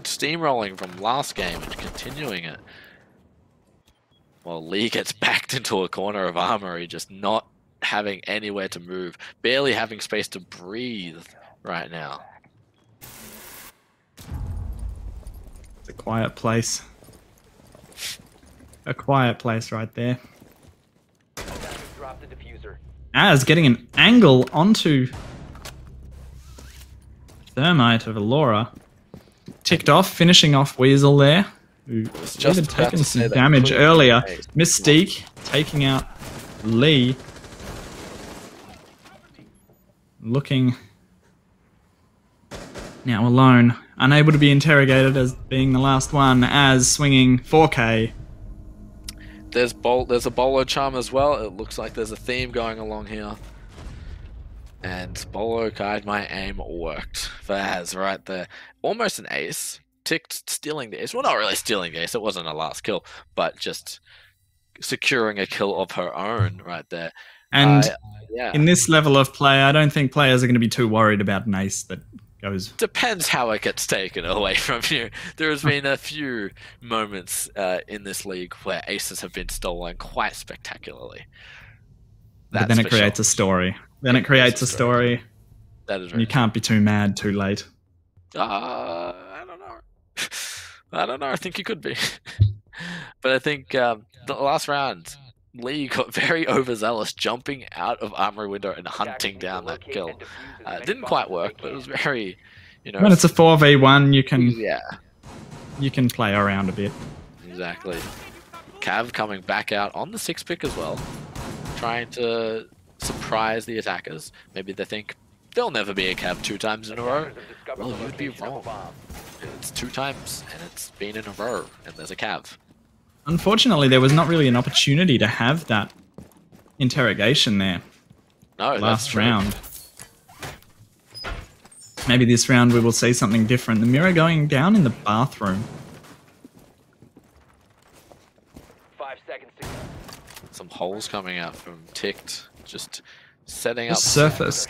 steamrolling from last game and continuing it. While Lee gets backed into a corner of Armory, just not having anywhere to move. Barely having space to breathe right now. It's a quiet place. A quiet place right there. Drop the diffuser. As getting an angle onto Thermite of Allura. Ticked off, finishing off Weasel there. Who just had taken some damage earlier. Mystique taking out Lee. Looking now alone. Unable to be interrogated as being the last one. As swinging 4K. There's a Bolo charm as well. It looks like there's a theme going along here. And Bolo guide my aim worked for Az right there. Almost an ace. Ticked stealing the ace. Well, not really stealing the ace. It wasn't a last kill, but just securing a kill of her own right there. And yeah. In this level of play, I don't think players are going to be too worried about an ace that goes. Depends how it gets taken away from you. There has been a few moments in this league where aces have been stolen quite spectacularly. But then it creates a story. Then it creates a story. That is right. And you can't be too mad too late. I don't know. I don't know. I think you could be. But I think the last round, Lee got very overzealous, jumping out of armory window and hunting down that kill. Didn't quite work, but it was very, When it's a 4v1, yeah, you can play around a bit. Exactly. Cav coming back out on the 6-pick as well, trying to surprise the attackers. Maybe they think there'll never be a Cav 2 times in a row. Well, you'd be wrong. It's 2 times, and it's been in a row, and there's a Cav. Unfortunately, there was not really an opportunity to have that interrogation there. No, last round. Maybe this round we will see something different. The mirror going down in the bathroom. 5 seconds to go. Some holes coming out from Ticked, just setting up surface.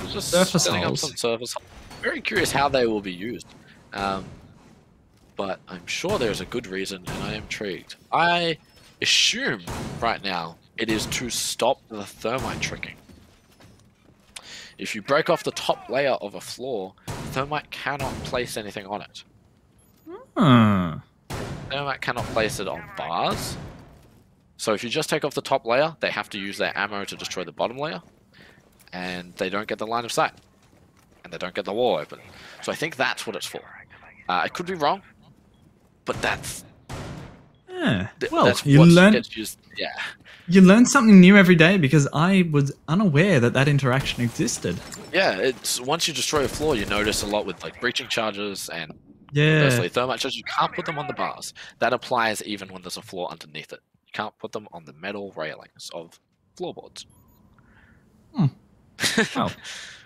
Just Surface setting holes. up some surface. Very curious how they will be used. But I'm sure there's a good reason, and I am intrigued. I assume right now it is to stop the thermite tricking. If you break off the top layer of a floor, thermite cannot place anything on it. Thermite cannot place it on bars. So if you just take off the top layer, they have to use their ammo to destroy the bottom layer. And they don't get the line of sight. And they don't get the wall open. So I think that's what it's for. I could be wrong, but that's... Well, that's you what learn. gets used, yeah. You learn something new every day because I was unaware that that interaction existed. Yeah, it's once you destroy a floor, you notice a lot with like breaching charges and Yeah. thermite charges. You can't put them on the bars. That applies even when there's a floor underneath it. You can't put them on the metal railings of floorboards. Well,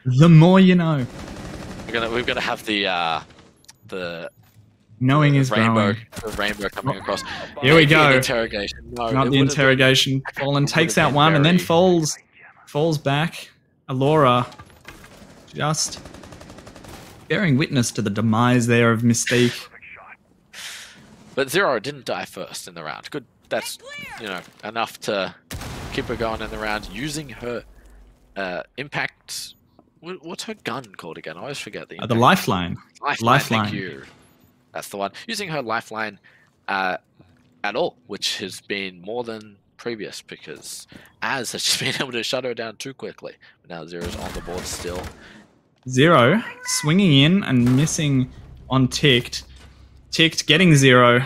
the more you know. We've got to have the Knowing is rainbow, growing. the rainbow coming across. Here we Maybe an go. interrogation. No, Not it the would've interrogation. Fallen takes out been one and then very- falls back. Allura just bearing witness to the demise there of Mystique. But Zero didn't die first in the round. Good. That's enough to keep her going in the round. Using her impact. What's her gun called again? I always forget the. The lifeline. Lifeline. Thank you. That's the one. Using her lifeline at all, which has been more than previous because Az has just been able to shut her down too quickly. But now Zero's on the board still. Zero swinging in and missing on Ticked. Ticked getting Zero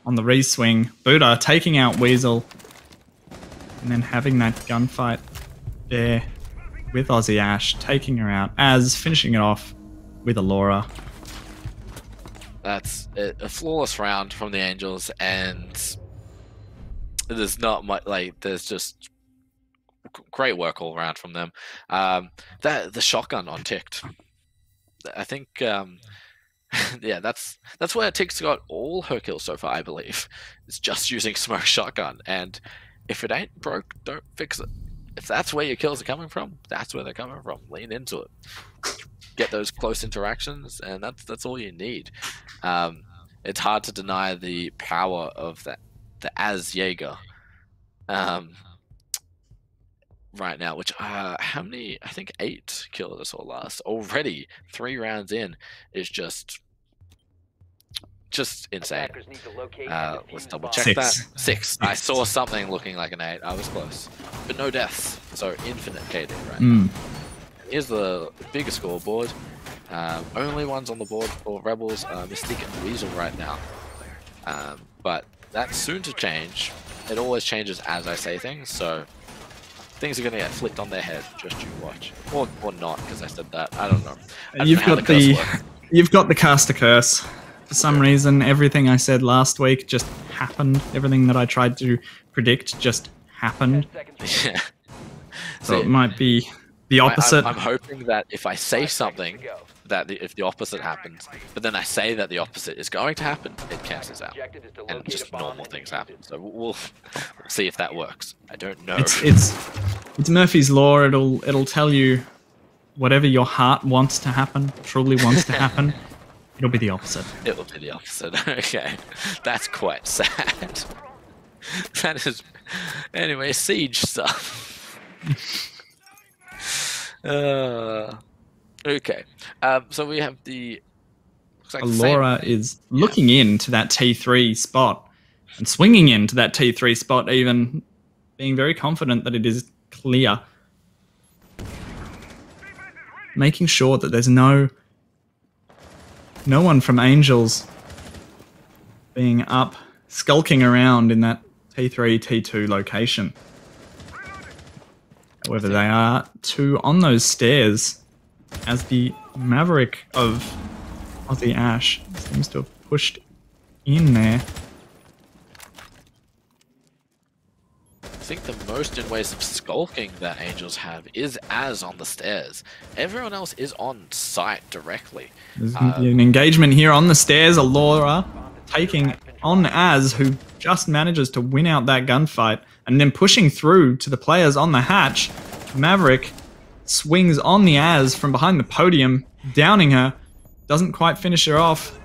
on the re-swing. Buddha taking out Weasel. And then having that gunfight there with Aussie Ash, taking her out. Az finishing it off with Allura. That's a flawless round from the Angels, and there's not much, there's just great work all around from them. The shotgun on Ticked, I think, yeah, that's where Tick's got all her kills so far, I believe. It's just using smoke shotgun, and if it ain't broke, don't fix it. if that's where your kills are coming from, that's where they're coming from. Lean into it. Get those close interactions, and that's all you need. It's hard to deny the power of the Az Jaeger right now, which how many? I think 8 kills I saw last. Already 3 rounds in is just insane. Let's double check 6. that. 6. I saw something looking like an 8. I was close, but no deaths. So infinite KD right now. Here's the bigger scoreboard. Only ones on the board for Rebels are Mystique and Weasel right now. But that's soon to change. It always changes as I say things, so things are going to get flipped on their head. Just you watch, or not, because I said that. I don't know. And you've got the caster curse. For some reason, everything I said last week just happened. Everything that I tried to predict just happened. Yeah. So it might be the opposite. I'm hoping that if I say something, that if the opposite happens, but then I say that the opposite is going to happen, it cancels out, and just normal things happen. So we'll see if that works. I don't know. It's Murphy's Law. It'll tell you whatever your heart wants to happen, truly wants to happen. It'll be the opposite. It will be the opposite. Okay, that's quite sad. That is, anyway, siege stuff. Okay, so we have the. Looks like Laura is looking into that T3 spot and swinging into that T3 spot, even being very confident that it is clear. Making sure that there's no one from Angels being up, skulking around in that T3, T2 location. However, they are 2 on those stairs as the Maverick of Aussie Ash seems to have pushed in there. I think the most invasive skulking that Angels have is Az on the stairs. Everyone else is on site directly. There's an engagement here on the stairs. Allura taking on Az, who just manages to win out that gunfight, and then pushing through to the players on the hatch. Maverick swings on the Az from behind the podium, downing her. Doesn't quite finish her off.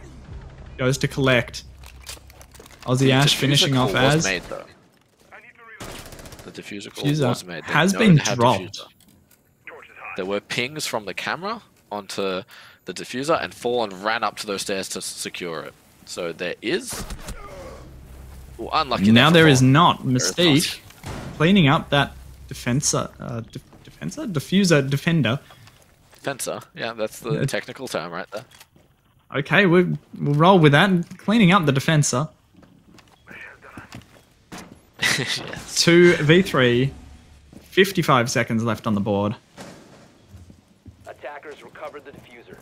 Goes to collect. Aussie Ash finishing off Az. The diffuser was made. Has been dropped. There were pings from the camera onto the diffuser, and Fallen ran up to those stairs to secure it. So there is. Well, unlucky. Now there is not. Mystique cleaning up that defender. Defensor, yeah, that's the technical term right there. Okay, we'll roll with that. Cleaning up the defensor. Yes. 2v3, 55 seconds left on the board. Attackers recovered the diffuser.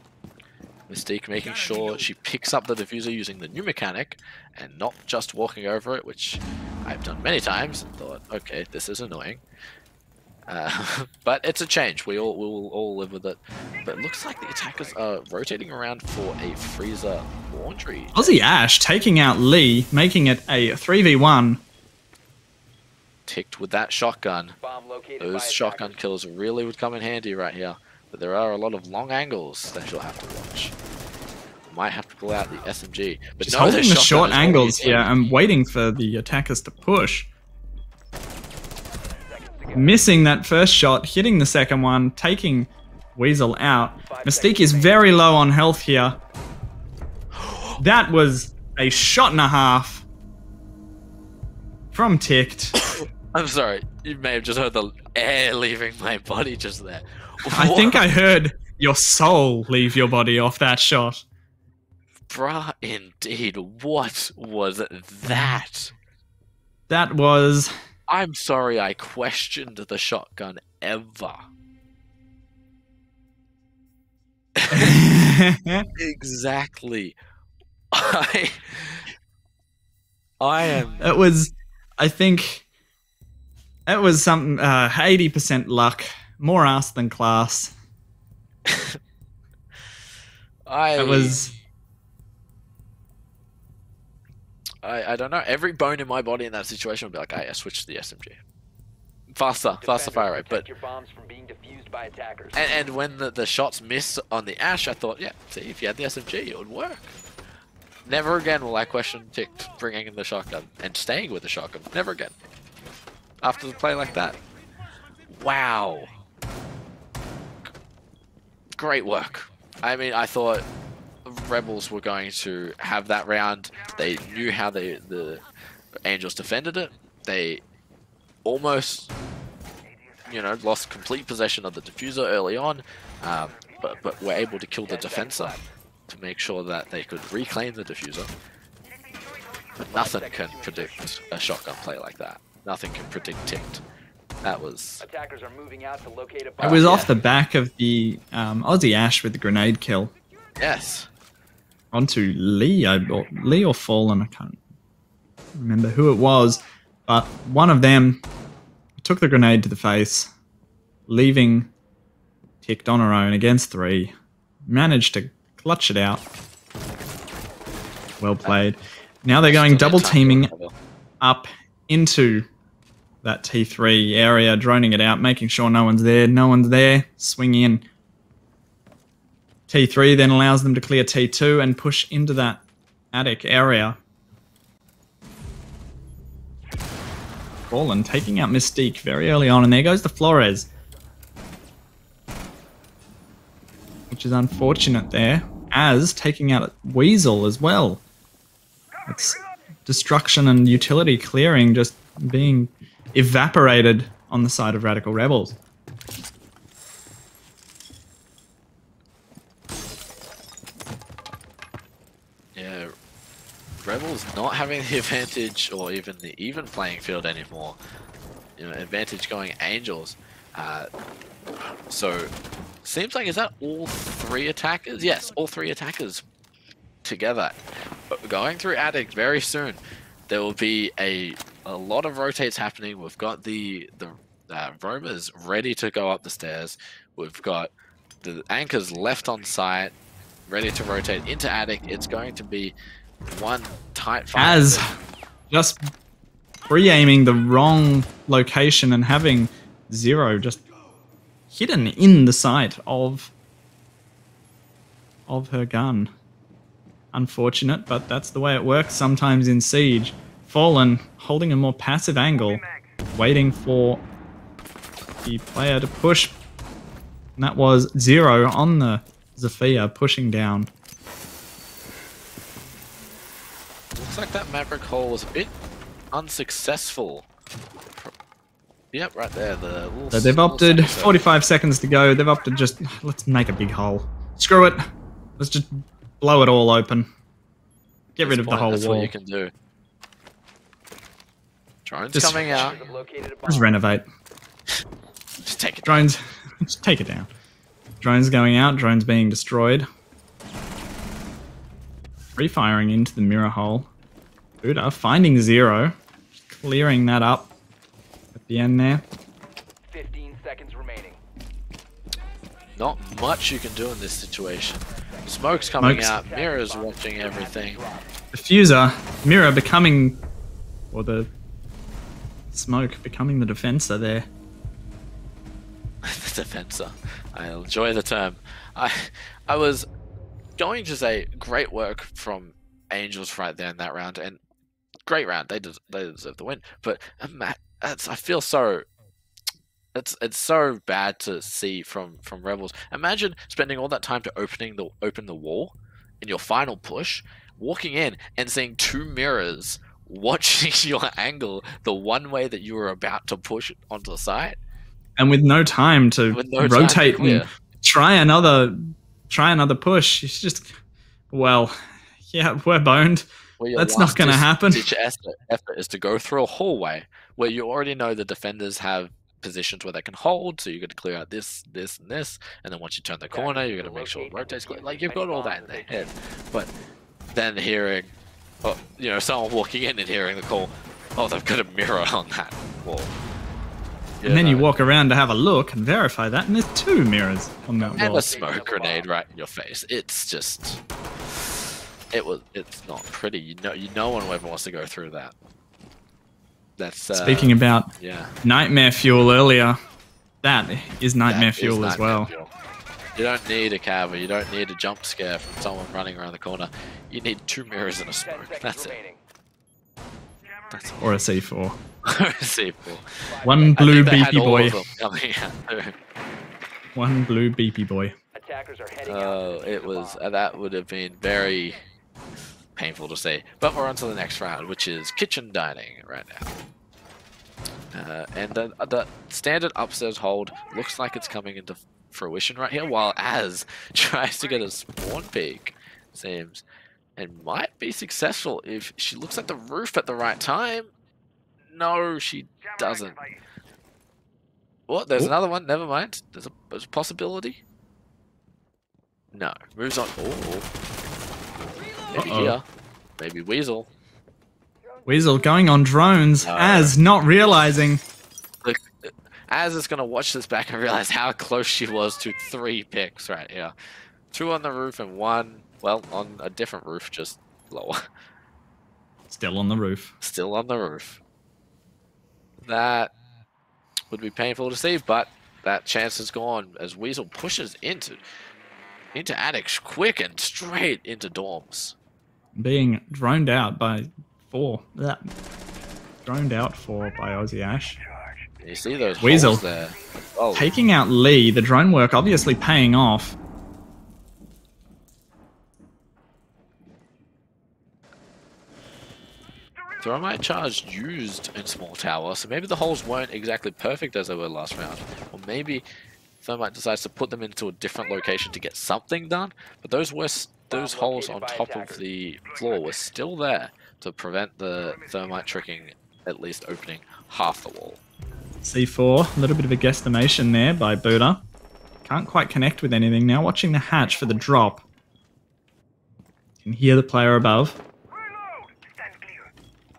Mystique making sure she picks up the diffuser using the new mechanic and not just walking over it, which I've done many times and thought, okay, this is annoying. But it's a change. We will all live with it. But it looks like the attackers are rotating around for a freezer laundry. Aussie Ash taking out Lee, making it a 3v1. Ticked with that shotgun. Those shotgun kills really would come in handy right here. But there are a lot of long angles that you'll have to watch. Might have to pull out the SMG. But Just holding the short angles here and waiting for the attackers to push. Missing that first shot, hitting the second one, taking Weasel out. Mystique is very low on health here. That was a shot and a half from Ticked. I'm sorry, you may have just heard the air leaving my body just there. I think I heard your soul leave your body off that shot. Bruh, indeed. What was that? That was... I'm sorry I questioned the shotgun ever. Exactly. I am... It was... I think... It was something... 80% luck. More ass than class. It was... I don't know. Every bone in my body in that situation would be like, I switched to the SMG. faster fire rate. But Protect your bombs from being defused by attackers. and when the shots missed on the Ash, I thought, yeah, see, if you had the SMG, it would work. Never again will I question Ticked bringing in the shotgun and staying with the shotgun. Never again. After the play like that. Wow. Great work. I mean, I thought Rebels were going to have that round. They knew how the Angels defended it. They almost, you know, lost complete possession of the diffuser early on, but were able to kill the defensor to make sure that they could reclaim the diffuser. But nothing can predict a shotgun play like that. Nothing can predict Ticked. That was... Attackers are moving out to locate a It bomb. was off the back of the Aussie Ash with the grenade kill. Yes. Onto Lee, Lee or Fallen, I can't remember who it was, but one of them took the grenade to the face, leaving Ticked on her own against 3, managed to clutch it out. Well played. Now they're going double teaming up into that T3 area, droning it out, making sure no one's there. No one's there. Swing in. T3 then allows them to clear T2 and push into that attic area. Fallen taking out Mystique very early on, and there goes the Flores. Which is unfortunate there, as taking out Weasel as well. It's destruction and utility clearing just being evaporated on the side of Radical Rebels. Yeah, Rebels not having the advantage or even the even playing field anymore. You know, advantage going Angels. So, seems like, is that all 3 attackers? Yes, all 3 attackers together. But going through Attic very soon. There will be a lot of rotates happening. We've got the roamers ready to go up the stairs. We've got the anchors left on site, ready to rotate into Attic. It's going to be one tight fight. As just pre-aiming the wrong location and having Zero just hidden in the sight of her gun. Unfortunate, but that's the way it works sometimes in Siege. Fallen holding a more passive angle, waiting for the player to push. And that was Zero on the Zephyr pushing down. Looks like that Maverick hole was a bit unsuccessful. Yep, right there. So they've opted 45 seconds to go. They've opted just, let's make a big hole. Screw it. Let's just blow it all open. Get rid of the whole That's wall. what you can do. Drones coming out. Just renovate. Just take it. Drones, just take it down. Drones going out. Drones being destroyed. Refiring into the mirror hole. Buddha finding Zero. Clearing that up at the end there. 15 seconds remaining. Not much you can do in this situation. Smoke's coming out. Mirror's watching everything. Diffuser. Mirror becoming... Or the... Smoke becoming the defensor there. The defensor. I enjoy the term. I was going to say great work from Angels right there in that round, and great round. They deserve the win. But I feel so... It's so bad to see from Rebels. Imagine spending all that time to open the wall in your final push, walking in and seeing 2 mirrors watching your angle the one way that you were about to push onto the site, and with no time to rotate and try another push. It's just, well, yeah, we're boned. That's not going to happen. Ditch effort is to go through a hallway where you already know the defenders have positions where they can hold, so you're going to clear out this, this, and this, and then once you turn the corner, you're going to make sure it rotates. Like, you've got all that in their head, but then hearing, you know, someone walking in and hearing the call, oh, they've got a mirror on that wall. And then you walk around to have a look and verify that, and there's 2 mirrors on that wall. And a smoke grenade right in your face. It's just, it's not pretty. You know, no one ever wants to go through that. That's Speaking about nightmare fuel earlier, that is nightmare fuel as well. Fuel. You don't need a cover. You don't need a jump scare from someone running around the corner. You need 2 mirrors and a smoke. That's it. Or a C4. Or a C4. One blue beepy boy. Out. One blue beepy boy. Attackers are heading Oh, it was. That would have been very painful to see. But we're on to the next round, which is kitchen dining right now. And the standard upstairs hold looks like it's coming into fruition right here, while Az tries to get a spawn peek, seems, and might be successful if she looks at the roof at the right time. No, she doesn't. What? There's another one. Never mind. There's a possibility. No. Moves on. Oh. Maybe here. Maybe Weasel. Weasel going on drones, Az not realizing. Look, Az is going to watch this back and realize how close she was to 3 picks right here. 2 on the roof and 1, well, on a different roof, just lower. Still on the roof. Still on the roof. That would be painful to see, but that chance is gone as Weasel pushes into attics quick and straight into dorms. Being droned out by 4. Droned out 4 by Aussie Ash. You see those Weasel holes there. Oh. Taking out Lee, the drone work obviously paying off. Thermite charge used in small tower, so maybe the holes weren't exactly perfect as they were last round. Or maybe Thermite decides to put them into a different location to get something done, but those holes on top of the floor were still there to prevent the Thermite tricking, at least opening half the wall. C4, a little bit of a guesstimation there by Buddha. Can't quite connect with anything. Now watching the hatch for the drop. Can hear the player above.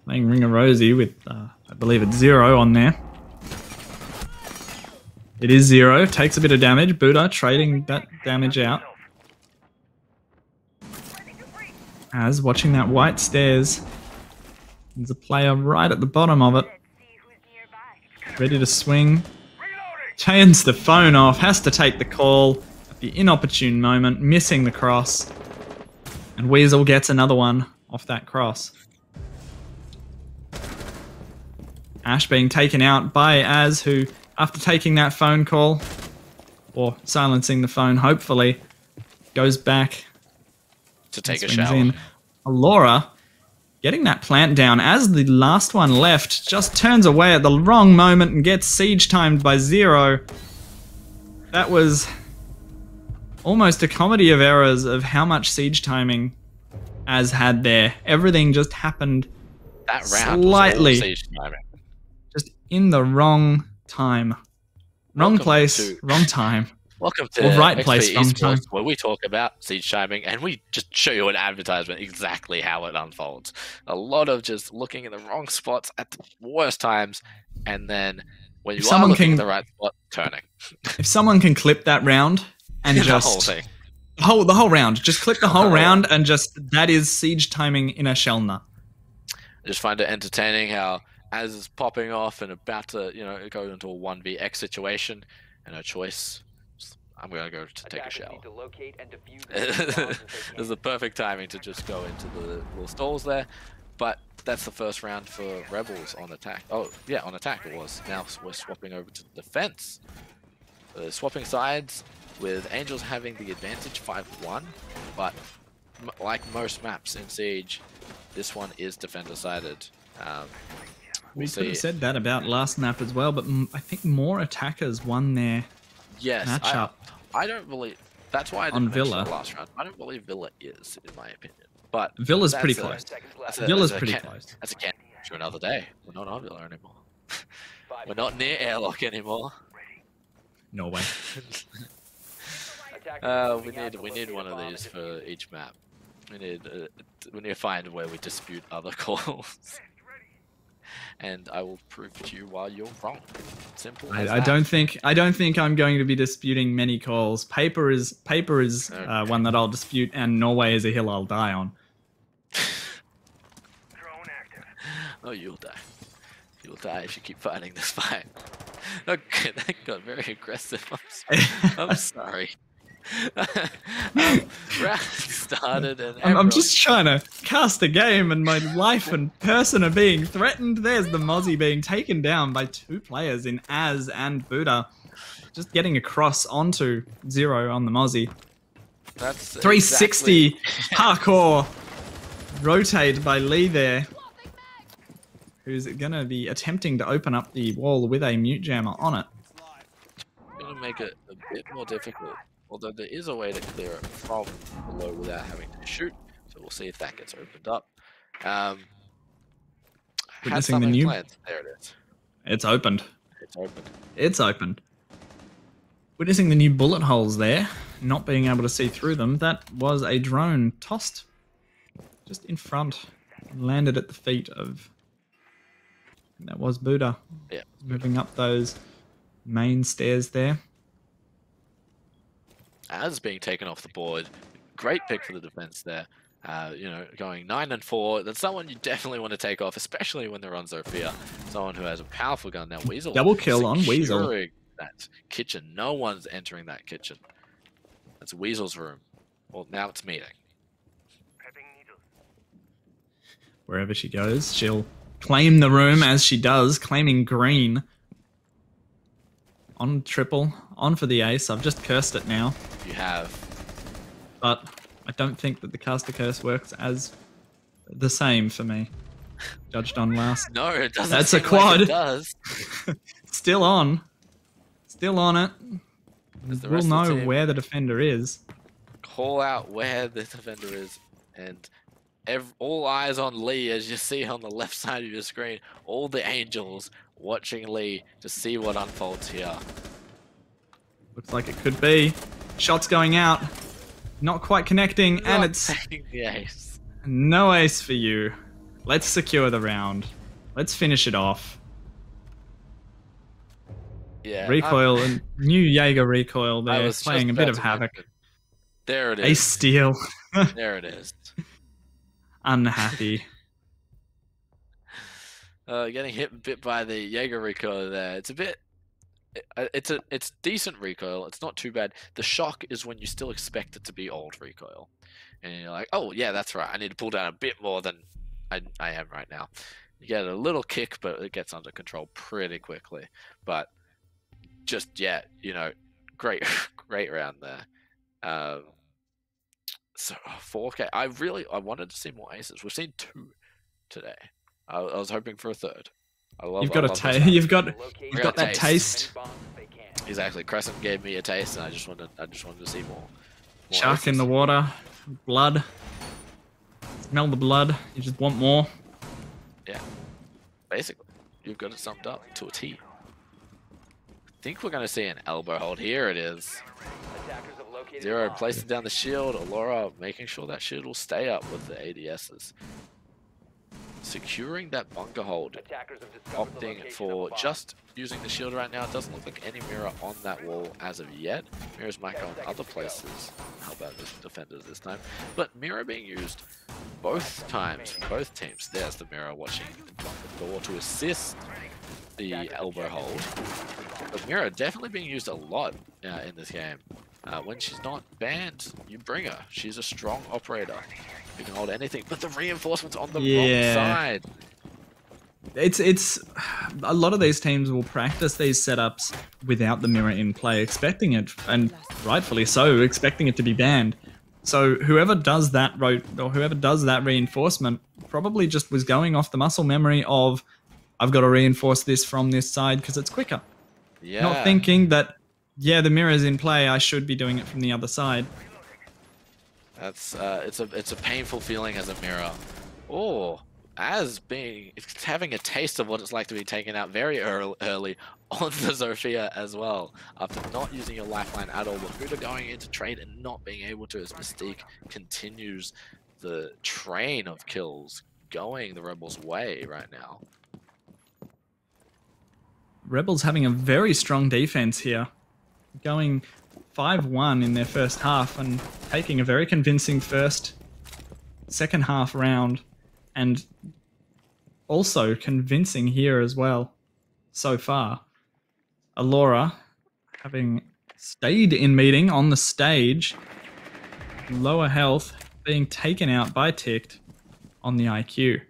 Playing Ring of Rosie with, I believe it's 0 on there. It is 0, takes a bit of damage. Buddha trading that damage out. Az watching that white stairs. There's a player right at the bottom of it. Ready to swing. Turns the phone off, has to take the call at the inopportune moment, missing the cross. And Weasel gets another one off that cross. Ash being taken out by Az, who, after taking that phone call, or silencing the phone, hopefully, goes back to take a shower. In. Laura getting that plant down as the last one left, just turns away at the wrong moment and gets siege timed by 0. That was almost a comedy of errors of how much siege timing Az had there. Everything just happened that round slightly. Was all siege timing. Just in the wrong time. Wrong place, wrong time. Welcome to right place, wrong time. Where we talk about siege timing and we just show you an advertisement exactly how it unfolds. A lot of just looking in the wrong spots at the worst times, and then when you are looking at the right spot, turning. If someone can clip that round and the just whole thing. The whole round, just clip the whole round and just that is siege timing in a shell nut. I just find it entertaining how Az is popping off and about to, go into a 1vx situation, and her choice. I'm going to go to take a shower. It's the perfect timing to just go into the little stalls there. But that's the first round for Rebels on attack. Oh, yeah, on attack it was. Now we're swapping over to defense. Swapping sides with Angels having the advantage 5-1. But like most maps in Siege, this one is defender-sided. We could have said that about last map as well, but I think more attackers won their matchup. I don't believe. That's why I didn't mention the last round. I don't believe Villa is, in my opinion. But Villa's pretty close. Villa's pretty close. That's a can for another day. We're not on Villa anymore. We're not near airlock anymore. No way. We need one of these for each map. We need to find where we dispute other calls. And I will prove to you why you're wrong. Simple. I don't think I'm going to be disputing many calls. Paper is one that I'll dispute, and Norway is a hill I'll die on. Oh, you'll die. You'll die if you keep fighting this fight. Okay, that got very aggressive. I'm sorry. Round started and I'm just trying to cast a game and my life and person are being threatened. There's the Mozzie being taken down by 2 players in Az and Buddha. Just getting across onto 0 on the Mozzie. That's 360 exactly. parkour rotate by Lee there. Who's going to be attempting to open up the wall with a mute jammer on it. Going to make it a bit more difficult. Although there is a way to clear it from below without having to shoot. So we'll see if that gets opened up. Had something planned. There it is. It's opened. It's opened. It's opened. Witnessing the new bullet holes there, not being able to see through them, that was a drone tossed just in front, landed at the feet of... That was Buddha. Yeah. Moving up those main stairs there. As being taken off the board, great pick for the defense there. Going 9 and 4. That's someone you definitely want to take off, especially when they're on Zofia. Someone who has a powerful gun. Now Weasel. Double kill on Weasel. That kitchen. No one's entering that kitchen. That's Weasel's room. Well, now it's meeting. Wherever she goes, she'll claim the room as she does, claiming green. On triple, on for the ace. I've just cursed it now. You have. But I don't think that the caster curse works as the same for me. Judged on last. No, it doesn't. That's a quad. Like it does. Still on. Still on it. We'll know where the defender is. Call out where the defender is, and all eyes on Lee, as you see on the left side of your screen. All the angels watching Lee to see what unfolds here. Looks like it could be. Shots going out. Not quite connecting, and it's taking the ace. No ace for you. Let's secure the round. Let's finish it off. Yeah. Recoil and new Jaeger recoil there, playing a bit of havoc. There it is. Ace steal. There it is. Unhappy. Getting hit a bit by the Jaeger recoil there. It's a bit. It's decent recoil. It's not too bad. The shock is when you still expect it to be old recoil, and you're like, oh yeah, that's right. I need to pull down a bit more than I am right now. You get a little kick, but it gets under control pretty quickly. But just great round there. So 4K. I wanted to see more aces. We've seen 2 today. I was hoping for a third. You've got that taste. Exactly. Crescent gave me a taste, and I just wanted to see more Shark in the water, blood. Smell the blood. You just want more. Yeah. Basically, you've got it summed up to a T. I think we're going to see an elbow hold. Here it is. 0 placing down the shield. Allura making sure that shield will stay up with the ADSs. Securing that bunker hold, opting for just using the shield right now. It doesn't look like any mirror on that wall as of yet. Mirrors might go in other places. How about the defenders this time? But mirror being used both times from both teams. There's the mirror watching the door to assist the elbow hold. But mirror definitely being used a lot in this game. When she's not banned, you bring her. She's a strong operator. You can hold anything, but the reinforcements on the wrong side. It's a lot of these teams will practice these setups without the mirror in play, expecting it, and rightfully so, expecting it to be banned. So whoever does that whoever does that reinforcement probably just was going off the muscle memory of, I've got to reinforce this from this side because it's quicker. Yeah. Not thinking that, yeah, the mirror's in play, I should be doing it from the other side. That's it's a painful feeling as a mirror. Or it's having a taste of what it's like to be taken out very early on the Zofia as well. After not using your lifeline at all, but Buddha going into trade and not being able to, as Mystique continues the train of kills going the Rebels' way right now. Rebels having a very strong defense here. Going 5-1 in their first half and taking a very convincing second half round, and also convincing here as well so far. Alora having stayed in meeting on the stage. Lower health being taken out by Ticked on the IQ.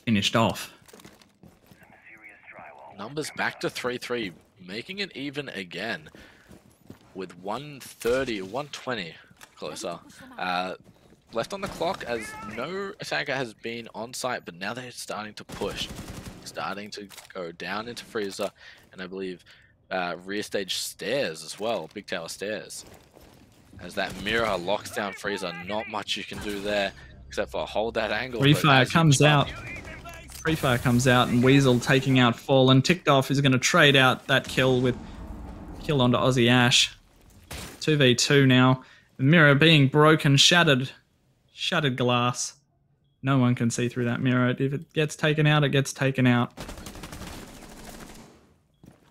Finished off. Numbers back to 3-3, making it even again with 130, 120 closer. Left on the clock as no attacker has been on site, but now they're starting to push. Starting to go down into Freezer, and I believe rear stage stairs as well, big tower stairs. As that mirror locks down Freezer, not much you can do there except for hold that angle. Free Fire comes out. Free Fire comes out, and Weasel taking out Fallen. Ticked Off is going to trade out that kill with kill onto Aussie Ash. 2v2 now. The mirror being broken, shattered glass. No one can see through that mirror. If it gets taken out, it gets taken out.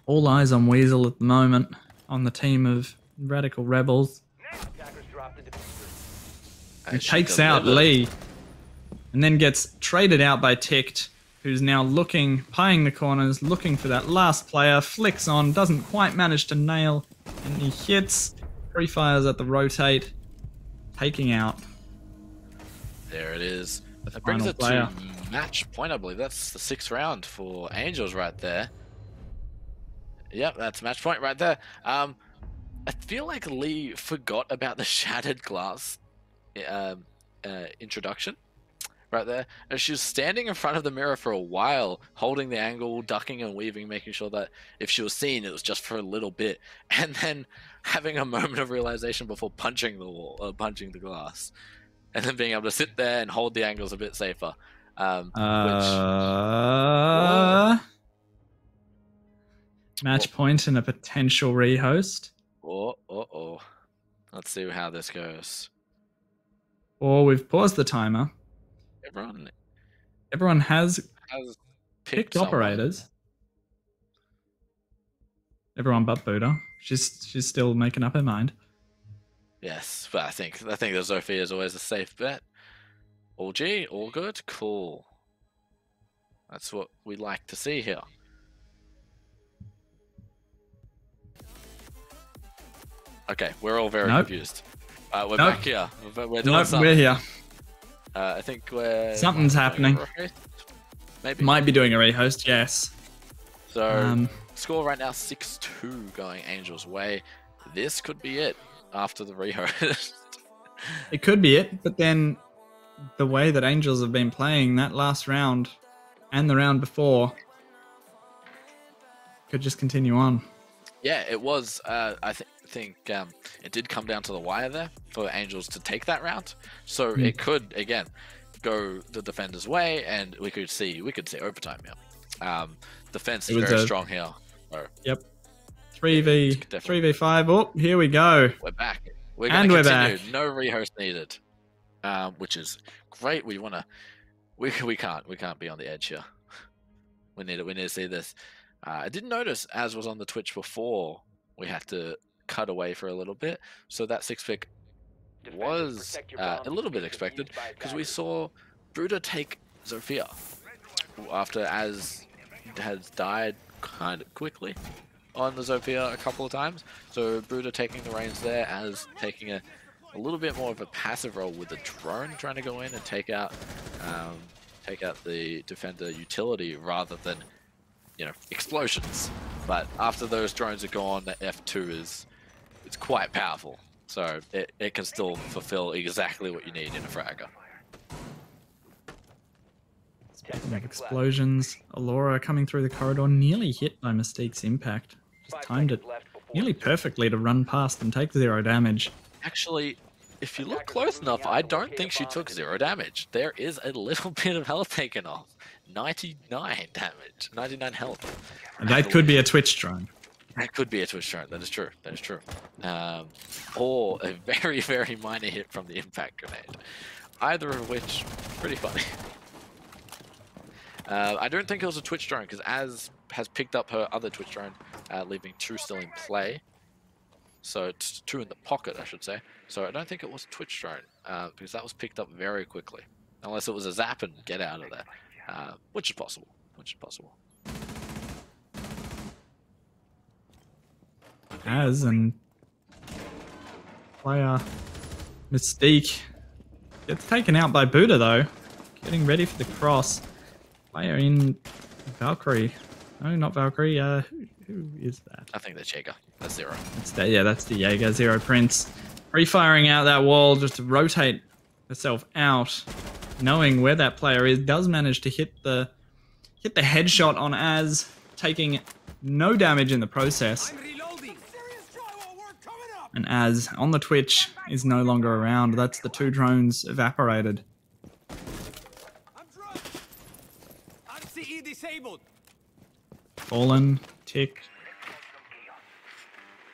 All eyes on Weasel at the moment, on the team of Radical Rebels. He takes out Lee, and then gets traded out by Ticked, who's now looking, pieing the corners, looking for that last player. Flicks on, doesn't quite manage to nail, and he hits. Free Fires at the rotate, taking out. There it is. That brings it to match point, I believe. That's the 6th round for Angels right there. Yep, that's match point right there. I feel like Lee forgot about the shattered glass introduction right there. And she was standing in front of the mirror for a while, holding the angle, ducking and weaving, making sure that if she was seen, it was just for a little bit. And then having a moment of realization before punching the wall, punching the glass. And then being able to sit there and hold the angles a bit safer. Match point and a potential rehost. Let's see how this goes. Or we've paused the timer. Everyone has picked operators. Everyone but Buddha. She's still making up her mind. Yes, but I think the Zofia is always a safe bet. All G, all good, cool. That's what we like to see here. Okay, we're all very confused. We're back here. We're doing something. We're here. I think we're... Something's happening. Maybe. Might be doing a rehost, yes. So, score right now 6-2 going Angels' way. This could be it after the rehost. It could be it, but then the way that Angels have been playing that last round and the round before could just continue on. Yeah, it was. I think it did come down to the wire there for Angels to take that round. So it could again go the defender's way, and we could see overtime here. Defense is very strong here. So. Yep. 3v5. Oh, here we go. We're back. We're continue. Back. No rehost needed, which is great. We can't be on the edge here. We need to see this. I didn't notice, as was on the Twitch before, we had to cut away for a little bit. So that 6th pick was a little bit expected, because we saw Bruder take Zofia after Az has died kind of quickly on the Zofia a couple of times. So Bruder taking the reins there, as taking a little bit more of a passive role with the drone, trying to go in and take out the defender utility rather than, you know, explosions. But after those drones are gone, the F2 it's quite powerful. So it can still fulfill exactly what you need in a fragger. Speaking of explosions, Alora coming through the corridor, nearly hit by Mystique's impact. Just timed it nearly perfectly to run past and take 0 damage. Actually, if you look close enough, I don't think she took 0 damage. There is a little bit of health taken off. 99 damage, 99 health. And that could be a Twitch drone. That could be a Twitch drone. That is true. That is true. Or a very, very minor hit from the impact grenade. Either of which, pretty funny. I don't think it was a Twitch drone, because Az has picked up her other Twitch drone, leaving 2 still in play. So it's 2 in the pocket, I should say. So I don't think it was a Twitch drone, because that was picked up very quickly. unless it was a zap and get out of there, which is possible. As and player Mystique gets taken out by Buddha though. Getting ready for the cross. Player in Valkyrie. No, not Valkyrie. Who is that? I think that's Jaeger. That's Zero. That's the Jaeger. Zero Prince. Pre-firing out that wall just to rotate herself out. Knowing where that player is, does manage to hit the headshot on Az, taking no damage in the process. And Az on the Twitch is no longer around. That's the 2 drones evaporated. Fallen, Tick,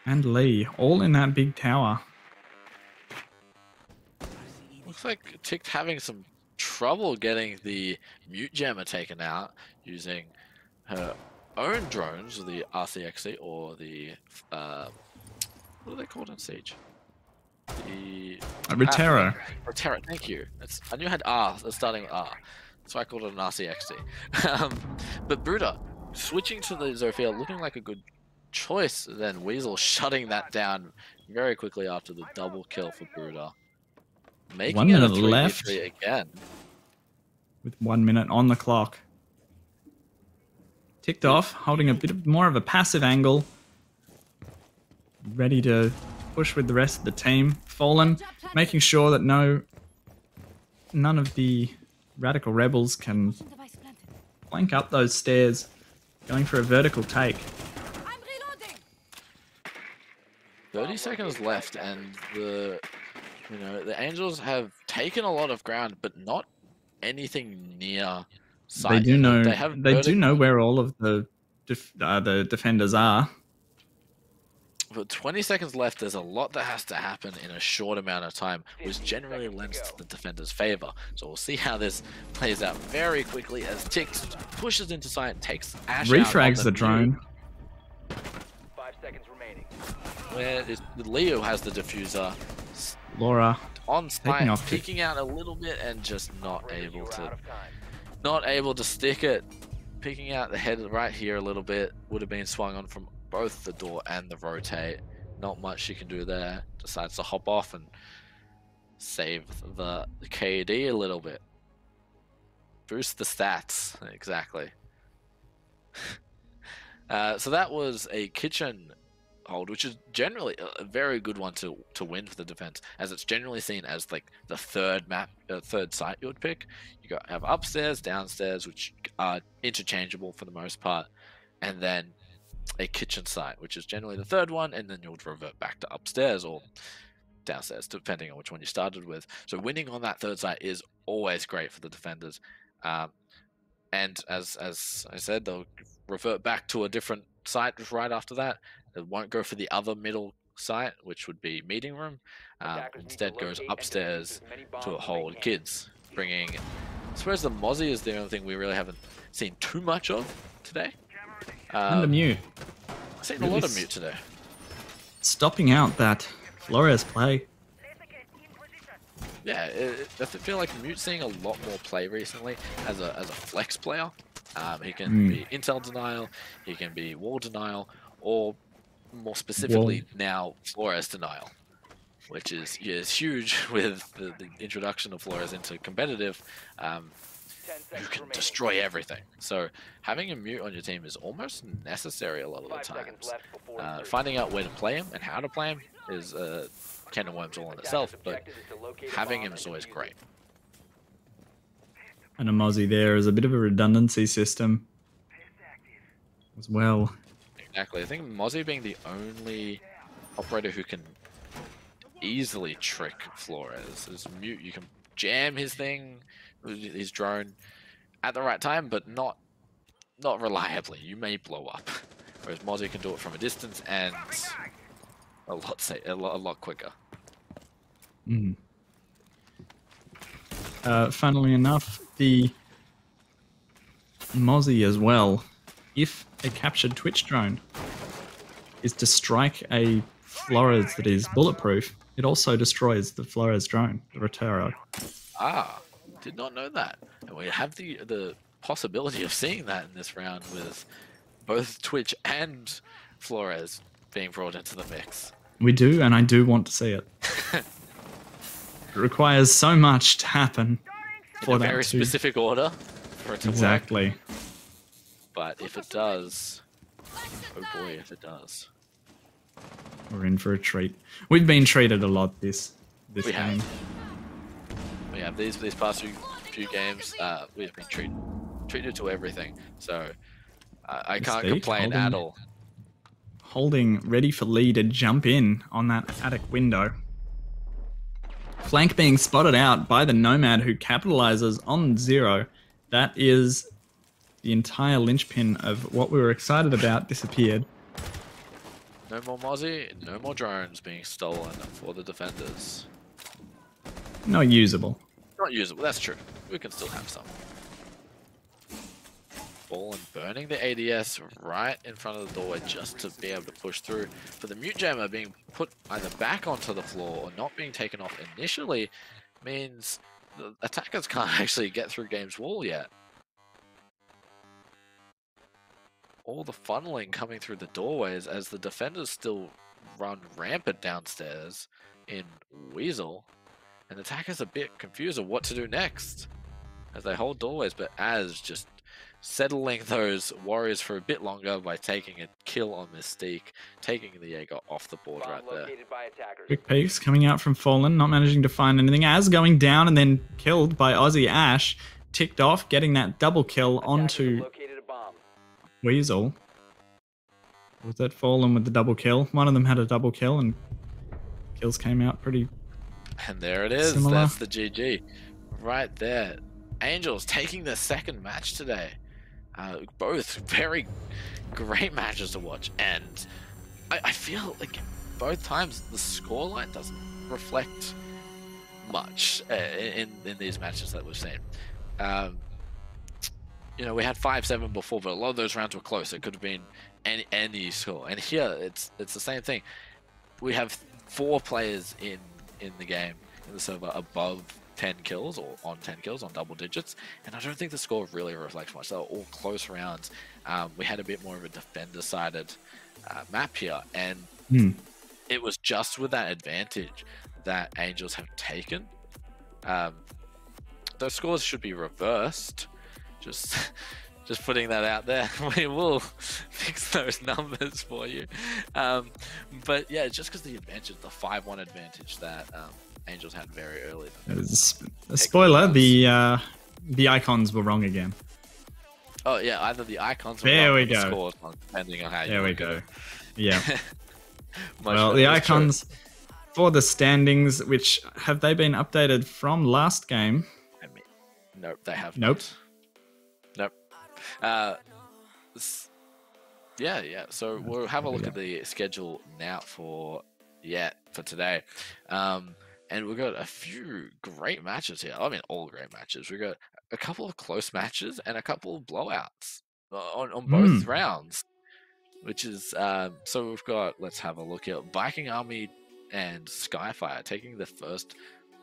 and Lee, all in that big tower. Looks like Tick's having some trouble getting the mute jammer taken out using her own drones, the RCXC or the what are they called in Siege? The Rotero. Rotero, thank you. I knew it had R, starting with R. That's why I called it an RCXC. But Bruder switching to the Zofia, looking like a good choice. Then Weasel shutting that down very quickly after the double kill for Bruder. Making 1 minute left again. With 1 minute on the clock. Ticked off, holding a bit more of a passive angle. Ready to push with the rest of the team. Fallen, making sure that none of the Radical Rebels can flank up those stairs. Going for a vertical take. 30 seconds left, and the Angels have taken a lot of ground, but not anything near sight. They do know. They do know where all of the defenders are. But 20 seconds left. There's a lot that has to happen in a short amount of time, which generally lends to the defender's favor. So we'll see how this plays out very quickly as Tix pushes into sight and takes Ash refrags the drone. 5 seconds remaining. Where Leo has the diffuser. Laura on sight, peeking out a little bit and just not able to stick it. Peeking out the head right here a little bit. Would have been swung on from both the door and the rotate. Not much she can do there. Decides to hop off and save the KD a little bit. Boost the stats. Exactly. So that was a kitchen hold, which is generally a very good one to win for the defense, as it's generally seen as like the third site you would pick. You have upstairs, downstairs, which are interchangeable for the most part, and then a kitchen site, which is generally the third one, and then you'll revert back to upstairs or downstairs, depending on which one you started with. So winning on that third site is always great for the defenders. And as I said, they'll revert back to a different site right after that. It won't go for the other middle site, which would be meeting room. Instead goes upstairs to a hold kids, bringing... I suppose the Mozzie is the only thing we really haven't seen too much of today. And the mute. I've seen a lot of mute today. Stopping out that Flores play. Yeah, I feel like Mute's seeing a lot more play recently as a flex player. He can be intel denial, he can be wall denial, or more specifically now Flores denial, which is huge with the introduction of Flores into competitive. You can destroy everything. So having a mute on your team is almost necessary a lot of the times. Finding out where to play him and how to play him is can of worms all in itself, but having him is always great. And a Mozzie there is a bit of a redundancy system as well. Exactly. I think Mozzie being the only operator who can easily trick Flores. As mute, you can jam his thing, his drone, at the right time, but not reliably. You may blow up. Whereas Mozzie can do it from a distance and a lot quicker. Funnily enough, the Mozzie as well, if a captured Twitch drone is to strike a Flores that is bulletproof, it also destroys the Flores drone, the Rotero. Did not know that. And we have the possibility of seeing that in this round with both Twitch and Flores being brought into the mix. We do, and I do want to see it. It requires so much to happen for in a that very to... specific order for it to Exactly. work. But if it does, oh boy, if it does. We're in for a treat. We've been treated a lot this We game. have. We have these past few games. We have been treated to everything. So I can't Mistake, complain at all. Holding ready for Lee to jump in on that attic window. Flank being spotted out by the Nomad, who capitalizes on 0. That is the entire linchpin of what we were excited about disappeared. No more Mozzie, no more drones being stolen for the defenders. Not usable. Not usable, that's true. We can still have some. Fallen burning the ADS right in front of the doorway just to be able to push through. For the mute jammer being put either back onto the floor or not being taken off initially means the attackers can't actually get through game's wall yet. All the funneling coming through the doorways as the defenders still run rampant downstairs in Weasel. And the attackers a bit confused of what to do next as they hold doorways, but Az just settling those warriors for a bit longer by taking a kill on Mystique, taking the Jaeger off the board right there. Quick peeks coming out from Fallen, not managing to find anything. Az going down and then killed by Aussie Ash, ticked off, getting that double kill onto Weasel. Was that Fallen with the double kill? One of them had a double kill and kills came out pretty And there it is. similar. That's the GG. Right there. Angels taking their second match today. Both very great matches to watch. And I feel like both times the scoreline doesn't reflect much in these matches that we've seen. You know, we had 5-7 before, but a lot of those rounds were close. It could have been any score. And here, it's the same thing. We have 4 players in the game, in the server, above 10 kills, or on 10 kills, on double digits. And I don't think the score really reflects much. They were all close rounds. We had a bit more of a defender-sided map here. And it was just with that advantage that Angels have taken. Those scores should be reversed. Just putting that out there. We will fix those numbers for you. But yeah, just because the advantage, the 5-1 advantage that Angels had very early. A spoiler, the icons were wrong again. Oh yeah, either the icons were There wrong we or the go. scores wrong, depending on how you There we look at go. it. Yeah. Much Well, better, the it's true. icons for the standings, which have they been updated from last game? I mean, nope, they have Nope. not. Nope. Yeah. So we'll have a look at the schedule now for today. And we've got a few great matches here. I mean, all great matches. We've got a couple of close matches and a couple of blowouts on both rounds, which is so we've got. Let's have a look here. Viking Army and Skyfire taking the first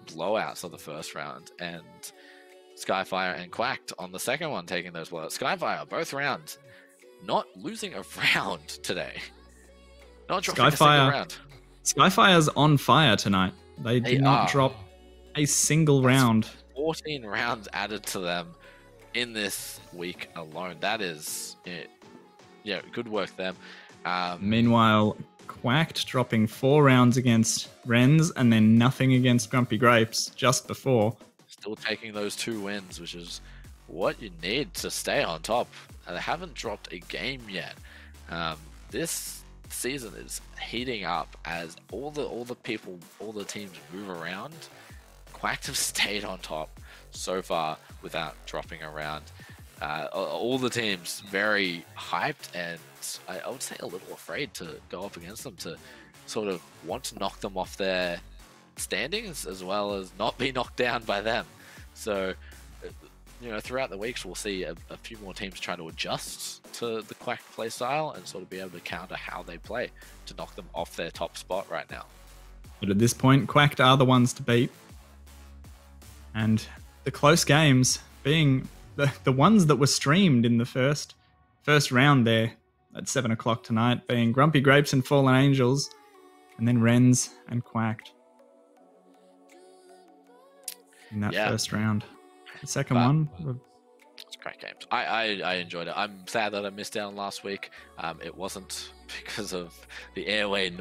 blowouts of the first round, and Skyfire and Quacked on the second one taking those blowouts. Skyfire both rounds not losing a round today. Not dropping a single round. Skyfire's on fire tonight. They did not drop a single round. 14 rounds added to them in this week alone. That is, good work them. Meanwhile, Quacked dropping 4 rounds against Renz and then nothing against Grumpy Grapes just before. Still taking those 2 wins, which is what you need to stay on top. They haven't dropped a game yet. This season is heating up as all the teams move around. Quacked have stayed on top so far without dropping a round. All the teams very hyped, and I would say a little afraid to go up against them, to sort of want to knock them off their standings as well as not be knocked down by them. So throughout the weeks we'll see a few more teams try to adjust to the Quack play style and sort of be able to counter how they play to knock them off their top spot right now. But at this point, Quacked are the ones to beat. And the close games being the ones that were streamed in the first round there at 7 o'clock tonight, being Grumpy Grapes and Fallen Angels, and then Wrens and Quacked in that first round. The second one, it's great games. I enjoyed it. I'm sad that I missed out on last week. It wasn't because of the Airlock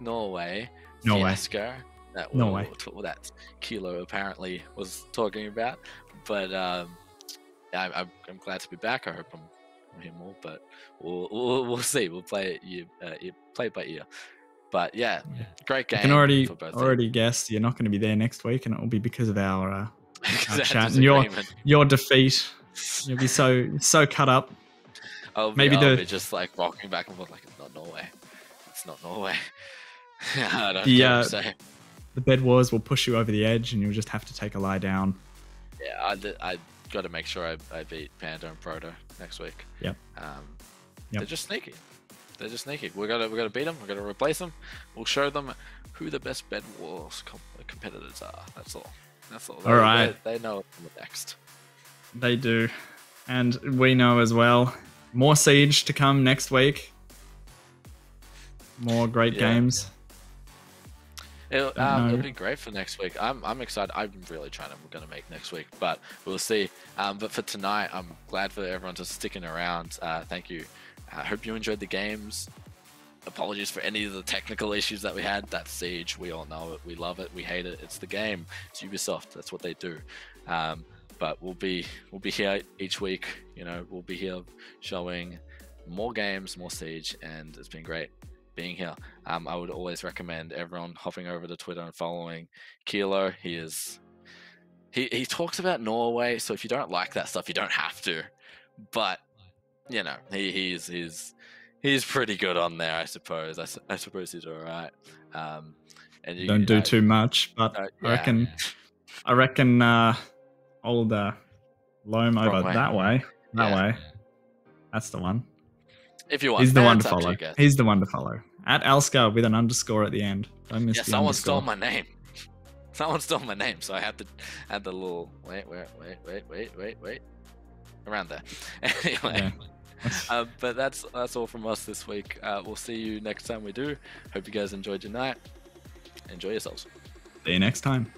Norway fiasco that Kilo apparently was talking about. But I'm glad to be back. I hope I'm here more, but we'll see. We'll play it play by ear. But yeah, great game. You can already guess you're not going to be there next week, and it will be because of our chat and your defeat. You'll be so cut up. I'll be just like rocking back and forth like, it's not Norway. It's not Norway. I don't know what to say. The bed wars will push you over the edge, and you'll just have to take a lie down. Yeah, I got to make sure I beat Panda and Proto next week. Yep. They're just sneaky. We gotta beat them. We gotta replace them. We'll show them who the best bed wars competitors are. That's all. All right. They know what's next. They do, and we know as well. More Siege to come next week. More great games. It'll be great for next week. I'm excited. I'm really trying. We're going to make next week, but we'll see. But for tonight, I'm glad for everyone to sticking around. Thank you. I hope you enjoyed the games. Apologies for any of the technical issues that we had. That's Siege. We all know it. We love it. We hate it. It's the game. It's Ubisoft. That's what they do. But we'll be here each week. You know, we'll be here showing more games, more Siege, and it's been great being here. I would always recommend everyone hopping over to Twitter and following Kilo. He talks about Norway, so if you don't like that stuff, you don't have to. But you know, he's pretty good on there, I suppose. I suppose he's all right. And you don't do too much, but I reckon old Loam over that way. That's the one. If you want, he's the one to follow. He's the one to follow. At Alska with an underscore at the end. Don't miss the someone underscore. stole my name. Someone stole my name, so I had to add the little wait. Around there. Anyway. Yeah. But that's all from us this week. We'll see you next time we do. Hope you guys enjoyed your night. Enjoy yourselves. See you next time.